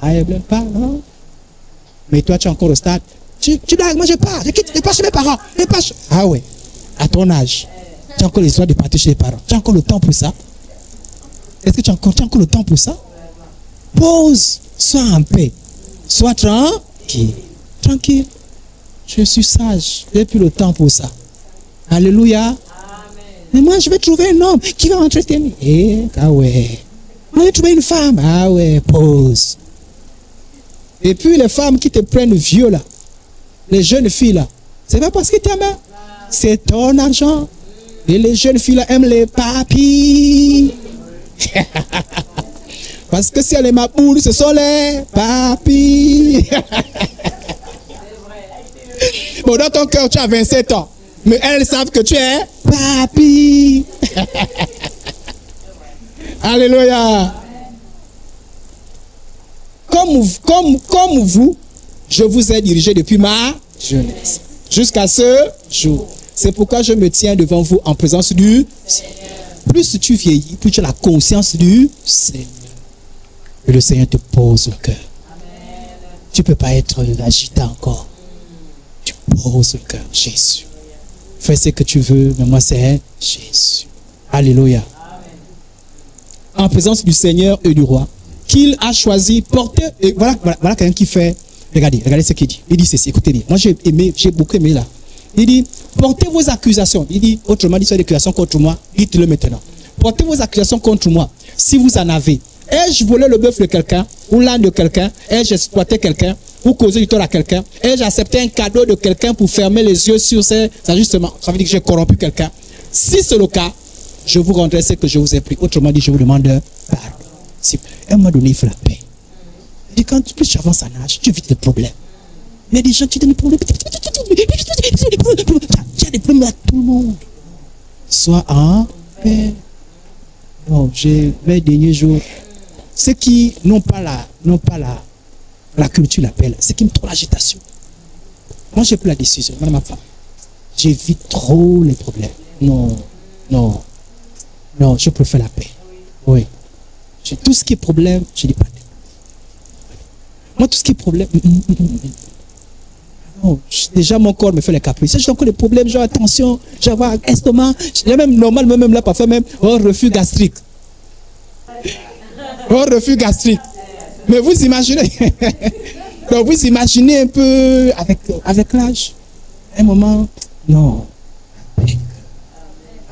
[SPEAKER 1] Ah, ils ne blâment pas, non? Mais toi, tu es encore au stade. Tu blagues, moi je pars. Je pars chez mes parents. Ah ouais. À ton âge, tu as encore l'histoire de partir chez les parents. Tu as encore le temps pour ça? Est-ce que tu as encore le temps pour ça? Pause. Sois en paix. Sois tranquille. Tranquille. Je suis sage. Je n'ai plus le temps pour ça. Alléluia. Amen. Mais moi, je vais trouver un homme qui va m'entretenir. Ah ouais. Je vais trouver une femme. Ah ouais, pause. Et puis les femmes qui te prennent vieux là, les jeunes filles là, c'est pas parce que tu aimes, c'est ton argent. Et les jeunes filles là aiment les papis. Parce que si elle est ma boule, ce sont les papis. Bon, dans ton cœur, tu as 27 ans. Mais elles savent que tu es papy. Alléluia. Comme vous, je vous ai dirigé depuis ma jeunesse. Jusqu'à ce jour. C'est pourquoi je me tiens devant vous en présence du Seigneur. Plus tu vieillis, plus tu as la conscience du Seigneur. Et le Seigneur te pose au cœur. Tu ne peux pas être agité encore. Tu poses le cœur. Jésus. Fais ce que tu veux, mais moi c'est Jésus. Alléluia. En présence du Seigneur et du roi, qu'il a choisi, porter. Et voilà quelqu'un qui fait. Regardez ce qu'il dit. Il dit ceci, écoutez bien. Moi j'ai beaucoup aimé là. Il dit, portez vos accusations. Il dit, autrement dit, des accusations contre moi, dites-le maintenant. Portez vos accusations contre moi, si vous en avez. Ai-je volé le bœuf de quelqu'un, ou l'âne de quelqu'un? Ai-je exploité quelqu'un, ou causé du tort à quelqu'un? Ai-je accepté un cadeau de quelqu'un pour fermer les yeux sur ses ajustements? Ça veut dire que j'ai corrompu quelqu'un. Si c'est le cas, je vous rendrai ce que je vous ai pris. Autrement dit, je vous demande pardon. À un moment donné, il faut la paix. Et quand plus tu avances en âge, tu évites les problèmes. Mais des gens, tu donnes des problèmes. Tu as des problèmes à tout le monde. Sois en paix. Bon, mes derniers jours, ceux qui n'ont pas la culture, la paix, ceux qui me trouvent l'agitation. Moi, j'ai pris la décision, madame ma femme. J'évite trop les problèmes. Non, je préfère la paix. Oui. Tout ce qui est problème, je dis pas. Moi, tout ce qui est problème, Oh, déjà, mon corps me fait les caprices. J'ai encore des problèmes, genre attention, j'ai avoir estomac. J'ai même normal, même là, parfois même, refus gastrique. Refus gastrique. Mais vous imaginez, donc vous imaginez un peu avec l'âge, un moment, non.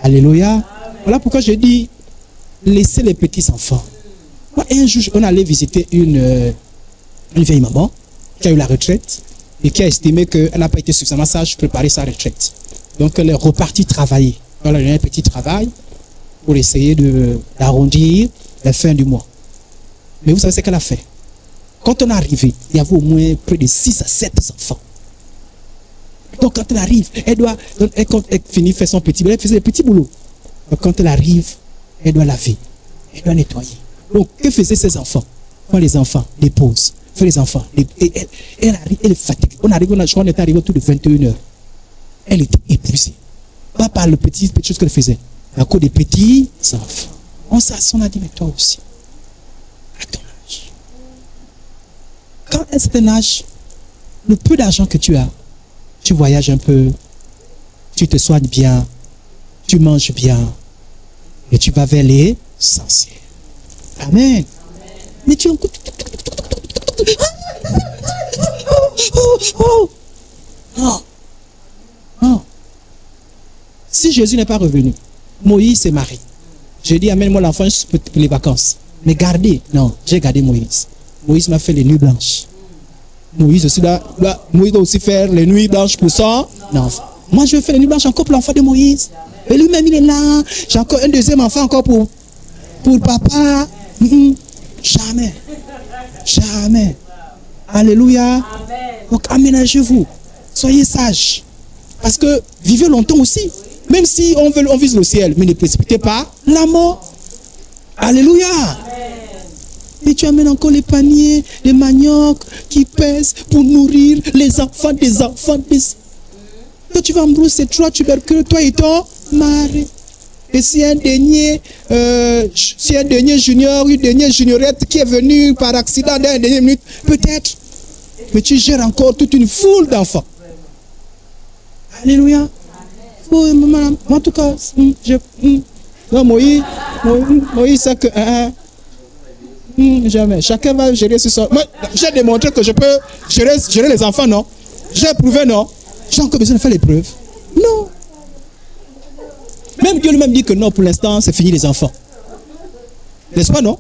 [SPEAKER 1] Alléluia. Voilà pourquoi je dis, laissez les petits enfants. Moi, un jour, on allait visiter une vieille maman qui a eu la retraite et qui a estimé qu'elle n'a pas été suffisamment sage pour préparer sa retraite. Donc, elle est repartie travailler. Elle a eu un petit travail pour essayer d'arrondir la fin du mois. Mais vous savez ce qu'elle a fait? Quand on est arrivé, il y avait au moins près de 6 à 7 enfants. Donc, quand elle arrive, quand elle finit de faire son petit boulot, elle faisait des petits boulots. Donc, quand elle arrive, elle doit laver, elle doit nettoyer. Donc, que faisaient ces enfants? Quand les enfants déposent, fait les enfants. Elle est fatiguée. On est arrivé autour de 21h. Elle était épuisée. Pas par le petit chose qu'elle faisait. À cause des petits enfants. On a dit, mais toi aussi, à ton âge. Quand à un certain âge, le peu d'argent que tu as, tu voyages un peu, tu te soignes bien, tu manges bien, et tu vas vers l'essentiel. Amen. Mais tu es encore... Non. Si Jésus n'est pas revenu, Moïse s'est marié. J'ai dit, amène-moi l'enfant pour les vacances. Mais gardez. Non, j'ai gardé Moïse. Moïse m'a fait les nuits blanches. Moïse doit aussi faire les nuits blanches pour son enfant. Moi, je vais faire les nuits blanches encore pour l'enfant de Moïse. Et lui-même, il est là. J'ai encore un deuxième enfant encore pour papa. Jamais. Jamais. Alléluia. Amen. Donc, aménagez-vous. Soyez sages. Parce que vivez longtemps aussi. Même si on vise le ciel, mais ne précipitez pas la mort. Alléluia. Amen. Et tu amènes encore les paniers, les maniocs qui pèsent pour nourrir les enfants des enfants. Quand tu vas embrousser 3 tubercules, toi et ton mari. Et si un dernier junior, une dernière juniorette qui est venu par accident dans une dernière minute, peut-être. Mais tu gères encore toute une foule d'enfants. Alléluia. En tout cas, non, Moïse, c'est que... jamais. Chacun va gérer ce sort. Moi, j'ai démontré que je peux gérer les enfants, non? J'ai prouvé, non? J'ai encore besoin de faire l'épreuve. Non. Même Dieu lui-même dit que non, pour l'instant, c'est fini les enfants. N'est-ce pas, non?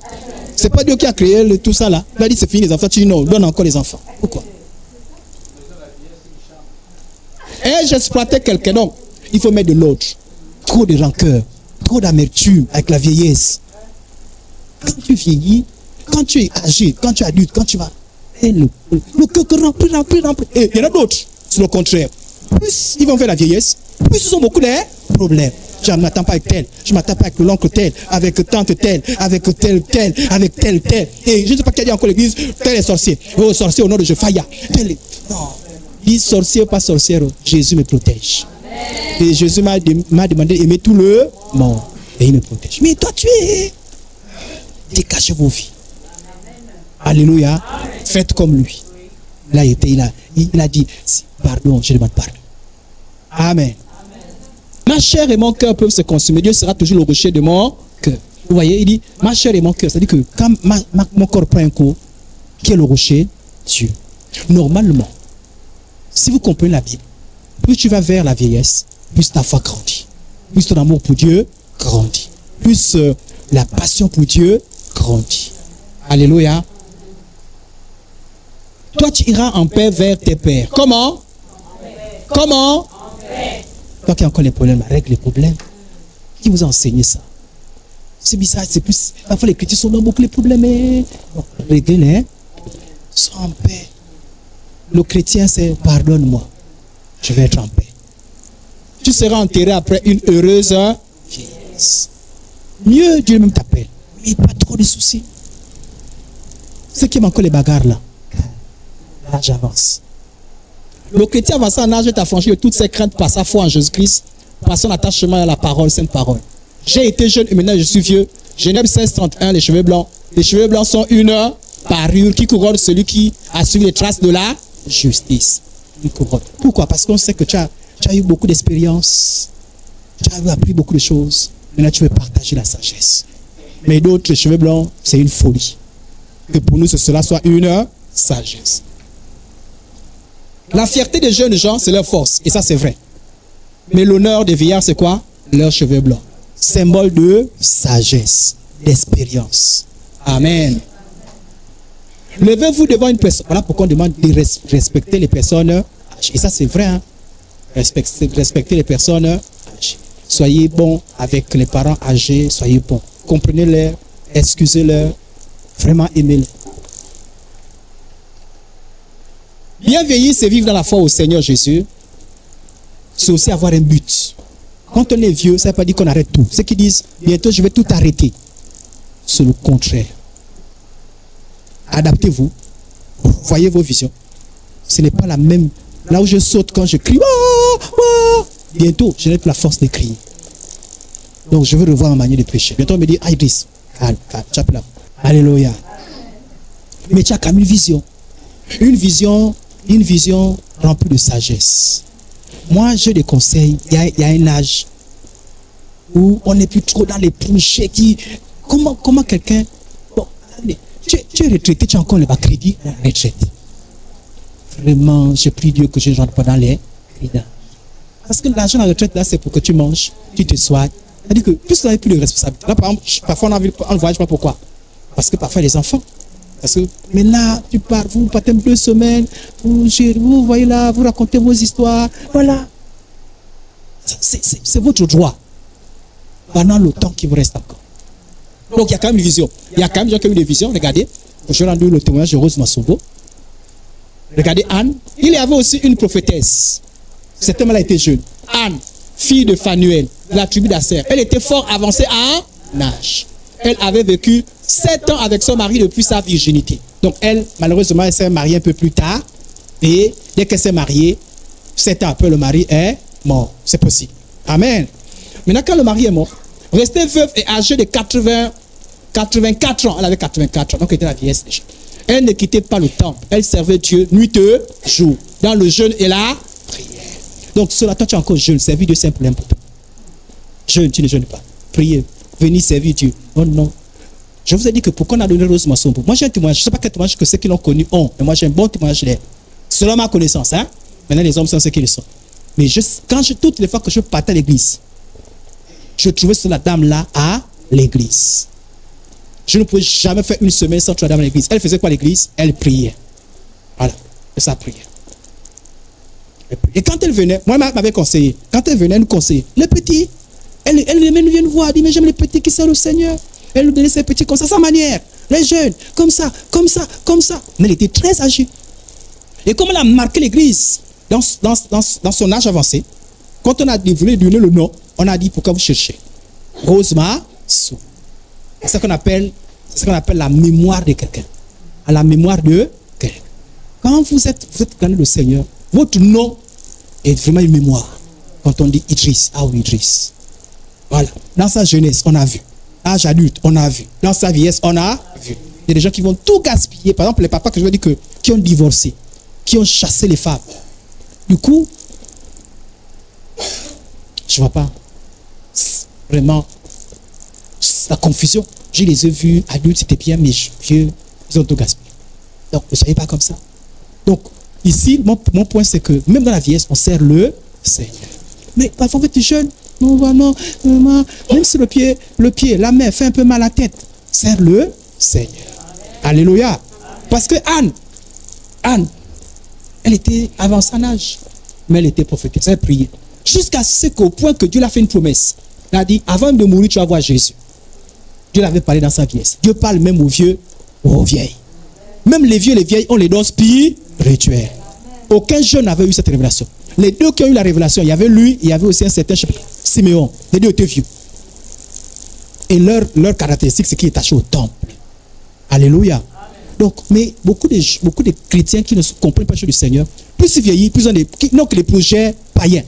[SPEAKER 1] C'est pas Dieu qui a créé tout ça là. Il a dit c'est fini les enfants. Tu dis non, donne encore les enfants. Pourquoi? Et j'exploitais quelqu'un. Donc, il faut mettre de l'autre. Trop de rancœur, trop d'amertume avec la vieillesse. Quand tu vieillis, quand tu es âgé, quand tu es adulte, quand tu vas... Et le cœur rempli. Et il y en a d'autres, c'est le contraire. Plus ils vont vers la vieillesse, plus ils ont beaucoup de problèmes. Je ne m'attends pas avec tel, je ne m'attends pas avec l'oncle tel, avec tante tel, avec tel, avec tel. Et je ne sais pas qui a dit encore l'église, tel est sorcier. Oh, sorcier au nom de Jésus, Faya. Non, dis sorcier ou pas sorcière, Jésus me protège. Et Jésus m'a demandé d'aimer tout le monde. Et il me protège. Mais toi, tu es... Dégagez vos vies. Alléluia. Faites comme lui. Là, il a dit, pardon, je demande pardon. Amen. Ma chair et mon cœur peuvent se consumer. Dieu sera toujours le rocher de mon cœur. Vous voyez, il dit, ma chair et mon cœur. C'est-à-dire que quand mon corps prend un coup, qui est le rocher? Dieu. Normalement, si vous comprenez la Bible, plus tu vas vers la vieillesse, plus ta foi grandit. Plus ton amour pour Dieu grandit. Plus la passion pour Dieu grandit. Alléluia. Toi, tu iras en paix vers tes pères. Comment? Comment? Toi qui as encore les problèmes, règle les problèmes. Qui vous a enseigné ça? C'est bizarre, c'est plus... Parfois les chrétiens sont dans beaucoup les problèmes. Bon, réglez-les. Sois en paix. Le chrétien, c'est pardonne-moi. Je vais être en paix. Tu seras enterré après une heureuse vieillesse. Mieux, Dieu même t'appelle. Mais pas trop de soucis. Ce qui est encore les bagarres là. Là, j'avance. Le chrétien avancé en âge est affranchi de toutes ses craintes par sa foi en Jésus-Christ, par son attachement à la parole, sainte parole. J'ai été jeune et maintenant je suis vieux. Genèse 16, 31, les cheveux blancs. Les cheveux blancs sont une parure qui couronne celui qui a suivi les traces de la justice. une couronne. Pourquoi? Parce qu'on sait que tu as eu beaucoup d'expérience, tu as appris beaucoup de choses. Maintenant, tu veux partager la sagesse. Mais d'autres, les cheveux blancs, c'est une folie. Que pour nous, cela soit une sagesse. La fierté des jeunes gens, c'est leur force. Et ça, c'est vrai. Mais l'honneur des vieillards, c'est quoi? Leurs cheveux blancs. Symbole de sagesse, d'expérience. Amen. Levez-vous devant une personne. Voilà pourquoi on demande de respecter les personnes âgées. Et ça, c'est vrai. Hein? Respecter les personnes âgées. Soyez bons avec les parents âgés. Soyez bons. Comprenez-les. Excusez-les. Vraiment aimez-les. Bien vieillir, c'est vivre dans la foi au Seigneur Jésus. C'est aussi avoir un but. Quand on est vieux, ça ne veut pas dire qu'on arrête tout. Ceux qui disent, bientôt je vais tout arrêter. C'est le contraire. Adaptez-vous. Voyez vos visions. Ce n'est pas la même. Là où je saute quand je crie, bientôt, je n'ai plus la force de crier. Donc je veux revoir ma manière de prêcher. Bientôt on me dit, ah Idriss, calme, tu as plus la. Alléluia. Mais tu as quand même une vision. Une vision remplie de sagesse. Moi, je des conseils. Il y a un âge où on n'est plus trop dans les projets qui. Comment quelqu'un. Bon, allez, tu es retraité, tu as encore le bas crédit à la retraite. Vraiment, je prie Dieu que je ne rentre pas dans les crédits. Parce que l'argent à la retraite, là, c'est pour que tu manges, tu te soignes. C'est-à-dire que plus tu n'as plus de responsabilité. Là, par exemple, parfois on ne voyage pas. Pourquoi? Parce que parfois les enfants. Parce que, mais là, tu pars, vous partez 2 semaines, vous voyez là, vous racontez vos histoires, voilà. C'est votre droit. Pendant le temps qui vous reste encore. Donc, il y a quand même une vision. Il y a quand même des gens qui ont eu des visions. Regardez, je vais rendre le témoignage de Rose Massobo. Regardez Anne. Il y avait aussi une prophétesse. Cette homme-là était jeune. Anne, fille de Phanuel, de la tribu d'Asser. Elle était fort avancée en âge. Elle avait vécu 7 ans avec son mari depuis sa virginité. Donc elle, malheureusement, elle s'est mariée un peu plus tard. Et dès qu'elle s'est mariée, 7 ans après, le mari est mort. C'est possible. Amen. Maintenant, quand le mari est mort, restée veuve et âgée de 84 ans. Elle avait 84 ans, donc elle était la vieillesse déjà. Elle ne quittait pas le temple. Elle servait Dieu nuit et jour. Dans le jeûne et la prière. Donc, cela, toi, tu es encore jeune. Servir Dieu, c'est un problème pour toi. Jeune, tu ne jeûnes pas. Priez. Venez servir Dieu. Oh non. Je vous ai dit que pourquoi on a donné Rose Massobo. Moi, j'ai un témoignage. Je ne sais pas quel témoignage que ceux qui l'ont connu ont. Mais moi, j'ai un bon témoignage d'elle. Selon ma connaissance. Hein? Maintenant, les hommes sont ceux qu'ils sont. Mais toutes les fois que je partais à l'église, je trouvais cette dame-là à l'église. Je ne pouvais jamais faire une semaine sans trouver la dame à l'église. Elle faisait quoi à l'église? Elle priait. Voilà. C'est ça, prière. Et quand elle venait, moi, elle m'avait conseillé. Quand elle venait, elle nous conseillait. Les petits, elle vient nous voir. Elle dit, mais j'aime les petits qui servent au Seigneur. Elle nous donnait ses petits comme ça, sa manière. Les jeunes, comme ça. Mais elle était très âgée. Et comme elle a marqué l'église dans son âge avancé, quand on a voulu lui donner le nom, on a dit, pourquoi vous cherchez? Rose Massobo. C'est ce qu'on appelle la mémoire de quelqu'un. À la mémoire de quelqu'un. Quand vous êtes dans le Seigneur, votre nom est vraiment une mémoire. Quand on dit Idriss, ah oui, Idriss. Voilà. Dans sa jeunesse, on a vu. Âge adulte, on a vu. Dans sa vieillesse, on a vu. Il y a des gens qui vont tout gaspiller. Par exemple, les papas que je veux dire qui ont divorcé, qui ont chassé les femmes. Du coup, je ne vois pas vraiment la confusion. Je les ai vus adultes, c'était bien, mais vieux, ils ont tout gaspillé. Donc, ne soyez pas comme ça. Donc, ici, mon point, c'est que même dans la vieillesse, on sert le Seigneur. Mais parfois, tu es jeune. Non, même si le pied, la main fait un peu mal à la tête, sert le Seigneur. Alléluia. Parce que Anne, elle était avancée en âge, mais elle était prophétesse, elle priait. Jusqu'à ce qu'au point que Dieu l'a fait une promesse. Il a dit, avant de mourir, tu vas voir Jésus. Dieu l'avait parlé dans sa vieillesse. Dieu parle même aux vieux ou aux vieilles. Même les vieux et les vieilles ont les dons spirituels. Aucun jeune n'avait eu cette révélation. Les deux qui ont eu la révélation, il y avait lui et il y avait aussi un certain Siméon. Les deux étaient vieux. Et leur caractéristique, c'est qu'ils étaient attachés au temple. Alléluia. Donc, mais beaucoup de chrétiens qui ne comprennent pas les choses du Seigneur, plus ils vieillissent, plus ils n'ont que les projets païens.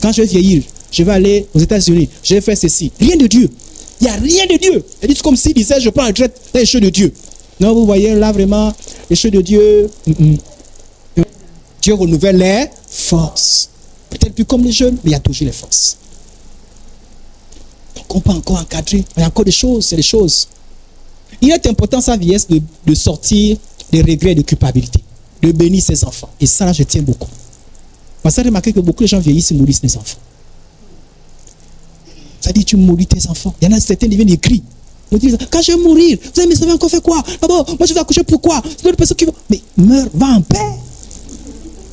[SPEAKER 1] Quand je vais vieillir, je vais aller aux États-Unis, je vais faire ceci. Rien de Dieu. Il n'y a rien de Dieu. C'est comme s'il disait, je prends la retraite dans les choses de Dieu. Non, vous voyez là vraiment, les choses de Dieu. Dieu renouvelle les forces. Peut-être plus comme les jeunes, mais il y a toujours les forces. Donc on peut encore encadrer. Il y a encore des choses, c'est des choses. Il est important, sa vieillesse, de sortir des regrets et de culpabilité. De bénir ses enfants. Et ça, là, je tiens beaucoup. Parce que j'ai remarqué que beaucoup de gens vieillissent et maudissent les enfants. Ça dit, tu maudis tes enfants. Il y en a certains qui viennent écrire. Quand je vais mourir, vous allez me savoir encore faire quoi? D'abord, moi je vais accoucher, pourquoi? C'est l'autre personne qui va. Mais meurs, va en paix.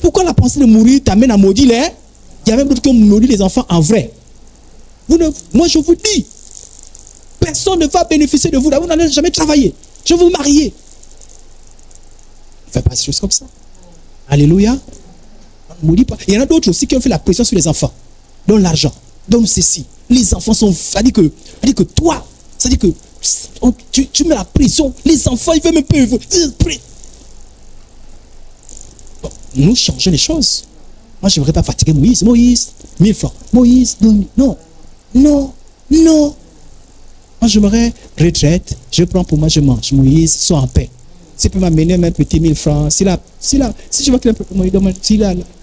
[SPEAKER 1] Pourquoi la pensée de mourir t'amène à maudire les? Il y a même d'autres qui ont maudit les enfants en vrai. Moi je vous dis, personne ne va bénéficier de vous. Vous n'allez jamais travailler. Je vais vous marier. Ne faites pas des choses comme ça. Alléluia. On ne maudit pas. Il y en a d'autres aussi qui ont fait la pression sur les enfants. Donne l'argent. Donne ceci. Les enfants sont. Ça dit que toi, ça dit que tu mets la pression. Les enfants, ils veulent même pas. Bon, nous changeons les choses. Moi, je ne voudrais pas fatiguer Moïse. Moïse, 1000 francs. Moïse, non. Moi, j'aimerais retraite. Je prends pour moi, je mange. Moïse, sois en paix. Si tu peux m'amener même un petit 1000 francs. Si je vois qu'il a un peu de Moïse,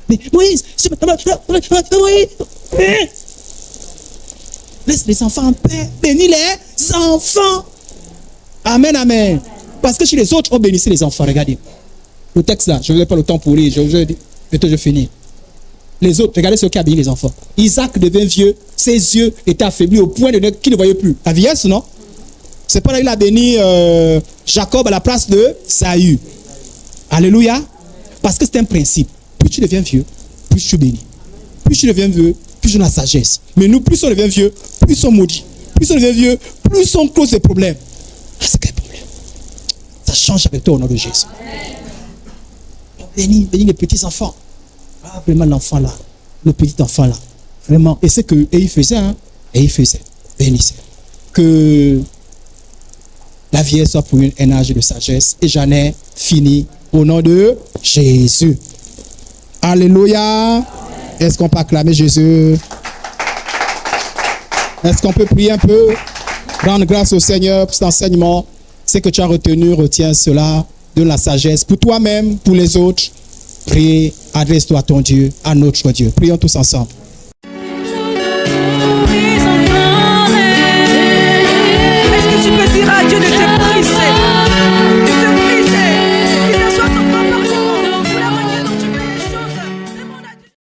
[SPEAKER 1] mais Moïse, laisse les enfants en paix. Bénis les enfants. Amen, amen. Parce que chez les autres, on bénissait les enfants. Regardez. Le texte là, je ne vais pas le temps pour lire. Je finis. Les autres, regardez ce qui a béni les enfants. Isaac devint vieux, ses yeux étaient affaiblis au point qu'il ne voyait plus. La vieillesse, non? C'est pas là qu'il a béni Jacob à la place de Saül. Alléluia. Parce que c'est un principe. Plus tu deviens vieux, plus tu bénis. Plus tu deviens vieux, plus on a la sagesse. Mais nous, plus on devient vieux, plus on maudit. Plus on devient vieux, plus on cause des problèmes. C'est quel problème? Ça change avec toi au nom de Jésus. Bénis les petits enfants. Ah, vraiment l'enfant là. Le petit enfant là. Vraiment. Et c'est que, et il faisait. Bénissez. Que la vieillesse soit pour un âge de sagesse. Et j'en ai fini au nom de Jésus. Alléluia. Est-ce qu'on peut acclamer Jésus? Est-ce qu'on peut prier un peu? Rendre grâce au Seigneur pour cet enseignement. C'est que tu as retenu, retiens cela. Donne la sagesse pour toi-même, pour les autres. Prie, adresse-toi à ton Dieu, à notre Dieu. Prions tous ensemble.